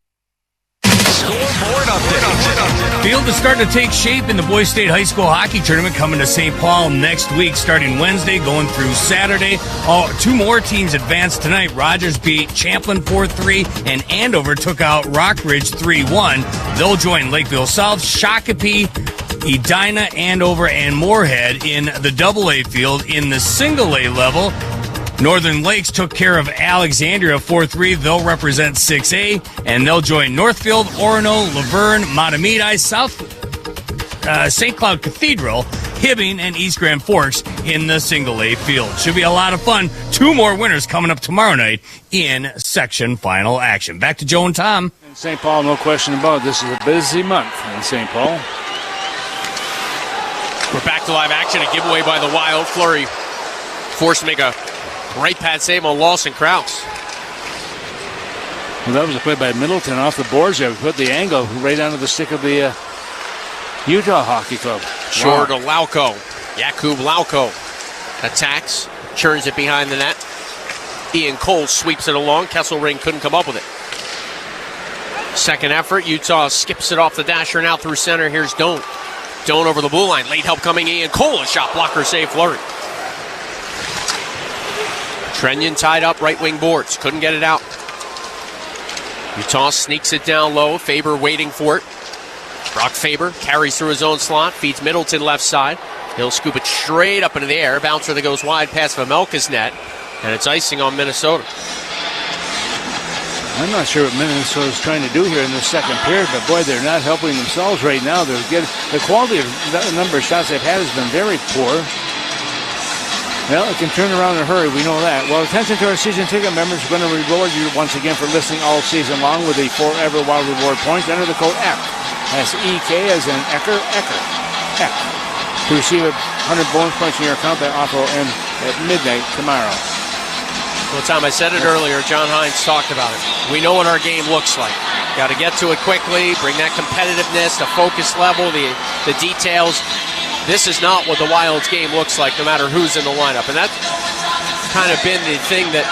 Scoreboard update. Field is starting to take shape in the Boys State High School Hockey Tournament coming to St. Paul next week, starting Wednesday, going through Saturday. Two more teams advanced tonight. Rogers beat Champlin 4-3, and Andover took out Rockridge 3-1. They'll join Lakeville South, Shakopee, Edina, Andover, and Moorhead in the AA field. In the single A level, Northern Lakes took care of Alexandria 4-3. They'll represent 6A, and they'll join Northfield, Orono, Laverne, Matamidi, St. Cloud Cathedral, Hibbing, and East Grand Forks in the single A field. Should be a lot of fun. Two more winners coming up tomorrow night in section final action. Back to Joe and Tom. In St. Paul, no question about it. This is a busy month in St. Paul. We're back to live action. A giveaway by the Wild. Fleury forced to make a right pad save on Lawson Krause. Well, that was a play by Middleton off the boards there. We put the angle right onto the stick of the Utah Hockey Club. Short to Lauko. Jakub Lauko attacks, churns it behind the net. Ian Cole sweeps it along. Kesselring couldn't come up with it. Second effort, Utah skips it off the dasher and out through center. Here's Doan. Doan over the blue line. Late help coming. Ian Cole, a shot blocker save. Fleury. Trenyon tied up right wing boards. Couldn't get it out. Utah sneaks it down low. Faber waiting for it. Brock Faber carries through his own slot. Feeds Middleton left side. He'll scoop it straight up into the air. Bouncer that goes wide past Vamelka's net. And it's icing on Minnesota. I'm not sure what Minnesota's trying to do here in the second period, but boy, they're not helping themselves right now. They're getting, the quality of the number of shots they've had has been very poor. Well, it can turn around in a hurry, we know that. Well, attention to our season ticket members. We're going to reward you once again for listening all season long with the Forever Wild Reward points. Enter the code F. That's EK as in Ecker, F. To receive 100 bonus points in your account. That offer will end at midnight tomorrow. Well, Tom, I said it earlier. John Hines talked about it. We know what our game looks like. Got to get to it quickly, bring that competitiveness, the focus level, the details. This is not what the Wild's game looks like, no matter who's in the lineup. And that's kind of been the thing that,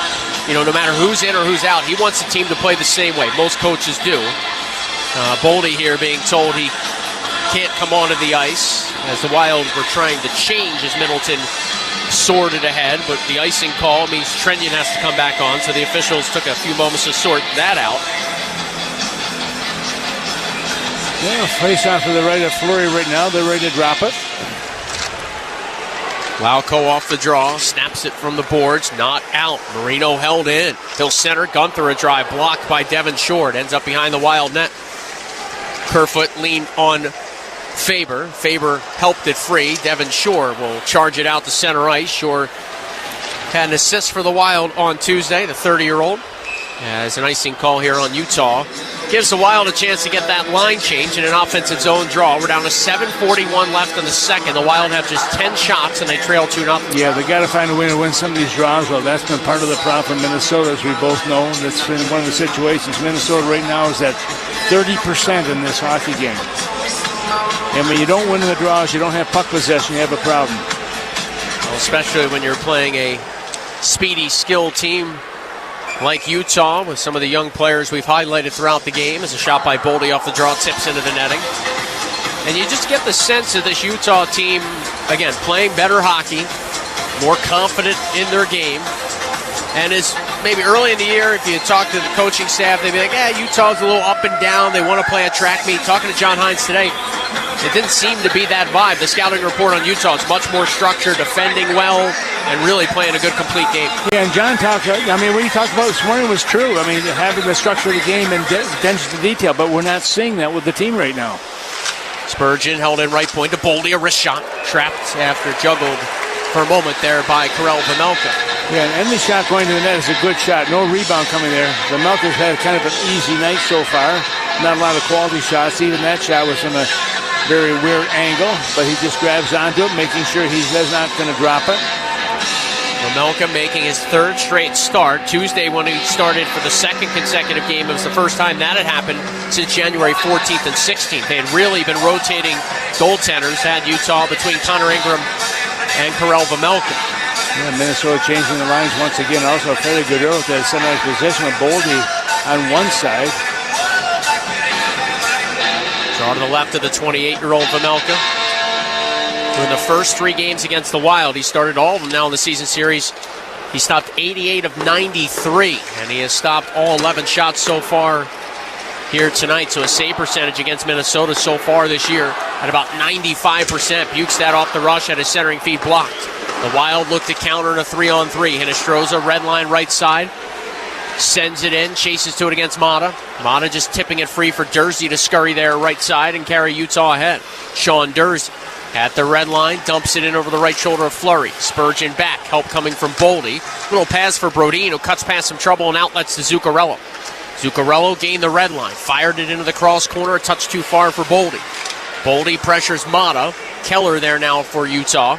no matter who's in or who's out, he wants the team to play the same way. Most coaches do. Boldy here being told he can't come onto the ice as the Wild were trying to change as Middleton soared it ahead, but the icing call means Trenyon has to come back on, so the officials took a few moments to sort that out. Yeah, face off to the right of Fleury right now. They're ready to drop it. Lauko off the draw, snaps it from the boards, not out. Marino held in. He'll center, Gunther a drive, blocked by Devin Short. Ends up behind the Wild net. Kerfoot leaned on Faber. Faber helped it free. Devin Shore will charge it out to center ice. Shore had an assist for the Wild on Tuesday, the 30-year-old. As an icing call here on Utah. Gives the Wild a chance to get that line change in an offensive zone draw. We're down to 7:41 left in the second. The Wild have just 10 shots, and they trail 2-0. Yeah, they got to find a way to win some of these draws. Well, that's been part of the problem for Minnesota, as we both know. That's been one of the situations. Minnesota right now is at 30% in this hockey game. And when you don't win in the draws, you don't have puck possession, you have a problem. Well, especially when you're playing a speedy, skilled team like Utah, with some of the young players we've highlighted throughout the game. As a shot by Boldy off the draw tips into the netting. And you just get the sense of this Utah team, again, playing better hockey, more confident in their game. And as maybe early in the year, if you talk to the coaching staff, they'd be like, Utah's a little up and down. They want to play a track meet. Talking to John Hines today, it didn't seem to be that vibe. The scouting report on Utah is much more structured, defending well, and really playing a good, complete game. Yeah, and John talked, what he talked about this morning was true. Having the structure of the game and attention to detail, but we're not seeing that with the team right now. Spurgeon held in right point to Boldy, a wrist shot, trapped after juggled for a moment there by Karel Vejmelka. Yeah, and any shot going to the net is a good shot. No rebound coming there. Vejmelka's had kind of an easy night so far. Not a lot of quality shots. Even that shot was from a very weird angle, but he just grabs onto it, making sure he's not going to drop it. Vejmelka making his third straight start. Tuesday when he started for the second consecutive game, it was the first time that had happened since January 14th and 16th. They had really been rotating goaltenders, had Utah between Connor Ingram and Karel Vejmelka. Yeah, Minnesota changing the lines once again. Also a fairly good early to center position with Boldy on one side. Draw to the left of the 28-year-old Vejmelka. In the first 3 games against the Wild, he started all of them now in the season series. He stopped 88 of 93, and he has stopped all 11 shots so far here tonight. So a save percentage against Minnesota so far this year at about 95%. Bukestad off the rush, had his centering feed blocked. The Wild look to counter in a 3-on-3. Hinostroza, red line right side. Sends it in, chases to it against Mata. Mata just tipping it free for Dursey to scurry there right side and carry Utah ahead. Sean Dursey at the red line, dumps it in over the right shoulder of Fleury. Spurgeon back, help coming from Boldy. Little pass for Brodin, who cuts past some trouble and outlets to Zuccarello. Zuccarello gained the red line, fired it into the cross corner, a touch too far for Boldy. Boldy pressures Mata. Keller there now for Utah.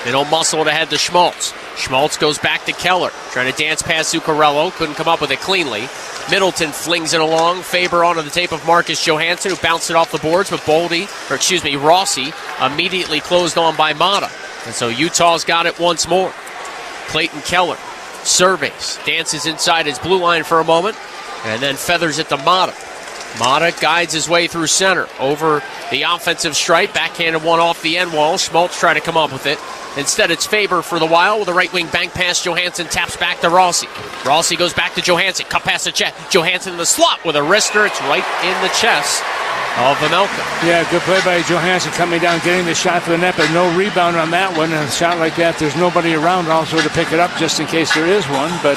They don't muscle it ahead to Schmaltz. Schmaltz goes back to Keller, trying to dance past Zuccarello, couldn't come up with it cleanly. Middleton flings it along, Faber onto the tape of Marcus Johansson, who bounced it off the boards, but Rossi immediately closed on by Mata. And so Utah's got it once more. Clayton Keller surveys, dances inside his blue line for a moment, and then feathers it to Mata. Mata guides his way through center, over the offensive stripe, backhanded one off the end wall. Schmaltz trying to come up with it. Instead, it's Faber for the Wild with a right wing bank pass. Johansson taps back to Rossi. Rossi goes back to Johansson. Cut past the chest. Johansson in the slot with a wrister. It's right in the chest of Vejmelka. Yeah, good play by Johansson coming down, getting the shot to the net, but no rebound on that one. And a shot like that, there's nobody around also to pick it up just in case there is one. But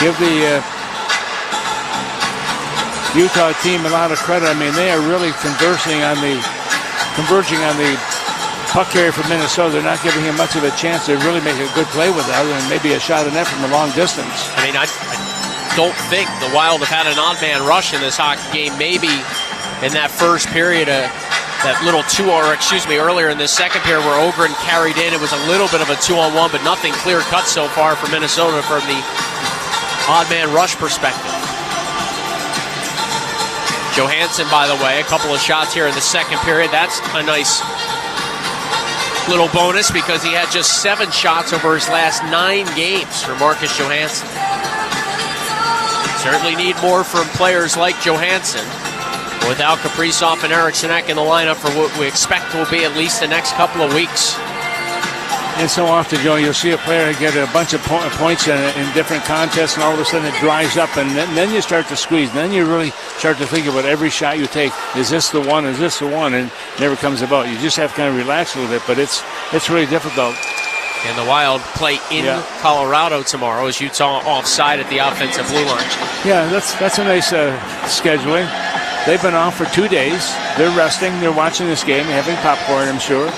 give the Utah team a lot of credit. I mean, they are really converging on the puck carrier for Minnesota. They're not giving him much of a chance to really make a good play with it, other than maybe a shot in net from a long distance. I mean, I don't think the Wild have had an odd man rush in this hockey game. Maybe in that first period, that little earlier in this second period where Ogren carried in, it was a little bit of a 2-on-1, but nothing clear cut so far for Minnesota from the odd man rush perspective. Johansson, by the way, a couple of shots here in the second period. That's a nice little bonus because he had just 7 shots over his last 9 games for Marcus Johansson. Certainly need more from players like Johansson. Without Kaprizov and Eriksson Ek in the lineup for what we expect will be at least the next couple of weeks. And so often, Joe, you'll see a player get a bunch of points in different contests, and all of a sudden it dries up, and then you start to squeeze. And then you really start to think about every shot you take. Is this the one? Is this the one? And it never comes about. You just have to kind of relax a little bit, but it's really difficult. And the Wild play in Colorado tomorrow as Utah offside at the offensive blue line. Yeah, that's a nice scheduling. They've been off for 2 days. They're resting. They're watching this game, having popcorn, I'm sure.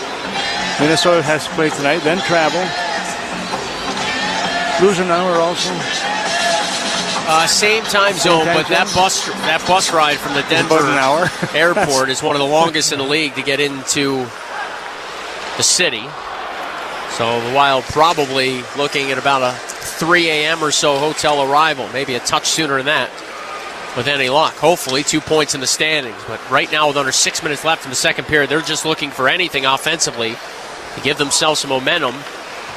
Minnesota has to play tonight, then travel. Blues an hour also. Same time zone, but that bus ride from the Denver about an hour. airport is one of the longest in the league to get into the city. So the Wild probably looking at about a 3 a.m. or so hotel arrival, maybe a touch sooner than that with any luck. Hopefully 2 points in the standings. But right now with under 6 minutes left in the second period, they're just looking for anything offensively to give themselves some momentum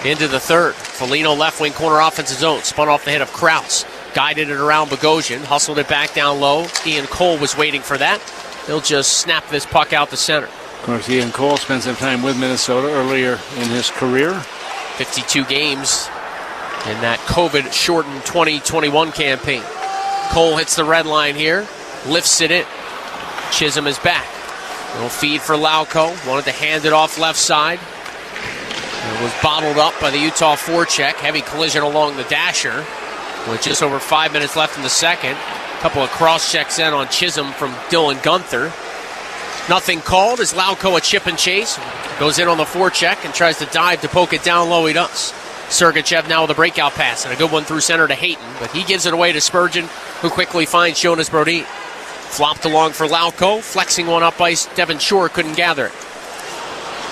into the third. Foligno left wing corner offensive zone, spun off the head of Krause, guided it around Bogosian, hustled it back down low. Ian Cole was waiting for that. He'll just snap this puck out the center. Of course, Ian Cole spent some time with Minnesota earlier in his career. 52 games in that COVID-shortened 2021 campaign. Cole hits the red line here, lifts it in. Chisholm is back. Little feed for Lauko. Wanted to hand it off left side. It was bottled up by the Utah forecheck. Heavy collision along the dasher with just over 5 minutes left in the second. A couple of cross checks in on Chisholm from Dylan Gunther. Nothing called as Lauko a chip and chase. Goes in on the forecheck and tries to dive to poke it down low. He does. Sergachev now with a breakout pass and a good one through center to Hayton, but he gives it away to Spurgeon, who quickly finds Jonas Brodin. Flopped along for Lauko, flexing one up ice. Devin Shore couldn't gather it.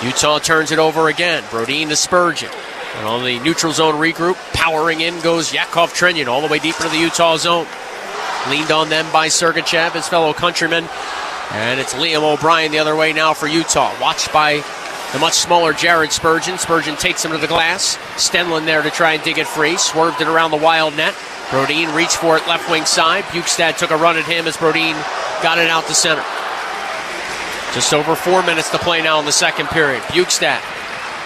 Utah turns it over again. Brodin to Spurgeon. And on the neutral zone regroup, powering in goes Yakov Trenyon all the way deep into the Utah zone. Leaned on them by Sergachev, his fellow countryman. And it's Liam O'Brien the other way now for Utah. Watched by the much smaller Jared Spurgeon. Spurgeon takes him to the glass. Stenlund there to try and dig it free. Swerved it around the Wild net. Brodin reached for it left wing side. Bukestad took a run at him as Brodin got it out to center. Just over 4 minutes to play now in the second period. Bukestad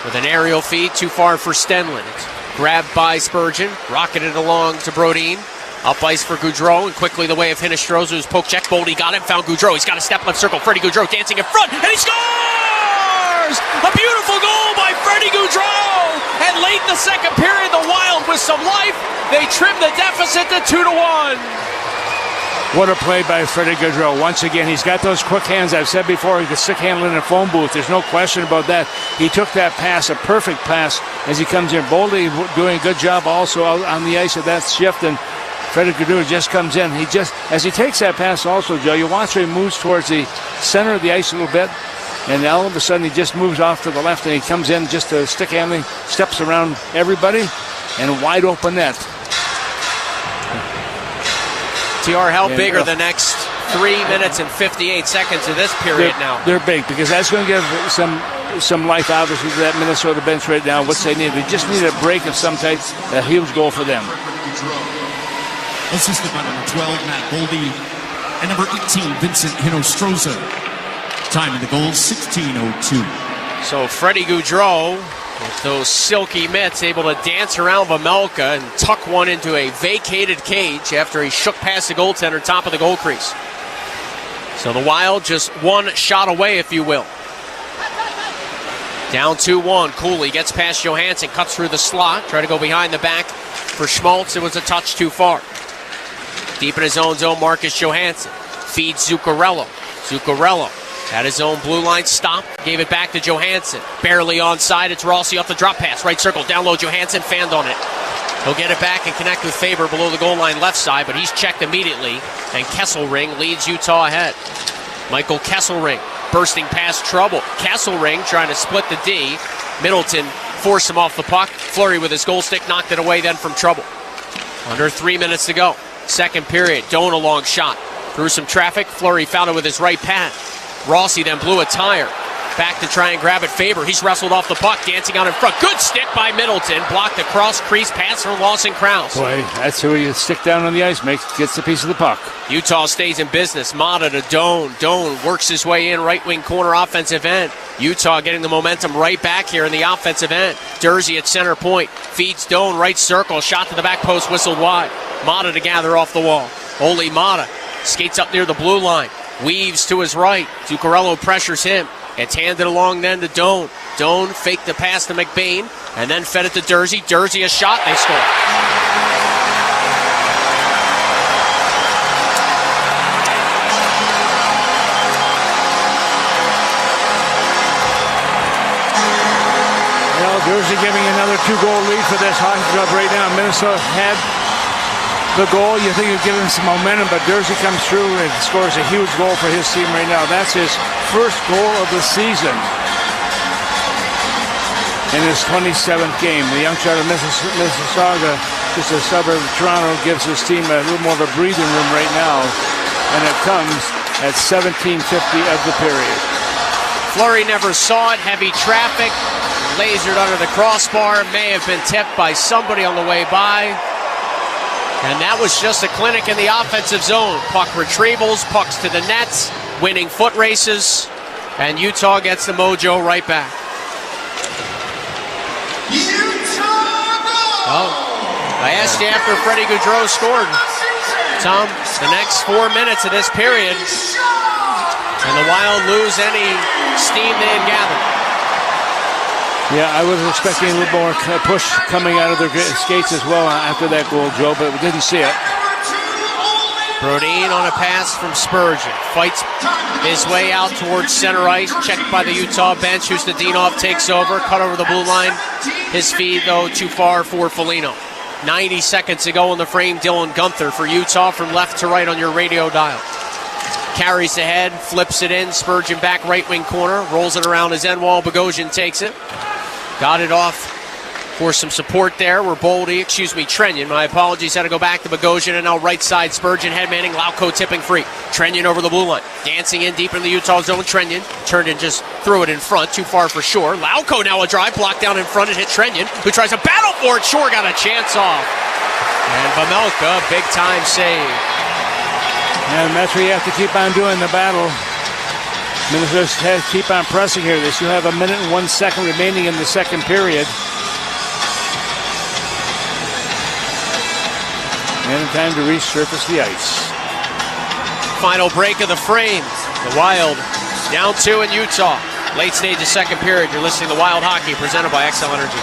with an aerial feed too far for Stenlund. It's grabbed by Spurgeon. Rocketed along to Brodin. Up ice for Gaudreau, and quickly the way of Hinostroza, who's poke check. Boldy got it, found Gaudreau. He's got a step left circle. Freddie Gaudreau dancing in front, and he scores! A beautiful goal by Freddie Gaudreau! And late in the second period, the Wild with some life, they trim the deficit to 2-1. What a play by Freddie Gaudreau. Once again, he's got those quick hands. I've said before, he can stick handle in a phone booth. There's no question about that. He took that pass, a perfect pass, as he comes in. Boldy doing a good job also out on the ice of that shift, and Freddie Gaudreau just comes in. He just, as he takes that pass also, Joe, you watch him moves towards the center of the ice a little bit, and all of a sudden he just moves off to the left, and he comes in just to stick handling, steps around everybody, and a wide open net. TR, how big are the next 3 minutes and 58 seconds of this period now? They're big, because that's going to give some life, obviously, to that Minnesota bench right now. What they need, they just need a break of some type, a huge goal for them. Assisted by number 12, Matt Boldy, and number 18, Vincent Hinostroza. Time in the goal, 16:02. So Freddie Gaudreau, with those silky mitts, able to dance around Vamelka and tuck one into a vacated cage after he shook past the goaltender, top of the goal crease. So the Wild just one shot away, if you will. Down 2-1. Cooley gets past Johansson, cuts through the slot, try to go behind the back for Schmaltz. It was a touch too far. Deep in his own zone, Marcus Johansson feeds Zuccarello. Zuccarello had his own blue line stop, gave it back to Johansson. Barely onside, it's Rossi off the drop pass. Right circle, down low, Johansson fanned on it. He'll get it back and connect with Faber below the goal line left side, but he's checked immediately, and Kesselring leads Utah ahead. Michael Kesselring bursting past trouble. Kesselring trying to split the D. Middleton forced him off the puck. Fleury with his goal stick knocked it away then from trouble. Under 3 minutes to go. Second period, Doan a long shot. Through some traffic, Fleury found it with his right pad. Rossi then blew a tire. Back to try and grab it, Faber. He's wrestled off the puck, dancing out in front. Good stick by Middleton. Blocked the cross-crease pass from Lawson Krause. Boy, that's who you stick down on the ice, gets a piece of the puck. Utah stays in business. Mata to Doan. Doan works his way in, right wing corner offensive end. Utah getting the momentum right back here in the offensive end. Dursey at center point. Feeds Doan, right circle. Shot to the back post, whistled wide. Mata to gather off the wall. Ole Mata skates up near the blue line. Weaves to his right. Zuccarello pressures him. It's handed along then to Doan. Doan faked the pass to McBain and then fed it to Dursey. Dursey a shot, they score. Dursey giving another 2-goal lead for this hockey club right now. Minnesota had the goal. You think you'd give him some momentum, but Dursey comes through and scores a huge goal for his team right now. That's his first goal of the season in his 27th game. The young child of Mississauga, just a suburb of Toronto, gives his team a little more of a breathing room right now, and it comes at 17:50 of the period. Fleury never saw it. Heavy traffic. Lasered under the crossbar, may have been tipped by somebody on the way by. And that was just a clinic in the offensive zone. Puck retrievals, pucks to the nets, winning foot races, and Utah gets the mojo right back. Oh, I asked you after Freddie Gaudreau scored, Tom, the next 4 minutes of this period, and the Wild lose any steam they had gathered. Yeah, I was expecting a little more push coming out of their skates as well after that goal, Joe, but we didn't see it. Brodin on a pass from Spurgeon. Fights his way out towards center ice. Checked by the Utah bench. Ustedinov takes over. Cut over the blue line. His feed, though, too far for Foligno. 90 seconds ago in the frame, Dylan Gunther for Utah from left to right on your radio dial. Carries ahead, flips it in. Spurgeon back right wing corner. Rolls it around his end wall. Bogosian takes it. Got it off for some support there. Trenyon, my apologies, had to go back to Bogosian, and now right side Spurgeon headmanning, Lauko tipping free. Trenyon over the blue line, dancing in deep in the Utah zone. Trenyon turned and just threw it in front, too far for Shore. Lauko now a drive, blocked down in front and hit Trenyon, who tries to battle for it. Shore got a chance off. And Vejmelka, big time save. And that's what you have to keep on doing, the battle. Minnesota has to keep on pressing here. They still have 1 minute and 1 second remaining in the second period. And in time to resurface the ice. Final break of the frame. The Wild down 2 in Utah. Late stage of second period. You're listening to Wild Hockey presented by XL Energy.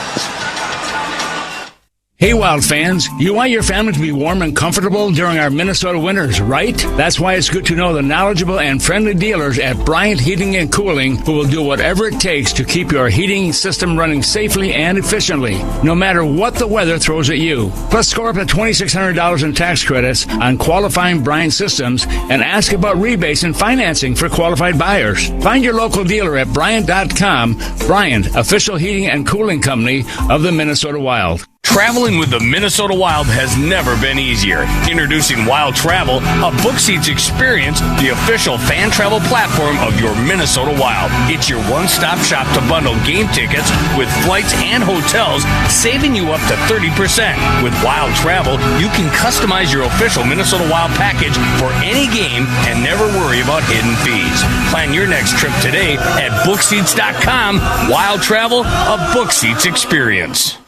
Hey, Wild fans, you want your family to be warm and comfortable during our Minnesota winters, right? That's why it's good to know the knowledgeable and friendly dealers at Bryant Heating and Cooling who will do whatever it takes to keep your heating system running safely and efficiently, no matter what the weather throws at you. Plus, score up to $2,600 in tax credits on qualifying Bryant systems and ask about rebates and financing for qualified buyers. Find your local dealer at Bryant.com. Bryant, official heating and cooling company of the Minnesota Wild. Traveling with the Minnesota Wild has never been easier. Introducing Wild Travel, a book seats experience, the official fan travel platform of your Minnesota Wild. It's your one-stop shop to bundle game tickets with flights and hotels, saving you up to 30%. With Wild Travel, you can customize your official Minnesota Wild package for any game and never worry about hidden fees. Plan your next trip today at bookseats.com. Wild Travel, a book seats experience.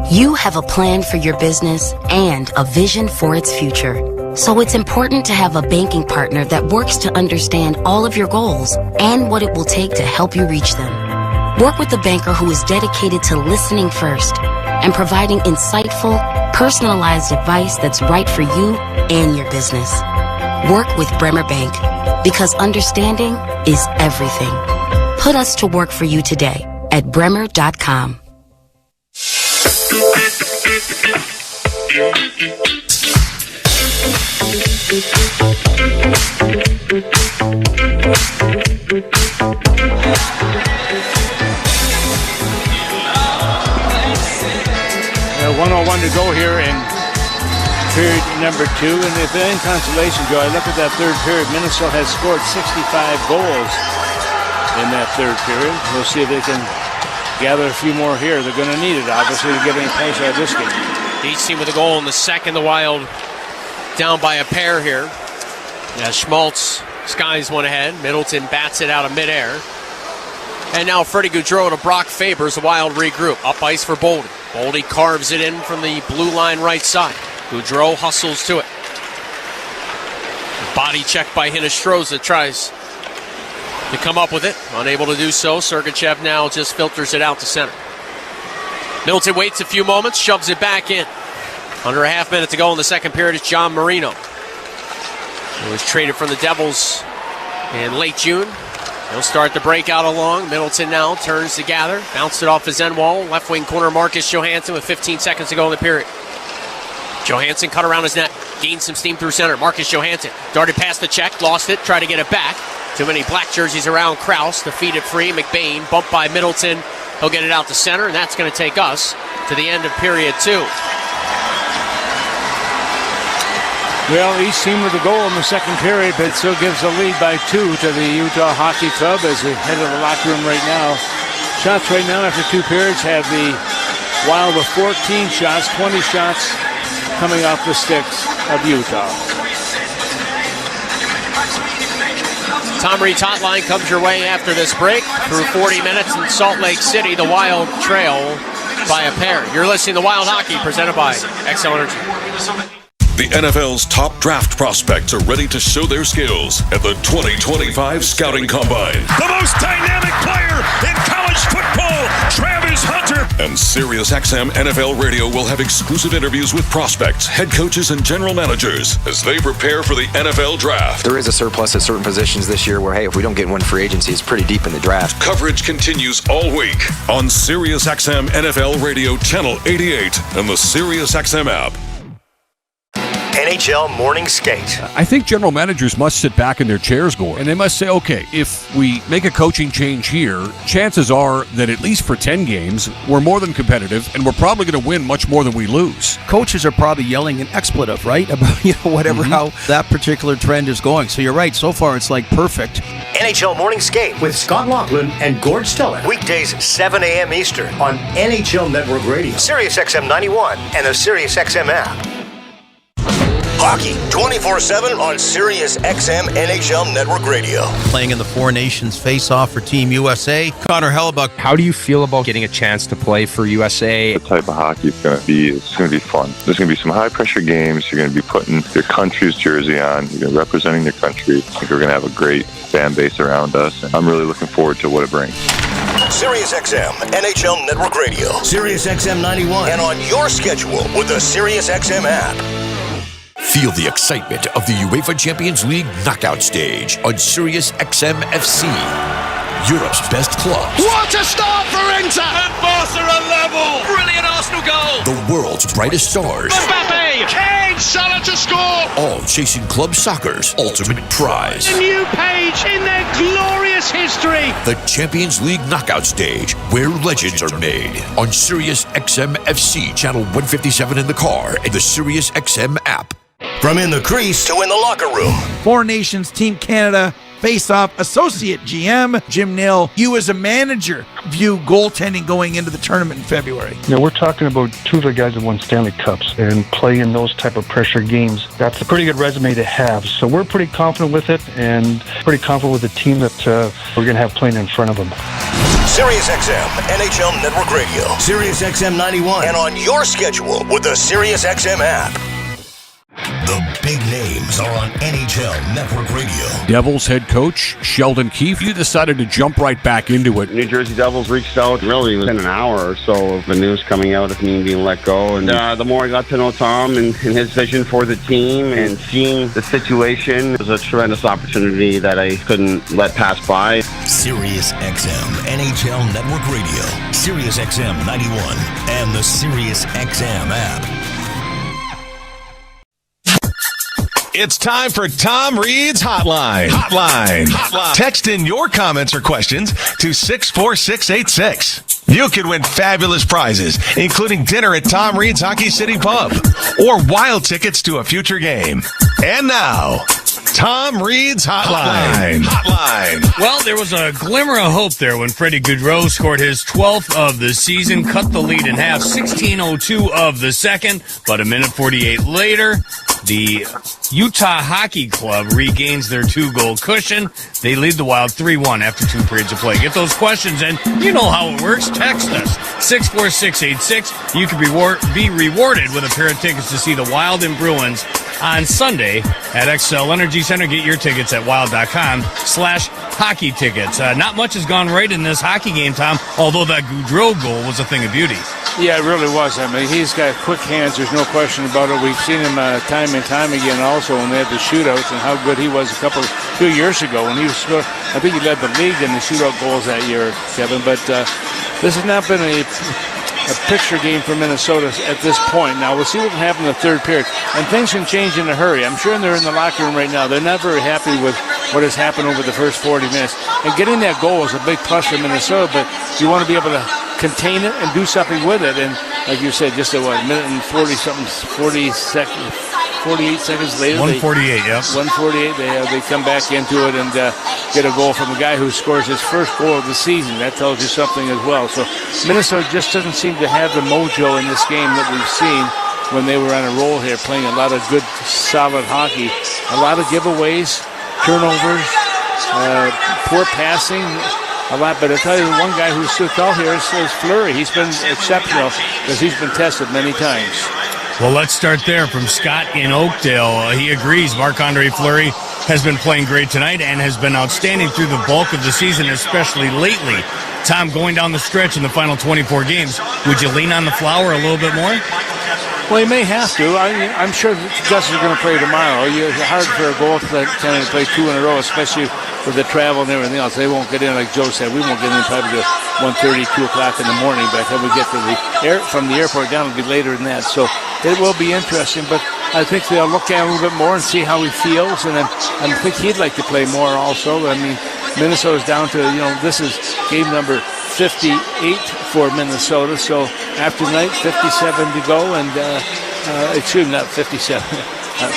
You have a plan for your business and a vision for its future. So it's important to have a banking partner that works to understand all of your goals and what it will take to help you reach them. Work with a banker who is dedicated to listening first and providing insightful, personalized advice that's right for you and your business. Work with Bremer Bank because understanding is everything. Put us to work for you today at bremer.com. Yeah, 101 to go here in period number 2. And if in consolation, Joe, I look at that third period. Minnesota has scored 65 goals in that third period. We'll see if they can gather a few more here. They're going to need it, obviously, to get any points out of this game. Each team with a goal in the second. The Wild down by a pair here. As Schmaltz skies one ahead. Middleton bats it out of midair. And now Freddie Gaudreau to Brock Fabers. The Wild regroup. Up ice for Boldy. Boldy carves it in from the blue line right side. Gaudreau hustles to it. Body check by Hinostroza. Tries to come up with it. Unable to do so. Sergachev now just filters it out to center. Middleton waits a few moments, shoves it back in. Under a half minute to go in the second period. It's John Marino, who was traded from the Devils in late June. He'll start the breakout along. Middleton now turns to gather. Bounced it off his end wall. Left wing corner Marcus Johansson with 15 seconds to go in the period. Johansson cut around his net. Gained some steam through center. Marcus Johansson darted past the check. Lost it. Tried to get it back. Too many black jerseys around Krause to feed it free. McBain bumped by Middleton. He'll get it out to center, and that's going to take us to the end of period 2. Well, each team with a goal in the second period, but it still gives a lead by 2 to the Utah Hockey Club as we head to the locker room right now. Shots right now after 2 periods have the Wild with 14 shots, 20 shots coming off the sticks of Utah. Tom Reed's hotline comes your way after this break. Through 40 minutes in Salt Lake City, the Wild trail by a pair. You're listening to Wild Hockey, presented by XL Energy. The NFL's top draft prospects are ready to show their skills at the 2025 Scouting Combine. The most dynamic player in college football, Travis Hunter. And SiriusXM NFL Radio will have exclusive interviews with prospects, head coaches, and general managers as they prepare for the NFL Draft. There is a surplus at certain positions this year where, hey, if we don't get one free agency, it's pretty deep in the draft. Coverage continues all week on SiriusXM NFL Radio Channel 88 and the SiriusXM app. NHL Morning Skate. I think general managers must sit back in their chairs, Gord, and they must say, okay, if we make a coaching change here, chances are that at least for 10 games, we're more than competitive, and we're probably going to win much more than we lose. Coaches are probably yelling an expletive, right? About, whatever, how that particular trend is going. So you're right. So far, it's like perfect. NHL Morning Skate with Scott Laughlin and Gord Stellick. Weekdays, 7 a.m. Eastern on NHL Network Radio, SiriusXM 91, and the SiriusXM app. Hockey 24/7 on SiriusXM NHL Network Radio. Playing in the Four Nations face-off for Team USA. Connor Hellebuck. How do you feel about getting a chance to play for USA? The type of hockey it's going to be fun. There's going to be some high-pressure games. You're going to be putting your country's jersey on. You're representing your country. I think we're going to have a great fan base around us, and I'm really looking forward to what it brings. SiriusXM NHL Network Radio, SiriusXM 91, and on your schedule with the SiriusXM app. Feel the excitement of the UEFA Champions League knockout stage on SiriusXM FC. Europe's best clubs. What a start for Inter! And Barca are level! Brilliant Arsenal goal! The world's brightest stars. Mbappe! Kane! Salah to score! All chasing club soccer's ultimate prize. A new page in their glorious history! The Champions League knockout stage, where legends are made. On SiriusXM FC, channel 157 in the car, and the SiriusXM app. From in the crease to in the locker room. Four Nations Team Canada Face-Off Associate GM Jim Nill. You as a manager view goaltending going into the tournament in February. We're talking about 2 of the guys that won Stanley Cups and play in those type of pressure games. That's a pretty good resume to have. So we're pretty confident with it and pretty confident with the team that we're going to have playing in front of them. SiriusXM NHL Network Radio, SiriusXM 91, and on your schedule with the SiriusXM app. The big names are on NHL Network Radio. Devils head coach Sheldon Keefe, you decided to jump right back into it. New Jersey Devils reached out really within an hour or so of the news coming out of me being let go. And the more I got to know Tom and his vision for the team and seeing the situation, it was a tremendous opportunity that I couldn't let pass by. SiriusXM NHL Network Radio, SiriusXM 91, and the SiriusXM app. It's time for Tom Reed's Hotline. Text in your comments or questions to 64686. You can win fabulous prizes, including dinner at Tom Reed's Hockey City Pub or Wild tickets to a future game. And now, Tom Reed's Hotline. Well, there was a glimmer of hope there when Freddie Gaudreau scored his 12th of the season, cut the lead in half, 16:02 of the second. But a minute 48 later, the Utah Hockey Club regains their 2-goal cushion. They lead the Wild 3-1 after 2 periods of play. Get those questions in. You know how it works. Text us, 64686. You can be rewarded with a pair of tickets to see the Wild and Bruins on Sunday at XL Energy Center. Get your tickets at wild.com/hockey tickets. Not much has gone right in this hockey game, Tom, although that Goudreau goal was a thing of beauty. Yeah, it really was. I mean, he's got quick hands. There's no question about it. We've seen him time and time again also when they had the shootouts and how good he was a few years ago when he was scored. I think he led the league in the shootout goals that year, Kevin. But this has not been a picture game for Minnesota at this point. Now, we'll see what can happen in the third period. And things can change in a hurry. I'm sure they're in the locker room right now. They're not very happy with what has happened over the first 40 minutes. And getting that goal is a big plus for Minnesota, but you want to be able to contain it and do something with it. And like you said, just a minute and 48 seconds later. 148, yeah. 148, they come back into it and get a goal from a guy who scores his first goal of the season. That tells you something as well. So Minnesota just doesn't seem to have the mojo in this game that we've seen when they were on a roll here, playing a lot of good, solid hockey. A lot of giveaways, turnovers, poor passing, a lot. But I tell you, the one guy who's stood tall here is Fleury. He's been exceptional because he's been tested many times. Well, let's start there from Scott in Oakdale. He agrees Marc-Andre Fleury has been playing great tonight and has been outstanding through the bulk of the season, especially lately. Tom, going down the stretch in the final 24 games, would you lean on the flower a little bit more? Well, he may have to. I'm sure the Justice are going to play tomorrow. It's hard for a goaltender to play two in a row, especially with the travel and everything else. They won't get in, like Joe said. We won't get in probably till 1:30, 2 o'clock in the morning. By the time we get to from the airport down, it'll be later than that. So it will be interesting. But I think they'll look at him a little bit more and see how he feels. And I think he'd like to play more also. I mean, Minnesota's down to, this is game number 58 for Minnesota. So after tonight, 57 to go. And, excuse me, not 57.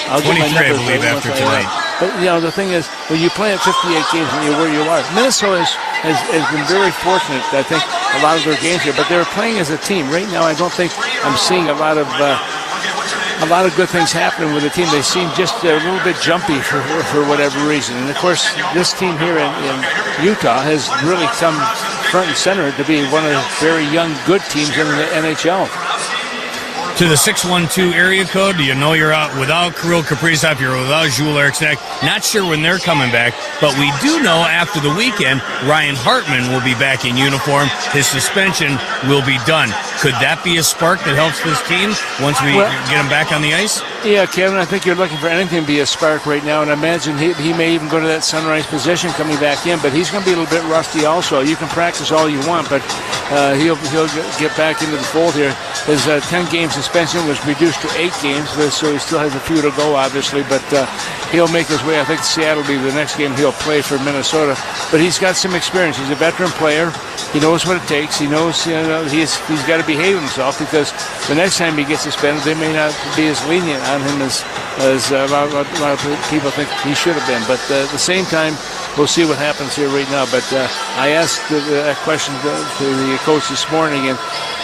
I'll 23, I believe, after tonight. But, the thing is, when you play at 58 games and you're where you are, Minnesota has been very fortunate, I think, a lot of their games here. But they're playing as a team. Right now, I don't think I'm seeing a lot of good things happening with the team. They seem just a little bit jumpy for whatever reason. And, of course, this team here in Utah has really come front and center to be one of the very young, good teams in the NHL. To the 612 area code, you know you're out without Kirill Kaprizov, you're without Jules Eriksson. Not sure when they're coming back, but we do know after the weekend, Ryan Hartman will be back in uniform. His suspension will be done. Could that be a spark that helps this team once we get him back on the ice? Yeah, Kevin, I think you're looking for anything to be a spark right now, and I imagine he may even go to that Sunrise position coming back in, but he's going to be a little bit rusty also. You can practice all you want, but he'll get back into the fold here. His 10-game suspension was reduced to 8 games, so he still has a few to go, obviously, but he'll make his way. I think Seattle will be the next game he'll play for Minnesota, but he's got some experience. He's a veteran player. He knows what it takes. He knows he's got to behave himself, because the next time he gets suspended, they may not be as lenient on him as a lot of people think he should have been. But at the same time, we'll see what happens here right now. But I asked that question to the coach this morning, and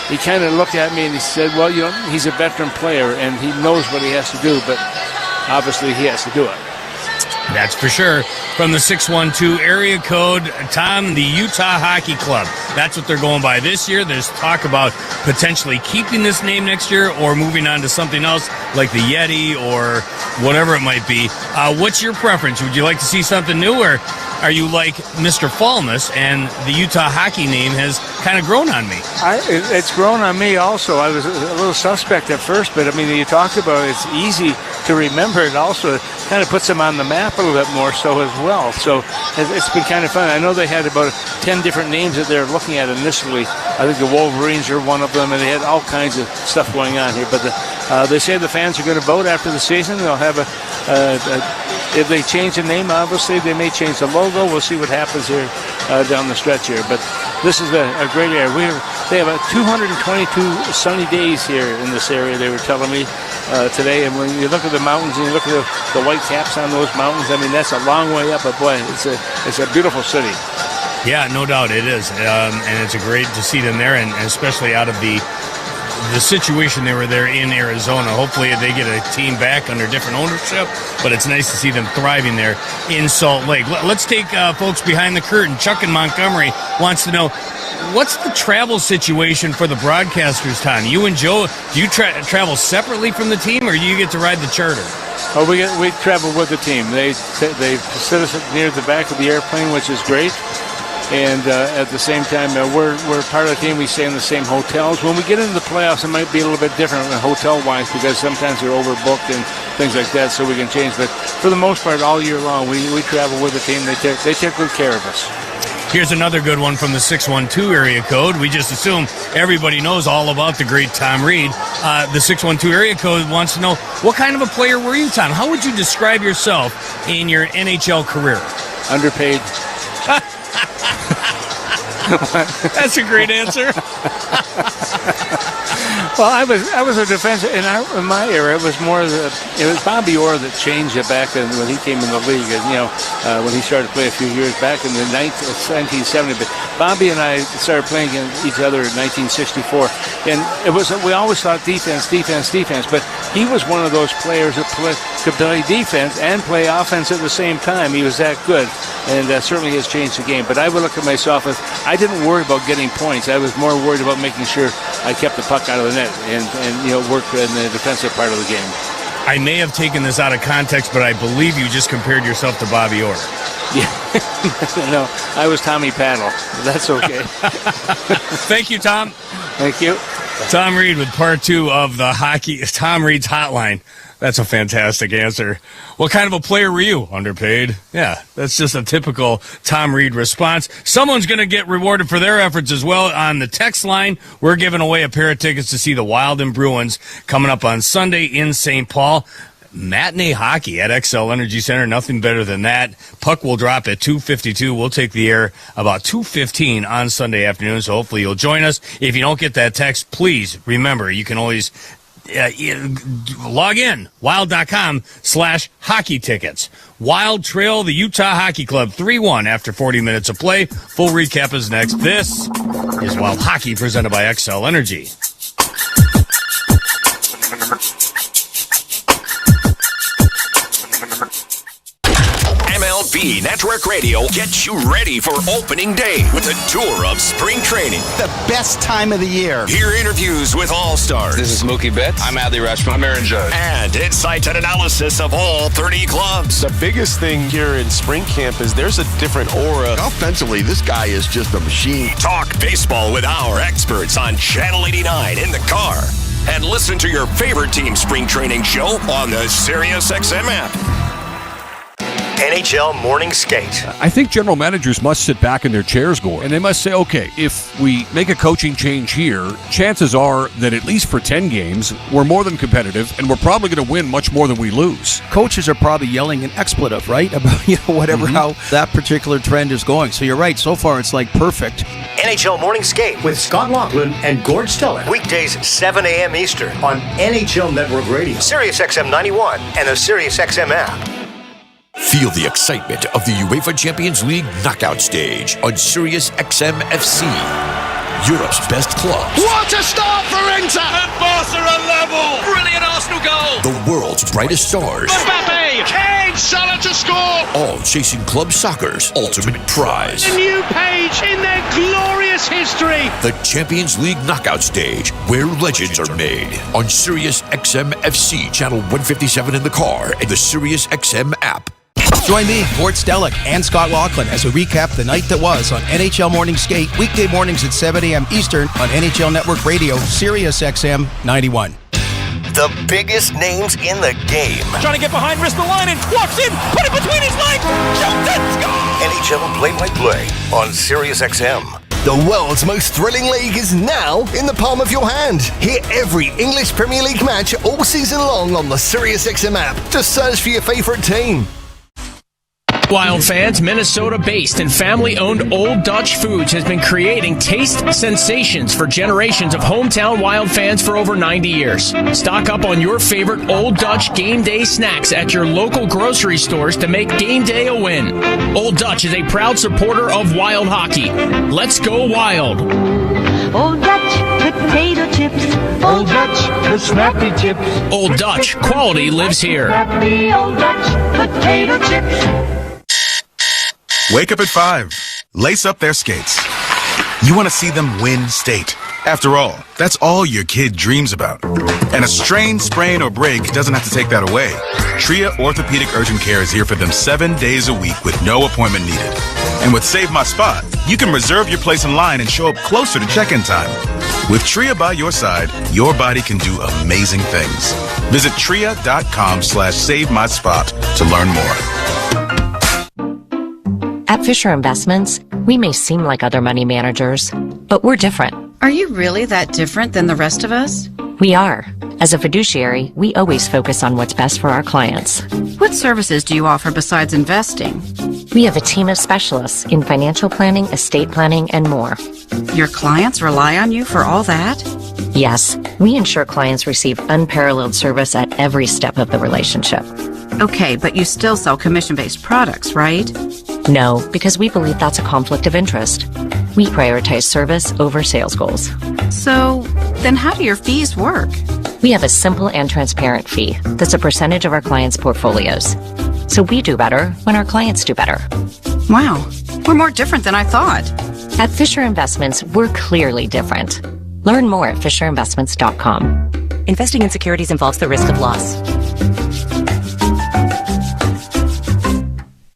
he kind of looked at me and he said, well, he's a veteran player and he knows what he has to do, but obviously he has to do it. That's for sure. From the 612 area code, Tom, the Utah Hockey Club. That's what they're going by this year. There's talk about potentially keeping this name next year or moving on to something else like the Yeti or whatever it might be. What's your preference? Would you like to see something new, or are you like Mr. Fallness and the Utah hockey name has kind of grown on me? It's grown on me also. I was a little suspect at first, but I mean, you talked about it's easy to remember. It also kind of puts them on the map a little bit more so as well. So it's been kind of fun. I know they had about 10 different names that they're looking at initially. I think the Wolverines are one of them, and they had all kinds of stuff going on here. But they say the fans are going to vote after the season. They'll have if they change the name, obviously, they may change the logo. We'll see what happens here down the stretch here. But this is a great area. They have 222 sunny days here in this area, they were telling me today. And when you look at the mountains and you look at the white caps on those mountains, I mean, that's a long way up. But boy, it's a beautiful city. Yeah, no doubt it is. And it's a great to see them there, and especially out of the the situation they were there in Arizona. Hopefully they get a team back under different ownership, but it's nice to see them thriving there in Salt Lake. Let's take folks behind the curtain. Chuck in Montgomery wants to know, what's the travel situation for the broadcasters, Tom? You and Joe, do you travel separately from the team, or do you get to ride the charter? Oh, we travel with the team. They sit us near the back of the airplane, which is great. And at the same time, we're part of the team. We stay in the same hotels. When we get into the playoffs, it might be a little bit different hotel-wise because sometimes they're overbooked and things like that, so we can change. But for the most part, all year long, we travel with the team. They take good care of us. Here's another good one from the 612 area code. We just assume everybody knows all about the great Tom Reed. The 612 area code wants to know, what kind of a player were you, Tom? How would you describe yourself in your NHL career? Underpaid. That's a great answer. Well, I was a defensive, and in my era, it was Bobby Orr that changed it back when he came in the league, and when he started to play a few years back in the 1970. But Bobby and I started playing against each other in 1964, and we always thought defense. But he was one of those players that could play defense and play offense at the same time. He was that good, and certainly has changed the game. But I would look at myself as I didn't worry about getting points. I was more worried about making sure I kept the puck out of the net and work in the defensive part of the game. I may have taken this out of context, but I believe you just compared yourself to Bobby Orr. Yeah. No, I was Tommy Paddle. That's okay. Thank you, Tom. Thank you. Tom Reed with part 2 of the Tom Reed's Hotline. That's a fantastic answer. What kind of a player were you? Underpaid. Yeah, that's just a typical Tom Reed response. Someone's going to get rewarded for their efforts as well. On the text line, we're giving away a pair of tickets to see the Wild and Bruins coming up on Sunday in St. Paul. Matinee hockey at XL Energy Center. Nothing better than that. Puck will drop at 2:52. We'll take the air about 2:15 on Sunday afternoon, so hopefully you'll join us. If you don't get that text, please remember, you can always log in, wild.com/hockey tickets. Wild trail the Utah Hockey Club 3-1 after 40 minutes of play. Full recap is next. This is Wild Hockey presented by XL Energy. MLB Network Radio gets you ready for opening day with a tour of spring training. The best time of the year. Hear interviews with all-stars. This is Mookie Betts. I'm Adley Rutschman. I'm Aaron Judge. And insights and analysis of all 30 clubs. The biggest thing here in spring camp is there's a different aura. Offensively, this guy is just a machine. Talk baseball with our experts on Channel 89 in the car. And listen to your favorite team spring training show on the SiriusXM app. NHL Morning Skate. I think general managers must sit back in their chairs, Gord, and they must say, okay, if we make a coaching change here, chances are that at least for 10 games, we're more than competitive, and we're probably going to win much more than we lose. Coaches are probably yelling an expletive, right? About, whatever, how that particular trend is going. So you're right. So far, it's like perfect. NHL Morning Skate with Scott Laughlin and Gord Stellick. Weekdays, 7 a.m. Eastern on NHL Network Radio, SiriusXM 91, and the SiriusXM app. Feel the excitement of the UEFA Champions League knockout stage on SiriusXM FC. Europe's best clubs. What a start for Inter! And Barca are level! Brilliant Arsenal goal! The world's brightest stars. Mbappe! Kane! Salah to score! All chasing club soccer's ultimate prize. A new page in their glorious history! The Champions League knockout stage, where legends are made. On SiriusXM FC, channel 157 in the car, and the SiriusXM app. Join me, Gord Stellick, and Scott Laughlin as we recap the night that was on NHL Morning Skate, weekday mornings at 7 a.m. Eastern on NHL Network Radio, SiriusXM 91. The biggest names in the game. Trying to get behind, wrist the line, and walks in, put it between his legs, shoots it, score! NHL play-by-play on SiriusXM. The world's most thrilling league is now in the palm of your hand. Hear every English Premier League match all season long on the SiriusXM app. Just search for your favourite team. Wild fans, Minnesota-based and family-owned Old Dutch Foods has been creating taste sensations for generations of hometown Wild fans for over 90 years. Stock up on your favorite Old Dutch game day snacks at your local grocery stores to make game day a win. Old Dutch is a proud supporter of Wild hockey. Let's go Wild! Old Dutch potato chips. Old Dutch, the snappy chips. Old Dutch, quality lives here. Snappy Old Dutch potato chips. Wake up at 5. Lace up their skates. You want to see them win state. After all, that's all your kid dreams about. And a strain, sprain, or break doesn't have to take that away. Tria Orthopedic Urgent Care is here for them 7 days a week with no appointment needed. And with Save My Spot, you can reserve your place in line and show up closer to check-in time. With Tria by your side, your body can do amazing things. Visit tria.com/SaveMySpot to learn more. At Fisher Investments, we may seem like other money managers, but we're different. Are you really that different than the rest of us? We are. As a fiduciary, we always focus on what's best for our clients. What services do you offer besides investing? We have a team of specialists in financial planning, estate planning, and more. Your clients rely on you for all that? Yes, we ensure clients receive unparalleled service at every step of the relationship. Okay, but you still sell commission-based products, right? No, because we believe that's a conflict of interest. We prioritize service over sales goals. So, then how do your fees work? We have a simple and transparent fee that's a percentage of our clients' portfolios. So we do better when our clients do better. Wow, we're more different than I thought. At Fisher Investments, we're clearly different. Learn more at FisherInvestments.com. Investing in securities involves the risk of loss.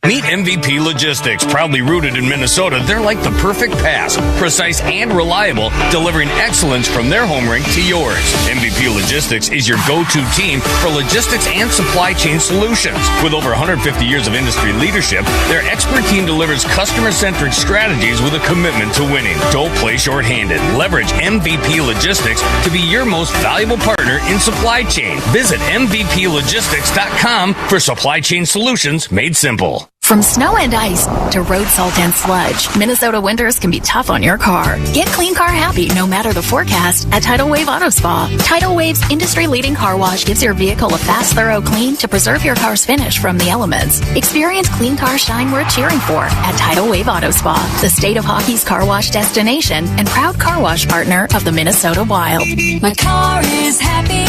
Meet MVP Logistics. Proudly rooted in Minnesota, they're like the perfect pass, precise and reliable, delivering excellence from their home rink to yours. MVP Logistics is your go-to team for logistics and supply chain solutions. With over 150 years of industry leadership, their expert team delivers customer-centric strategies with a commitment to winning. Don't play shorthanded. Leverage MVP Logistics to be your most valuable partner in supply chain. Visit MVPLogistics.com for supply chain solutions made simple. From snow and ice to road salt and sludge, Minnesota winters can be tough on your car. Get clean car happy no matter the forecast at Tidal Wave Auto Spa. Tidal Wave's industry-leading car wash gives your vehicle a fast, thorough clean to preserve your car's finish from the elements. Experience clean car shine worth cheering for at Tidal Wave Auto Spa, the state of hockey's car wash destination and proud car wash partner of the Minnesota Wild. My car is happy.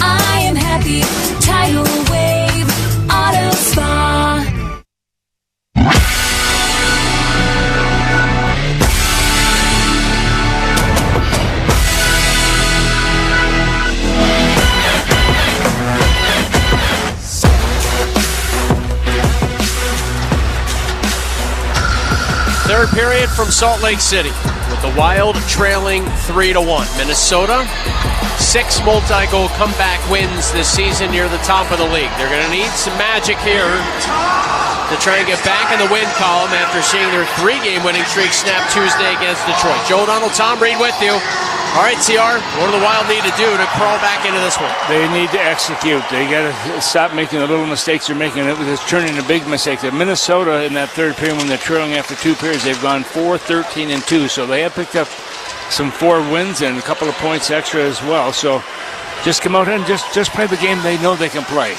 I am happy. Tidal Wave Auto Spa. Third period from Salt Lake City with the Wild trailing 3-1. Minnesota, 6 multi-goal comeback wins this season near the top of the league. They're going to need some magic here to try and get back in the win column after seeing their 3-game winning streak snap Tuesday against Detroit. Joe O'Donnell, Tom Reed with you. All right, CR, what do the Wild need to do to crawl back into this one? They need to execute. They got to stop making the little mistakes they're making. It was turning into big mistakes. Minnesota, in that third period, when they're trailing after 2 periods, they've gone 4-13-2. So they have picked up some 4 wins and a couple of points extra as well. So just come out and just play the game they know they can play.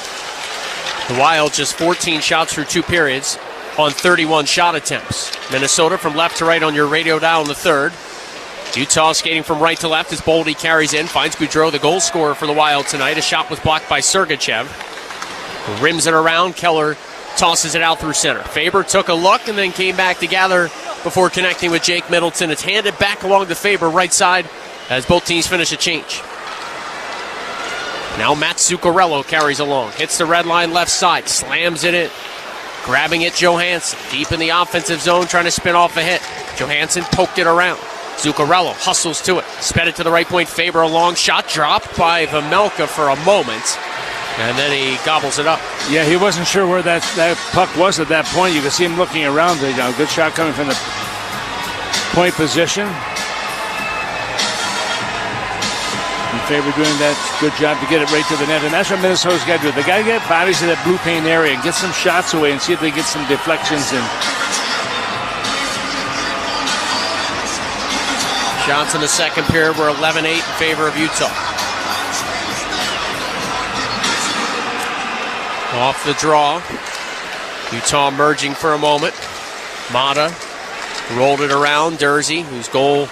The Wild just 14 shots through 2 periods on 31 shot attempts. Minnesota from left to right on your radio dial in the third. Utah skating from right to left as Boldy carries in, finds Goudreau, the goal scorer for the Wild tonight. A shot was blocked by Sergachev. Rims it around, Keller tosses it out through center. Faber took a look and then came back to gather before connecting with Jake Middleton. It's handed back along to Faber, right side, as both teams finish a change. Now Matt Zuccarello carries along, hits the red line left side, slams it in. Grabbing it, Johansson, deep in the offensive zone, trying to spin off a hit. Johansson poked it around. Zuccarello hustles to it, sped it to the right point. Faber, a long shot, dropped by Vejmelka for a moment, and then he gobbles it up. Yeah, he wasn't sure where that puck was at that point. You could see him looking around. Good shot coming from the point position. And Faber doing that good job to get it right to the net, and that's what Minnesota's got to do. They got to get bodies in that blue paint area and get some shots away and see if they get some deflections in. Shots in the second period were 11-8 in favor of Utah. Off the draw. Utah merging for a moment. Mata rolled it around. Dursey, whose goal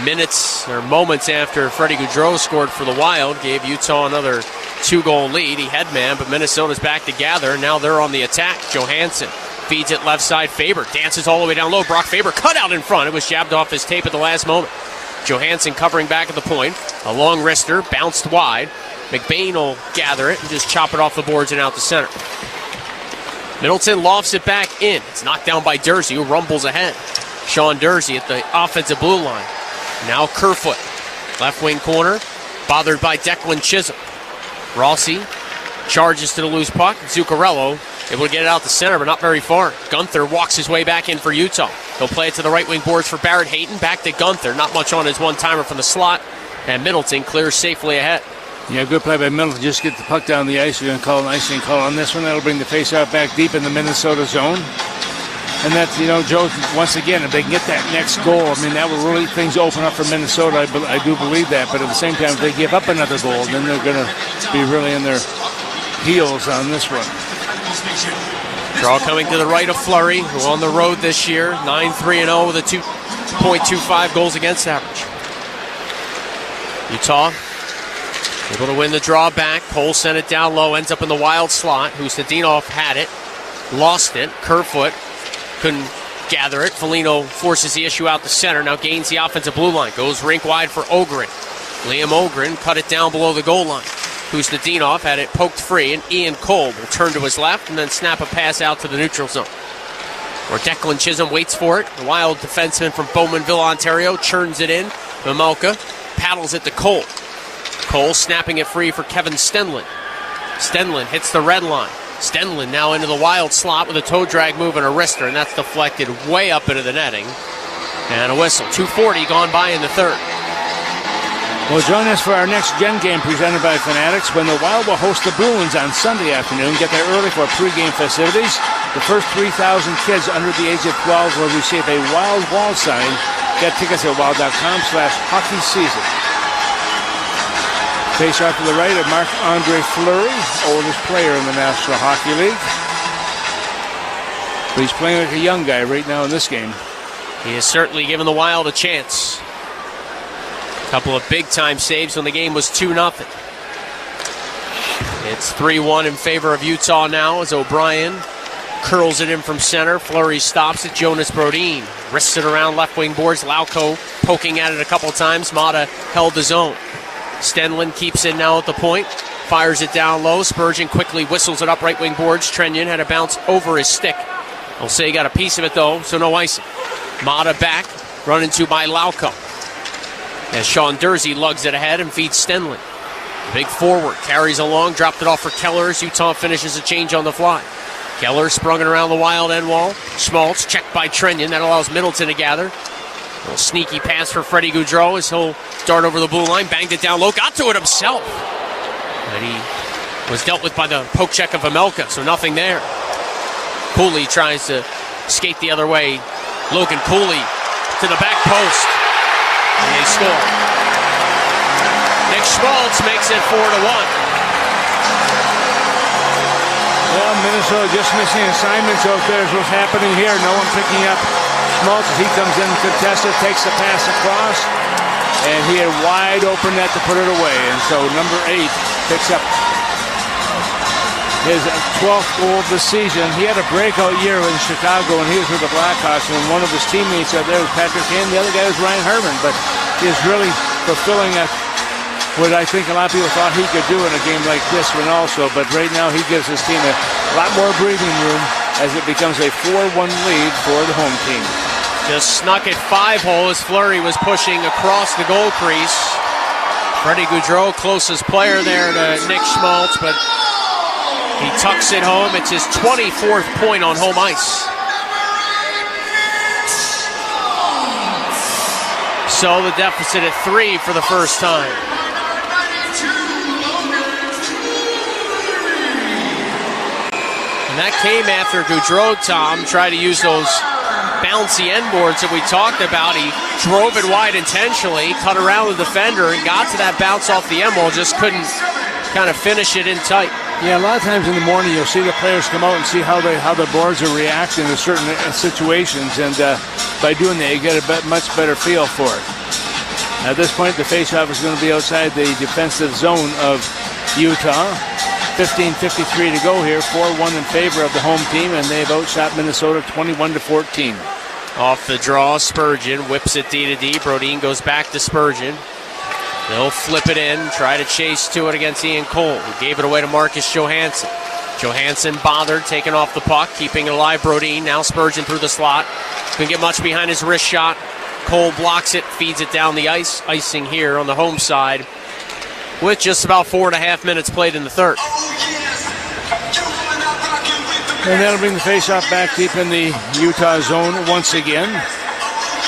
minutes or moments after Freddie Gaudreau scored for the Wild, gave Utah another 2-goal lead. He had man, but Minnesota's back to gather. Now they're on the attack. Johansson feeds it left side. Faber dances all the way down low. Brock Faber cut out in front. It was jabbed off his tape at the last moment. Johansson covering back at the point. A long wrister, bounced wide. McBain will gather it and just chop it off the boards and out the center. Middleton lofts it back in. It's knocked down by Dursey, who rumbles ahead. Sean Dursey at the offensive blue line. Now Kerfoot, left wing corner, bothered by Declan Chisholm. Rossi charges to the loose puck. Zuccarello able to get it out the center, but not very far. Gunther walks his way back in for Utah. He'll play it to the right wing boards for Barrett Hayton. Back to Gunther. Not much on his one-timer from the slot. And Middleton clears safely ahead. Yeah, good play by Middleton. Just get the puck down the ice. You're going to call an icing call on this one. That'll bring the faceoff back deep in the Minnesota zone. And that's, Joe, once again, if they can get that next goal, I mean, that will really, things open up for Minnesota. I do believe that. But at the same time, if they give up another goal, then they're going to be really in their heels on this one. Draw coming to the right of Fleury, who on the road this year, 9-3-0 with a 2.25 goals against average. Utah able to win the draw back. Cole sent it down low, ends up in the Wild slot. Hustadinov had it, lost it. Kerfoot couldn't gather it. Foligno forces the issue out the center, now gains the offensive blue line. Goes rink wide for Ogren. Liam Ogren cut it down below the goal line. Hustadinov had it poked free, and Ian Cole will turn to his left and then snap a pass out to the neutral zone, where Declan Chisholm waits for it. The Wild defenseman from Bowmanville, Ontario, churns it in. Mamelka paddles it to Cole. Cole snapping it free for Kevin Stenlund. Stenlund hits the red line. Stenlund now into the Wild slot with a toe drag move and a wrister, and that's deflected way up into the netting. And a whistle. 2:40 gone by in the third. Well, join us for our next Gen game presented by Fanatics when the Wild will host the Bruins on Sunday afternoon. Get there early for pregame festivities. The first 3,000 kids under the age of 12 will receive a Wild wall sign. Get tickets at wild.com/hockey season. Face off to the right of Marc-Andre Fleury, oldest player in the National Hockey League. But he's playing like a young guy right now in this game. He has certainly given the Wild a chance. A couple of big-time saves when the game was 2-0. It's 3-1 in favor of Utah now as O'Brien curls it in from center. Fleury stops it. Jonas Brodin wrists it around left wing boards. Lauko poking at it a couple times. Mata held the zone. Stenlund keeps it now at the point. Fires it down low. Spurgeon quickly whistles it up right wing boards. Trenyon had a bounce over his stick. I'll say he got a piece of it though, so no icing. Mata back, run into by Lauko. As Sean Dursey lugs it ahead and feeds Stenlund. Big forward, carries along, dropped it off for Keller as Utah finishes a change on the fly. Keller sprung it around the Wild end wall. Schmaltz checked by Trenyon. That allows Middleton to gather. A little sneaky pass for Freddie Gaudreau as he'll dart over the blue line, banged it down low, got to it himself. But he was dealt with by the poke check of Amelka, so nothing there. Cooley tries to skate the other way. Logan Cooley to the back post. And they score. Nick Schmaltz makes it 4-1. Well, Minnesota just missing assignments out there is what's happening here. No one picking up Schmaltz as he comes in contested, takes the pass across, and he had wide open net to put it away. And so number 8 picks up his 12th goal of the season. He had a breakout year in Chicago when he was with the Blackhawks, and one of his teammates out there was Patrick Kane. The other guy was Ryan Herman, but he is really fulfilling what I think a lot of people thought he could do in a game like this one also. But right now he gives his team a lot more breathing room as it becomes a 4-1 lead for the home team. Just snuck it 5-hole as Fleury was pushing across the goal crease. Freddie Gaudreau, closest player there to Nick Schmaltz, but he tucks it home. It's his 24th point on home ice. So the deficit at 3 for the first time. And that came after Gaudreau, Tom, tried to use those bouncy end boards that we talked about. He drove it wide intentionally, cut around the defender, and got to that bounce off the end wall. Just couldn't kind of finish it in tight. Yeah, a lot of times in the morning you'll see the players come out and see how the boards are reacting to certain situations, and by doing that you get a much better feel for it. At this point, the faceoff is going to be outside the defensive zone of Utah. 15:53 to go here. 4-1 in favor of the home team, and they've outshot Minnesota 21-14. Off the draw, Spurgeon whips it D to D. Brodin goes back to Spurgeon. They'll flip it in, try to chase to it against Ian Cole, who gave it away to Marcus Johansson. Johansson bothered, taking off the puck, keeping it alive. Brodin, now Spurgeon through the slot. Couldn't get much behind his wrist shot. Cole blocks it, feeds it down the ice. Icing here on the home side with just about 4.5 minutes played in the third. And that'll bring the faceoff back deep in the Utah zone once again.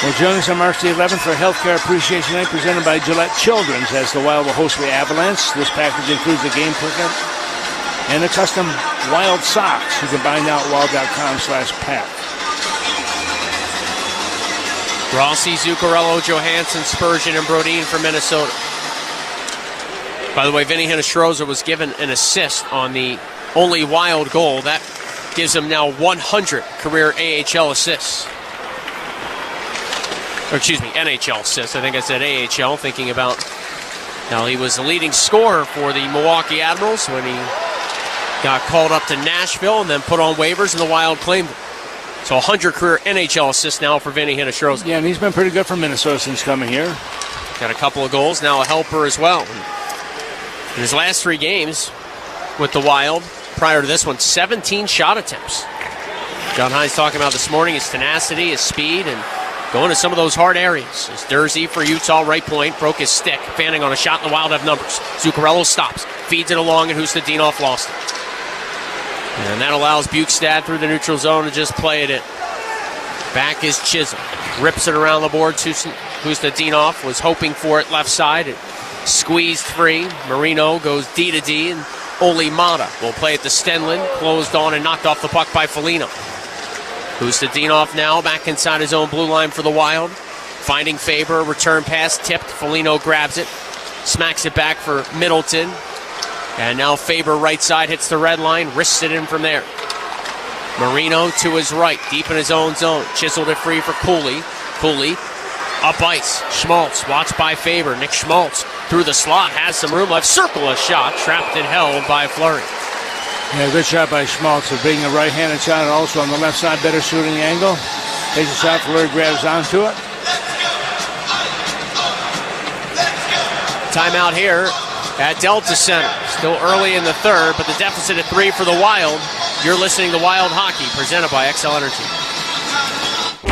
Well, join us on March the 11th for Healthcare Appreciation Night presented by Gillette Children's as the Wild will host the Avalanche. This package includes a game ticket and a custom Wild socks. You can buy now at wild.com/pack. Rossi, Zuccarello, Johansson, Spurgeon, and Brodin for Minnesota. By the way, Vinny Hinostroza was given an assist on the only Wild goal. That gives him now 100 career AHL assists. Or excuse me, NHL assists. I think I said AHL, thinking about how he was the leading scorer for the Milwaukee Admirals when he got called up to Nashville and then put on waivers, and the Wild claimed him. So 100 career NHL assists now for Vinny Hinostroza. Yeah, and he's been pretty good for Minnesota since coming here. Got a couple of goals, now a helper as well. In his last 3 games with the Wild, prior to this one, 17 shot attempts. John Hines talking about this morning his tenacity, his speed, and going to some of those hard areas. As Dursey for Utah, right point, broke his stick, fanning on a shot, and the Wild have numbers. Zuccarello stops, feeds it along, and Hustadinov lost it. And that allows Bukestad through the neutral zone to just play it in. Back is Chisholm. Rips it around the boards. Hustadinov was hoping for it left side. It squeezed free. Marino goes D to D, and Oli Mata will play it to Stenlund. Closed on and knocked off the puck by Foligno. Hustadinov now back inside his own blue line for the Wild. Finding Faber, return pass tipped. Foligno grabs it. Smacks it back for Middleton. And now Faber right side hits the red line, wrists it in from there. Marino to his right, deep in his own zone. Chiseled it free for Cooley. Cooley up ice. Schmaltz watched by Faber. Nick Schmaltz through the slot, has some room left. Circle a shot, trapped and held by Fleury. Yeah, good shot by Schmaltz for being a right-handed shot, and also on the left side, better shooting angle. Takes a shot, Fleury grabs onto it. Timeout here at Delta Center. Still early in the third, but the deficit at 3 for the Wild. You're listening to Wild Hockey, presented by XL Energy.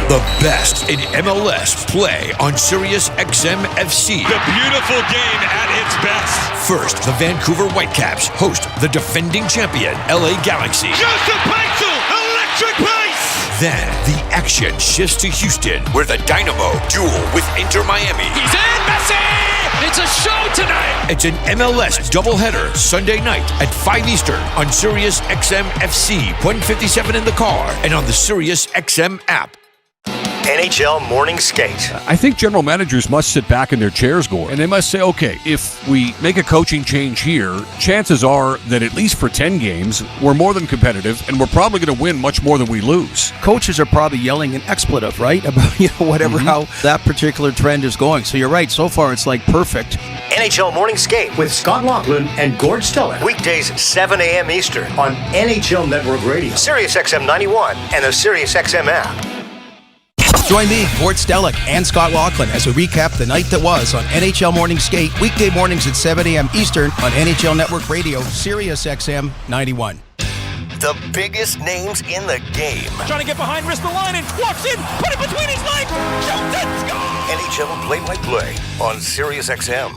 The best in MLS play on Sirius XM FC. The beautiful game at its best. First, the Vancouver Whitecaps host the defending champion, LA Galaxy. Joseph Paixel, electric pace! Then, the action shifts to Houston, where the Dynamo duel with Inter Miami. He's in, Messi! It's a show tonight! It's an MLS doubleheader Sunday night at 5 Eastern on Sirius XM FC, 157 in the car, and on the Sirius XM app. NHL Morning Skate. I think general managers must sit back in their chairs, Gord, and they must say, okay, if we make a coaching change here, chances are that at least for 10 games, we're more than competitive, and we're probably going to win much more than we lose. Coaches are probably yelling an expletive, right? About, whatever, how that particular trend is going. So you're right. So far, it's like perfect. NHL Morning Skate with Scott Laughlin and Gord Stellick. Weekdays, 7 a.m. Eastern on NHL Network Radio, Sirius XM 91, and the Sirius XM app. Join me, Gord Stellick, and Scott Laughlin as we recap the night that was on NHL Morning Skate, weekday mornings at 7 a.m. Eastern on NHL Network Radio, Sirius XM 91. The biggest names in the game. Trying to get behind, wrist the line, and walks in, put it between his legs, shoots it, score! NHL play-by-play on Sirius XM.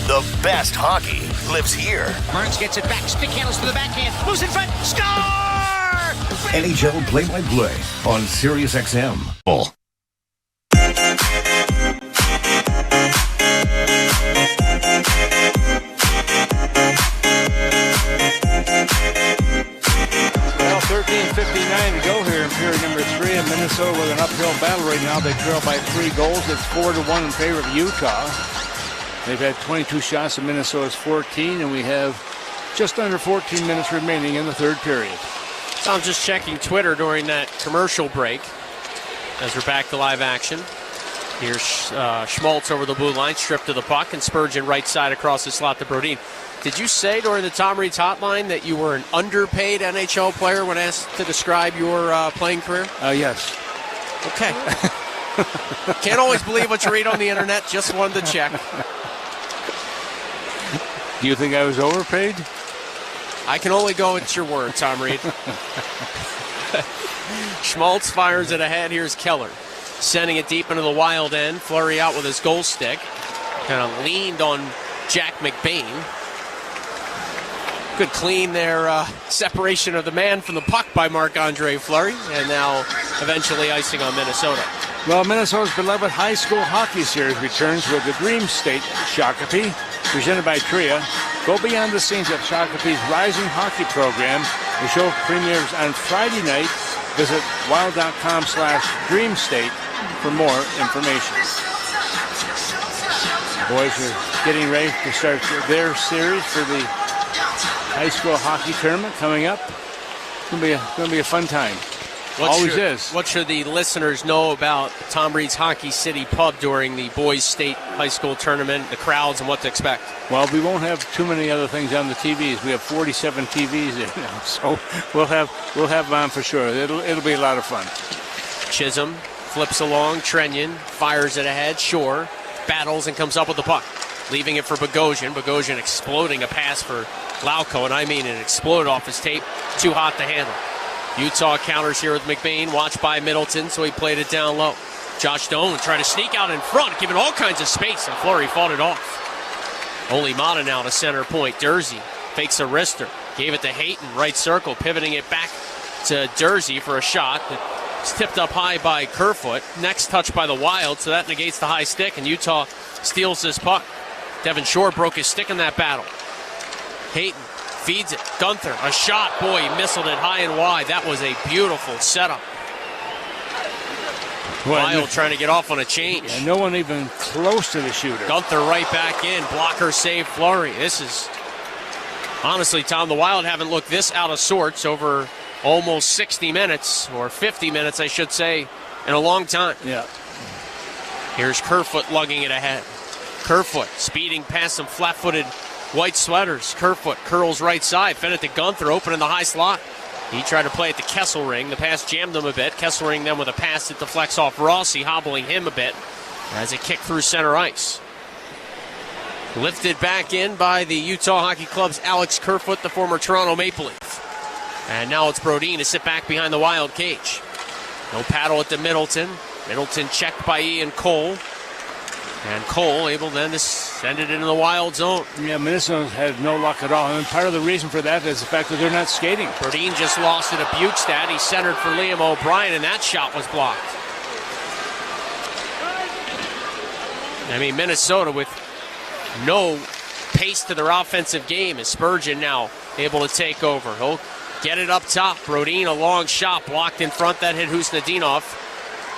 The best hockey lives here. Burns gets it back, stick handles to the backhand, moves in front, score! NHL play-by-play on Sirius XM. Well, 13:59 to go here in period number 3, and Minnesota with an uphill battle right now. They trail by 3 goals. It's 4-1 in favor of Utah. They've had 22 shots, and Minnesota's 14, and we have just under 14 minutes remaining in the third period. So I'm just checking Twitter during that commercial break as we're back to live action. Here's Schmaltz over the blue line, stripped to the puck, and Spurgeon right side across the slot to Brodin. Did you say during the Tom Reed's hotline that you were an underpaid NHL player when asked to describe your playing career? Yes. Okay. Can't always believe what you read on the internet. Just wanted to check. Do you think I was overpaid? I can only go with your word, Tom Reed. Schmaltz fires it ahead. Here's Keller. Sending it deep into the Wild end. Fleury out with his goal stick. Kind of leaned on Jack McBain. Good clean there. Separation of the man from the puck by Marc-Andre Fleury. And now eventually icing on Minnesota. Well, Minnesota's beloved high school hockey series returns with the Dream State Shakopee, presented by TRIA. Go beyond the scenes of Shakopee's rising hockey program. The show premieres on Friday night. Visit wild.com/dreamstate for more information. The boys are getting ready to start their series for the high school hockey tournament coming up. It's going to be a fun time. Always is. What should the listeners know about Tom Reed's Hockey City Pub during the boys' state high school tournament, the crowds, and what to expect? Well, we won't have too many other things on the TVs. We have 47 TVs in now, so we'll have them on for sure. It'll be a lot of fun. Chisholm flips along. Trenyon fires it ahead. Shore battles and comes up with the puck, leaving it for Bogosian. Bogosian exploding a pass for Lauko, and I mean it exploded off his tape. Too hot to handle. Utah counters here with McBain, watched by Middleton, so he played it down low. Josh Doan tried to sneak out in front, giving all kinds of space, and Fleury fought it off. Only Mata now to center point. Dursey fakes a wrister, gave it to Hayton, right circle, pivoting it back to Dursey for a shot. It's tipped up high by Kerfoot. Next touch by the Wild, so that negates the high stick, and Utah steals this puck. Devin Shore broke his stick in that battle. Hayton feeds it. Gunther, a shot. Boy, he missiled it high and wide. That was a beautiful setup. Wild trying to get off on a change. Yeah, no one even close to the shooter. Gunther right back in. Blocker save Fleury. This is, honestly, Tom, the Wild haven't looked this out of sorts over almost 60 minutes, or 50 minutes, I should say, in a long time. Yeah. Here's Kerfoot lugging it ahead. Kerfoot speeding past some flat-footed white sweaters. Kerfoot curls right side. Fed it to Gunther, open in the high slot. He tried to play it to Kesselring. The pass jammed him a bit. Kesselring then with a pass that deflects off Rossi, hobbling him a bit as it kicked through center ice. Lifted back in by the Utah Hockey Club's Alex Kerfoot, the former Toronto Maple Leaf. And now it's Brodin to sit back behind the Wild cage. No paddle at the Middleton. Middleton checked by Ian Cole. And Cole able then to send it into the Wild zone. Yeah, Minnesota had no luck at all. And part of the reason for that is the fact that they're not skating. Brodin just lost it to Bukestad. He centered for Liam O'Brien, and that shot was blocked. I mean, Minnesota with no pace to their offensive game is Spurgeon now able to take over. He'll get it up top. Brodin, a long shot blocked in front. That hit Husnadinov.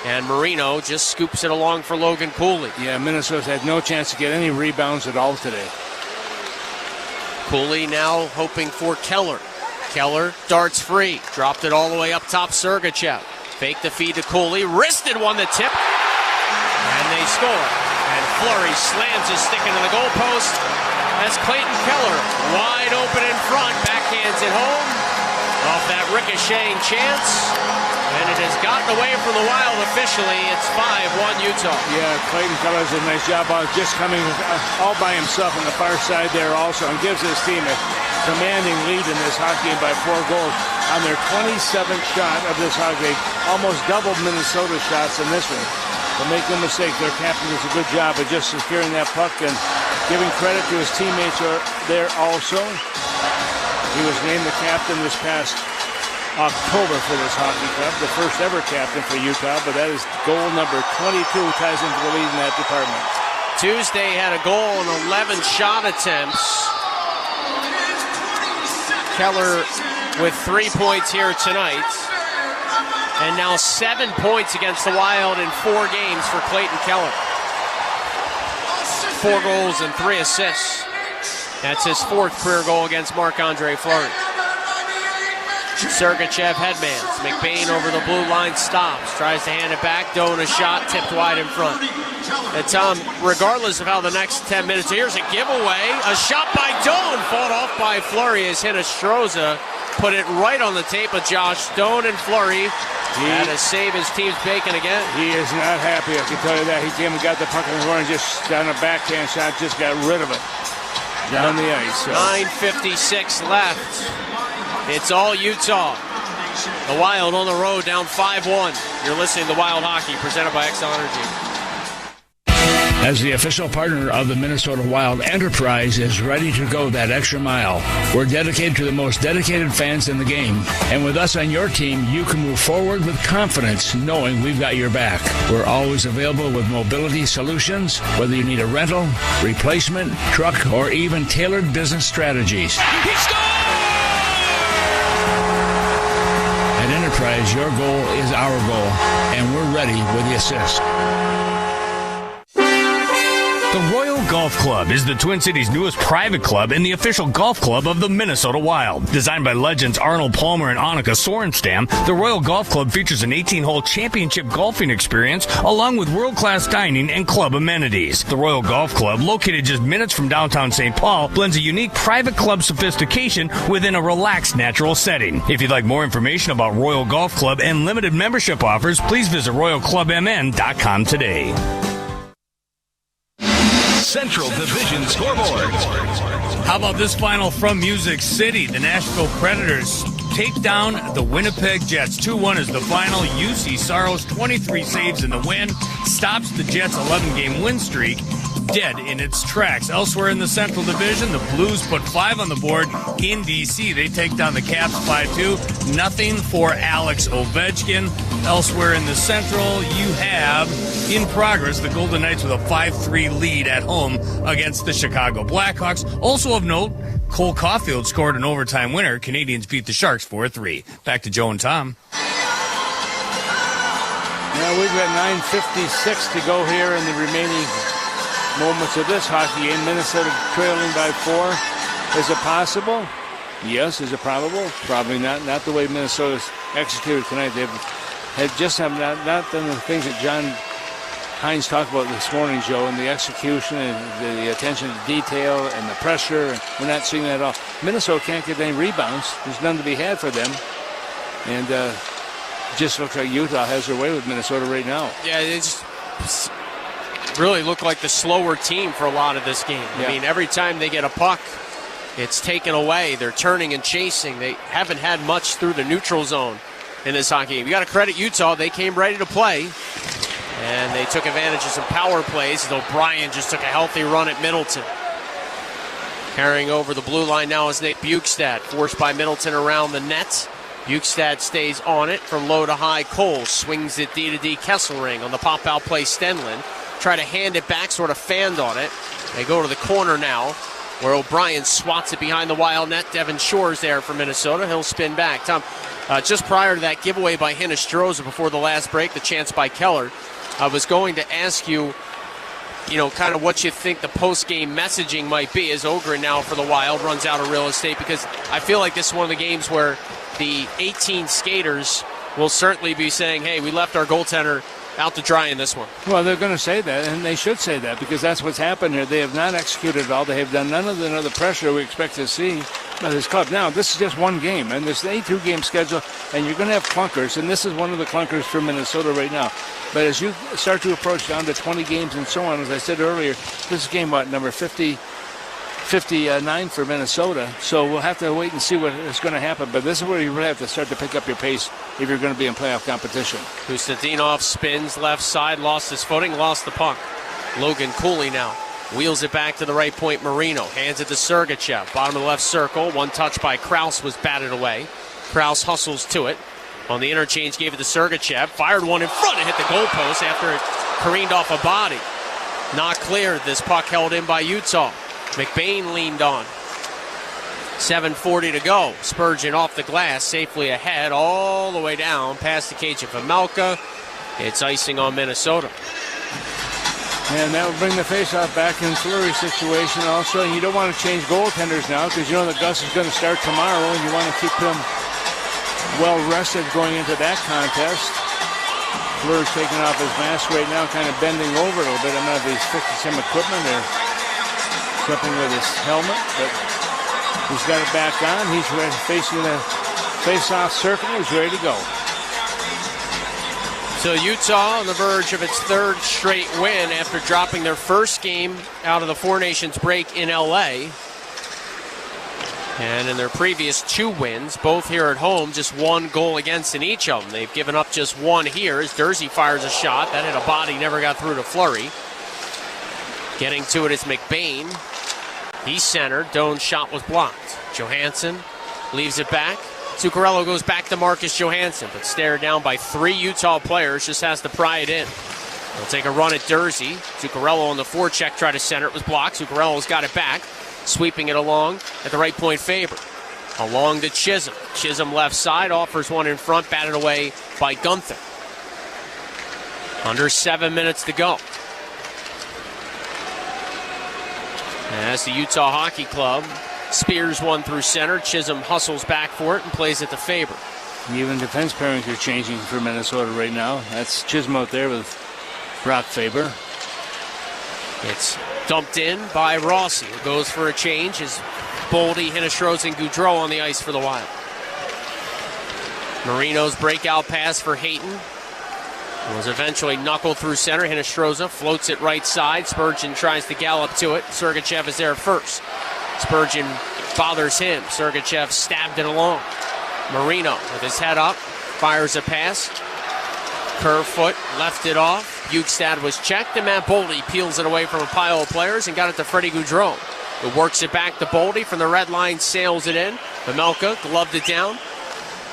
And Marino just scoops it along for Logan Cooley. Yeah, Minnesota's had no chance to get any rebounds at all today. Cooley now hoping for Keller. Keller darts free. Dropped it all the way up top, Sergachev. Fake the feed to Cooley. Wristed one to tip. And they score. And Fleury slams his stick into the goalpost as Clayton Keller wide open in front. Backhands it home off that ricocheting chance. And it has gotten away from the Wild officially. It's 5-1 Utah. Yeah, Clayton Keller does a nice job of just coming all by himself on the far side there also, and gives his team a commanding lead in this hockey game by 4 goals on their 27th shot of this hockey. Almost doubled Minnesota's shots in this one. But make no mistake, their captain does a good job of just securing that puck and giving credit to his teammates there also. He was named the captain this past October for this hockey club, the first ever captain for Utah, but that is goal number 22, ties into the lead in that department. Tuesday had a goal and 11 shot attempts. Keller with 3 points here tonight. And now 7 points against the Wild in 4 games for Clayton Keller. 4 goals and 3 assists. That's his 4th career goal against Marc-Andre Fleury. Sergachev headmans. McBain over the blue line, stops, tries to hand it back. Doan a shot, tipped wide in front. And Tom, regardless of how the next 10 minutes, here's a giveaway. A shot by Doan, fought off by Fleury as Hinostroza put it right on the tape of Josh Doan, and Fleury had to save his team's bacon again. He is not happy, I can tell you that. He came and got the puck in the horn and just on a backhand shot, just got rid of it down the ice. So. 9:56 left. It's all Utah. The Wild on the road, down 5-1. You're listening to Wild Hockey, presented by Xcel Energy. As the official partner of the Minnesota Wild, Enterprise is ready to go that extra mile. We're dedicated to the most dedicated fans in the game. And with us on your team, you can move forward with confidence, knowing we've got your back. We're always available with mobility solutions, whether you need a rental, replacement, truck, or even tailored business strategies. He scores! At Enterprise, your goal is our goal, and we're ready with the assist. The Royal Golf Club is the Twin Cities' newest private club and the official golf club of the Minnesota Wild. Designed by legends Arnold Palmer and Annika Sorenstam, the Royal Golf Club features an 18-hole championship golfing experience along with world-class dining and club amenities. The Royal Golf Club, located just minutes from downtown St. Paul, blends a unique private club sophistication within a relaxed, natural setting. If you'd like more information about Royal Golf Club and limited membership offers, please visit RoyalClubMN.com today. Central Division scoreboard. How about this final from Music City? The Nashville Predators take down the Winnipeg Jets. 2-1 is the final. UC Saros, 23 saves in the win, stops the Jets' 11-game win streak dead in its tracks. Elsewhere in the Central Division, the Blues put 5 on the board in D.C. They take down the Caps 5-2. Nothing for Alex Ovechkin. Elsewhere in the Central, you have, in progress, the Golden Knights with a 5-3 lead at home against the Chicago Blackhawks. Also of note, Cole Caulfield scored an overtime winner. Canadians beat the Sharks 4-3. Back to Joe and Tom. Now we've got 9:56 to go here in the remaining moments of this hockey game. Minnesota trailing by 4. Is it possible? Yes. Is it probable? Probably not. Not the way Minnesota's executed tonight. They've not done the things that John Hines talked about this morning, Joe, and the execution and the attention to detail and the pressure. And we're not seeing that at all. Minnesota can't get any rebounds. There's none to be had for them. And just looks like Utah has their way with Minnesota right now. Yeah, it's really look like the slower team for a lot of this game. Yeah. I mean, every time they get a puck, it's taken away. They're turning and chasing. They haven't had much through the neutral zone in this hockey game. You got to credit Utah. They came ready to play, and they took advantage of some power plays, as O'Brien just took a healthy run at Middleton. Carrying over the blue line now is Nick Bukestad, forced by Middleton around the net. Bukestad stays on it from low to high. Cole swings it D to D. Kesselring on the pop-out play. Stenlund try to hand it back, sort of fanned on it. They go to the corner now, where O'Brien swats it behind the Wild net. Devin Shore's there for Minnesota. He'll spin back. Tom, just prior to that giveaway by Hinostroza before the last break, the chance by Keller, I was going to ask you, kind of what you think the post-game messaging might be as Ogren now for the Wild runs out of real estate, because I feel like this is one of the games where the 18 skaters will certainly be saying, hey, we left our goaltender out to dry in this one. Well, they're going to say that, and they should say that, because that's what's happened here. They have not executed at all. They have done none of the pressure we expect to see by this club. Now, this is just one game, and there's an 82-game schedule, and you're going to have clunkers, and this is one of the clunkers for Minnesota right now. But as you start to approach down to 20 games and so on, as I said earlier, this is game, number 59 for Minnesota. So we'll have to wait and see what is going to happen. But this is where you really have to start to pick up your pace if you're going to be in playoff competition. Kustadinov spins left side, lost his footing, lost the puck. Logan Cooley now wheels it back to the right point. Marino hands it to Sergachev. Bottom of the left circle. One touch by Krause was batted away. Krause hustles to it. On the interchange, gave it to Sergachev. Fired one in front and hit the goalpost after it careened off a body. Not cleared. This puck held in by Utah. McBain leaned on. 7:40 to go. Spurgeon off the glass, safely ahead, all the way down past the cage of Pamelka. It's icing on Minnesota. And that will bring the faceoff back in Fleury situation also. And you don't want to change goaltenders now, because you know that Gus is going to start tomorrow, and you want to keep him well rested going into that contest. Fleur's taking off his mask right now, kind of bending over a little bit. I'm going to have he's fixing some equipment there. Something with his helmet, but he's got it back on. He's ready, facing the face-off circle. He's ready to go. So Utah on the verge of its third straight win after dropping their first game out of the Four Nations break in LA. And in their previous 2 wins, both here at home, just 1 goal against in each of them. They've given up just 1 here as Dursey fires a shot. That hit a body, never got through to Fleury. Getting to it is McBain. He's centered. Doan's shot was blocked. Johansson leaves it back. Zuccarello goes back to Marcus Johansson, but stared down by 3 Utah players, just has to pry it in. They'll take a run at Dursey. Zuccarello on the forecheck, tried to center. It was blocked. Zuccarello's got it back. Sweeping it along at the right point, Faber. Along to Chisholm. Chisholm left side, offers one in front, batted away by Gunther. Under 7 minutes to go. As the Utah Hockey Club spears one through center, Chisholm hustles back for it and plays it to Faber. Even defense pairings are changing for Minnesota right now. That's Chisholm out there with Brock Faber. It's dumped in by Rossi, who goes for a change as Boldy, Hinostroza, and Goudreau on the ice for the Wild. Marino's breakout pass for Hayton was eventually knuckled through center. Hinostroza floats it right side. Spurgeon tries to gallop to it. Sergachev is there first. Spurgeon bothers him. Sergachev stabbed it along. Marino with his head up fires a pass. Curve foot, left it off. Bukestad was checked, and Matt Boldy peels it away from a pile of players and got it to Freddie Goudreau, who works it back to Boldy from the red line, sails it in. Pamelka gloved it down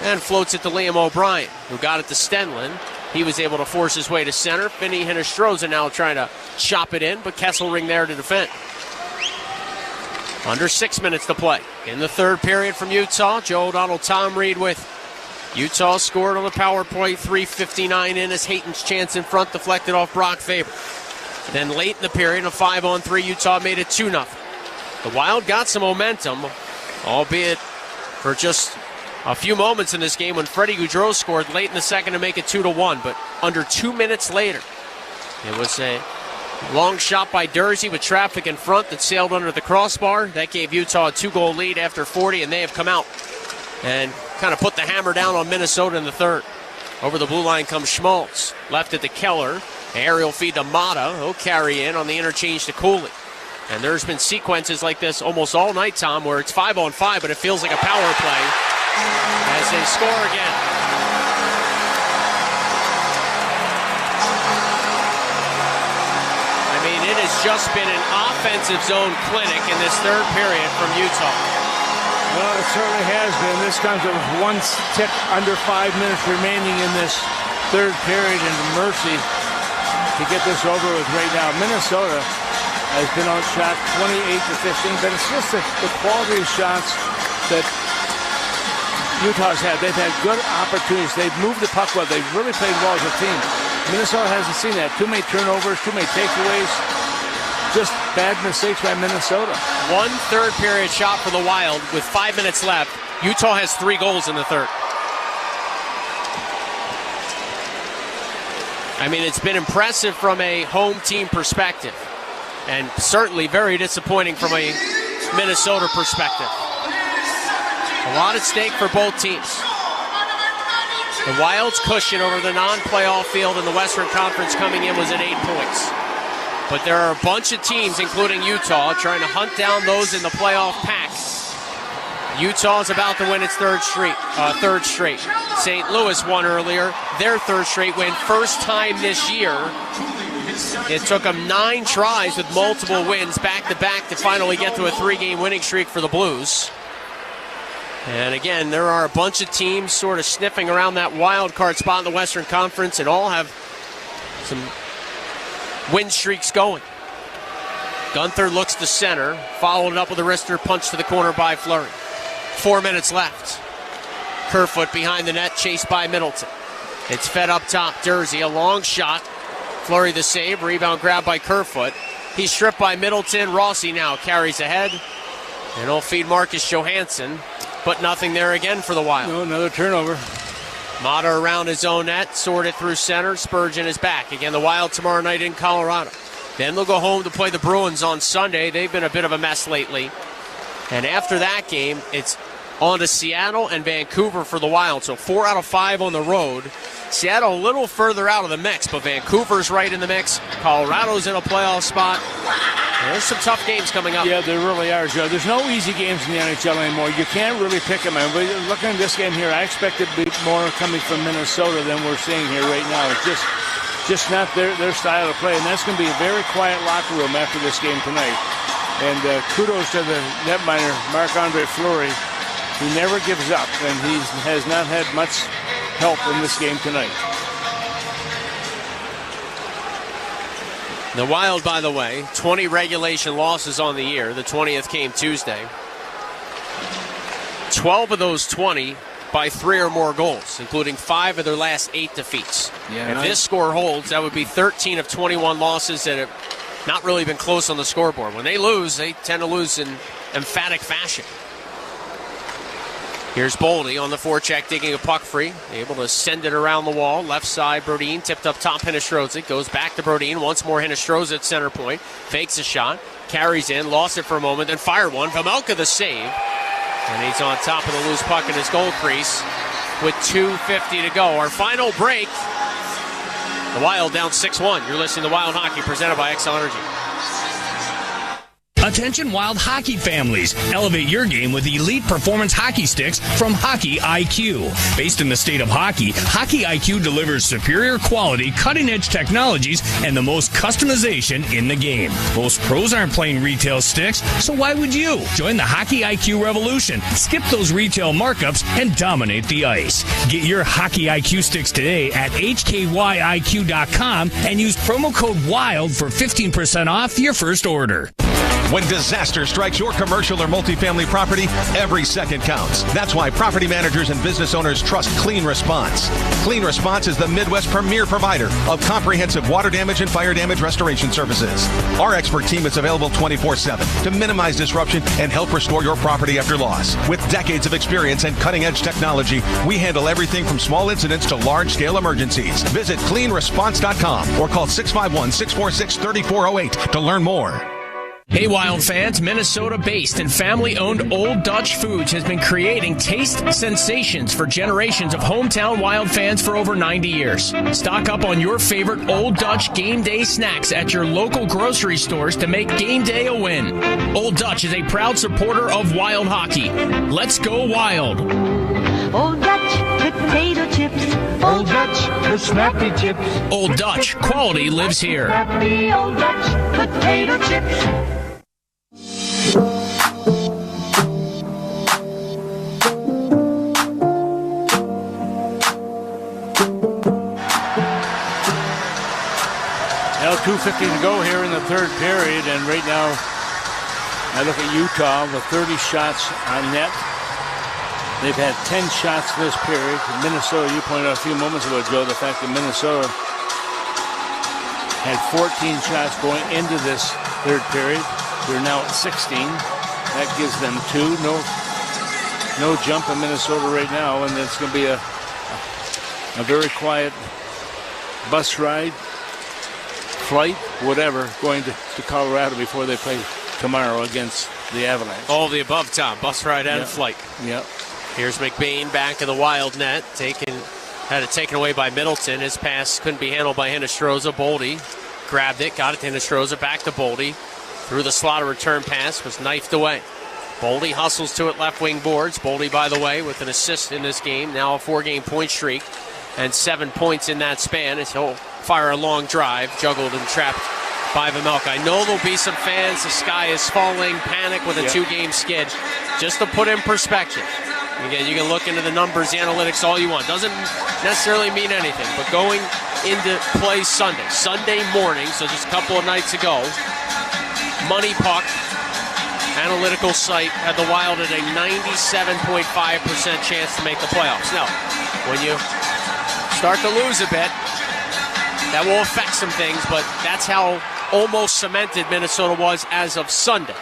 and floats it to Liam O'Brien, who got it to Stenlund. He was able to force his way to center. Finney Hinostroza now trying to chop it in, but Kesselring there to defend. Under 6 minutes to play in the third period from Utah. Joe O'Donnell, Tom Reed with Utah scored on the power play, 3:59 in as Hayton's chance in front deflected off Brock Faber. Then late in the period, a 5-on-3, Utah made it 2-0. The Wild got some momentum, albeit for just a few moments in this game when Freddie Goudreau scored late in the second to make it 2-1. But under 2 minutes later, it was a long shot by Dursey with traffic in front that sailed under the crossbar. That gave Utah a 2-goal lead after 40, and they have come out and kind of put the hammer down on Minnesota in the third. Over the blue line comes Schmaltz. Left it to Keller. Aerial feed to Mata. He'll carry in on the interchange to Cooley. And there's been sequences like this almost all night, Tom, where it's 5-on-5, but it feels like a power play as they score again. I mean, it has just been an offensive zone clinic in this third period from Utah. Well, it certainly has been. This comes with 1 tick under 5 minutes remaining in this third period, and mercy to get this over with right now. Minnesota has been outshot 28-15, but it's just the quality of shots that Utah's had. They've had good opportunities. They've moved the puck well. They've really played well as a team. Minnesota hasn't seen that. Too many turnovers, too many takeaways. Just bad mistakes by Minnesota. 1 third period shot for the Wild with 5 minutes left. Utah has 3 goals in the third. I mean, it's been impressive from a home team perspective, and certainly very disappointing from a Minnesota perspective. A lot at stake for both teams. The Wild's cushion over the non-playoff field in the Western Conference coming in was at 8 points. But there are a bunch of teams, including Utah, trying to hunt down those in the playoff pack. Utah's about to win its third straight. St. Louis won earlier. Their third straight win. First time this year. It took them 9 tries with multiple wins back-to-back to finally get to a 3-game winning streak for the Blues. And again, there are a bunch of teams sort of sniffing around that wild card spot in the Western Conference and all have some win streaks going. Gunther looks to center, followed up with a wrister punch to the corner by Fleury. 4 minutes left. Kerfoot behind the net, chased by Middleton. It's fed up top, Dursey, a long shot. Fleury the save, rebound grab by Kerfoot. He's stripped by Middleton. Rossi now carries ahead, and he'll feed Marcus Johansson. but nothing there again for the Wild. No, another turnover. Mata around his own net, sorted through center. Spurgeon is back. Again, the Wild tomorrow night in Colorado. Then they'll go home to play the Bruins on Sunday. They've been a bit of a mess lately. And after that game, it's on to Seattle and Vancouver for the Wild. So 4 out of 5 on the road. Seattle a little further out of the mix, but Vancouver's right in the mix. Colorado's in a playoff spot. There's some tough games coming up. Yeah, there really are, Joe. There's no easy games in the NHL anymore. You can't really pick them. And looking at this game here, I expected to be more coming from Minnesota than we're seeing here right now. It's just not their style of play. And that's going to be a very quiet locker room after this game tonight. And kudos to the netminder, Marc-Andre Fleury. He never gives up, and he has not had much help in this game tonight. The Wild, by the way, 20 regulation losses on the year. The 20th came Tuesday. 12 of those 20 by 3 or more goals, including 5 of their last 8 defeats. If this score holds, that would be 13 of 21 losses that have not really been close on the scoreboard. When they lose, they tend to lose in emphatic fashion. Here's Boldy on the forecheck, digging a puck free. Able to send it around the wall. Left side, Brodin tipped up top, Hinostroza. Goes back to Brodin. Once more, Hinostroza at center point. Fakes a shot. Carries in. Lost it for a moment. Then fired one. Vejmelka the save. And he's on top of the loose puck in his goal crease with 2:50 to go. Our final break. The Wild down 6-1. You're listening to Wild Hockey presented by Xcel Energy. Attention Wild hockey families. Elevate your game with elite performance hockey sticks from Hockey IQ. Based in the state of hockey, Hockey IQ delivers superior quality, cutting-edge technologies, and the most customization in the game. Most pros aren't playing retail sticks, so why would you? Join the Hockey IQ revolution. Skip those retail markups and dominate the ice. Get your Hockey IQ sticks today at hkyiq.com and use promo code WILD for 15% off your first order. When disaster strikes your commercial or multifamily property, every second counts. That's why property managers and business owners trust Clean Response. Clean Response is the Midwest premier provider of comprehensive water damage and fire damage restoration services. Our expert team is available 24/7 to minimize disruption and help restore your property after loss. With decades of experience and cutting-edge technology, we handle everything from small incidents to large-scale emergencies. Visit cleanresponse.com or call 651-646-3408 to learn more. Hey Wild fans, Minnesota-based and family-owned Old Dutch Foods has been creating taste sensations for generations of hometown Wild fans for over 90 years. Stock up on your favorite Old Dutch Game Day snacks at your local grocery stores to make Game Day a win. Old Dutch is a proud supporter of Wild hockey. Let's go Wild! Old Dutch potato chips. Old Dutch the snappy chips. Old Dutch, quality lives here. Snappy Old Dutch potato chips. Now 2:50 to go here in the third period, and right now I look at Utah with 30 shots on net. They've had 10 shots this period. Minnesota, you pointed out a few moments ago, Joe, the fact that Minnesota had 14 shots going into this third period. They're now at 16. That gives them 2. No jump in Minnesota right now, and it's going to be a very quiet bus ride, flight, whatever, going to Colorado before they play tomorrow against the Avalanche. All the above, Tom. Bus ride and flight. Yep. Here's McBain back to the Wild net. Had it taken away by Middleton. His pass couldn't be handled by Hinostroza. Boldy grabbed it, got it to Hinostroza, back to Boldy. Through the slot, a return pass was knifed away. Boldy hustles to it, left wing boards. Boldy, by the way, with an assist in this game. Now a 4-game point streak and 7 points in that span as he'll fire a long drive, juggled and trapped by Vejmelka. I know there'll be some fans, the sky is falling, panic with a 2-game skid. Just to put in perspective, again, you can look into the numbers, the analytics, all you want. Doesn't necessarily mean anything, but going into play Sunday morning, so just a couple of nights ago, Money Puck, analytical site, had the Wild at a 97.5% chance to make the playoffs. Now, when you start to lose a bit, that will affect some things, but that's how almost cemented Minnesota was as of Sunday.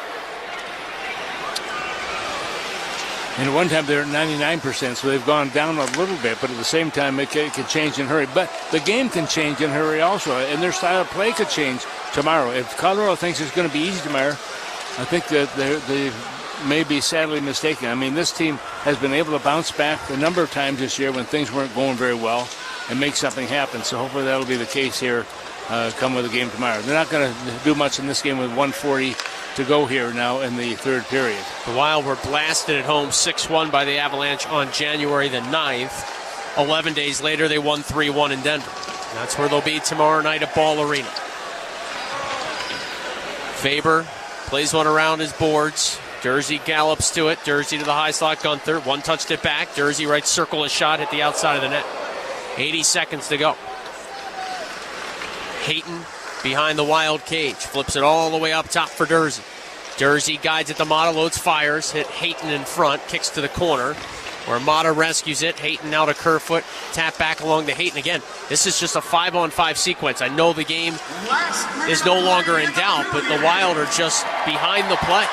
And at one time they were at 99%, so they've gone down a little bit, but at the same time it can change in a hurry. But the game can change in a hurry also, and their style of play could change tomorrow. If Colorado thinks it's going to be easy tomorrow, I think that they may be sadly mistaken. I mean, this team has been able to bounce back a number of times this year when things weren't going very well and make something happen. So hopefully that'll be the case here come with the game tomorrow. They're not going to do much in this game with 1:40 to go here now in the third period. The Wild were blasted at home 6-1 by the Avalanche on January the 9th. 11 days later, they won 3-1 in Denver. And that's where they'll be tomorrow night at Ball Arena. Faber plays one around his boards. Jersey gallops to it. Jersey to the high slot. Gunther one-touched it back. Jersey right circle a shot, hit the outside of the net. 80 seconds to go. Hayton behind the Wild cage. Flips it all the way up top for Jersey. Jersey guides at the Mata, loads, fires. Hit Hayton in front. Kicks to the corner where Mata rescues it. Hayton now to Kerfoot. Tap back along to Hayton again. This is just a 5-on-5 sequence. I know the game is no longer in doubt, but the Wild are just behind the play.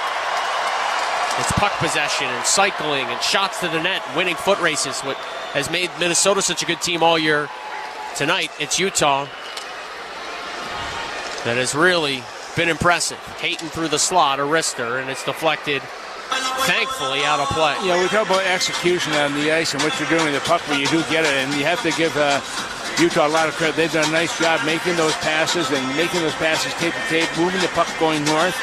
It's puck possession and cycling and shots to the net, winning foot races. What has made Minnesota such a good team all year. Tonight, it's Utah that has really been impressive. Hayton through the slot, a wrister, and it's deflected, thankfully, out of play. Yeah, we talk about execution on the ice and what you're doing with the puck when you do get it, and you have to give Utah a lot of credit. They've done a nice job making those passes and making those passes tape to tape, moving the puck going north.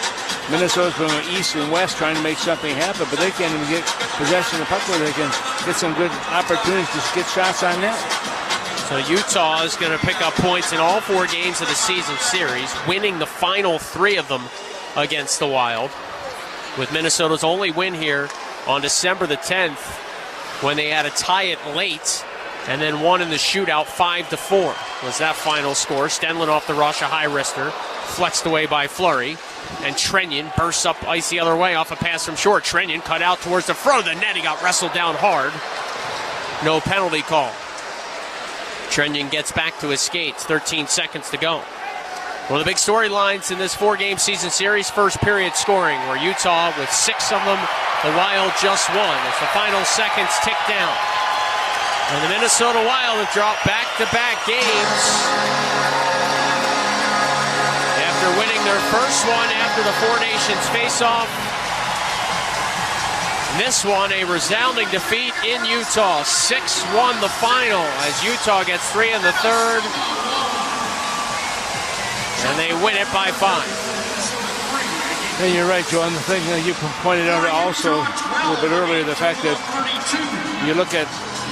Minnesota's going east and west trying to make something happen, but they can't even get possession of the puck where they can get some good opportunities to get shots on net. So Utah is going to pick up points in all 4 games of the season series, winning the final 3 of them against the Wild, with Minnesota's only win here on December the 10th when they had to tie it late and then won in the shootout 5-4 was that final score. Stenlund off the rush, a high wrister, flexed away by Fleury, and Trenyon bursts up ice the other way off a pass from short. Trenyon cut out towards the front of the net. He got wrestled down hard. No penalty call. Trenyon gets back to his skates. 13 seconds to go. One of the big storylines in this 4-game season series, first period scoring, where Utah, with 6 of them, the Wild just won as the final seconds tick down. And the Minnesota Wild have dropped back-to-back games after winning their first one after the Four Nations face-off. This one, a resounding defeat in Utah. 6-1 the final as Utah gets 3 in the third. And they win it by 5. Yeah, you're right, Joe. And the thing that you pointed out also a little bit earlier, the fact that you look at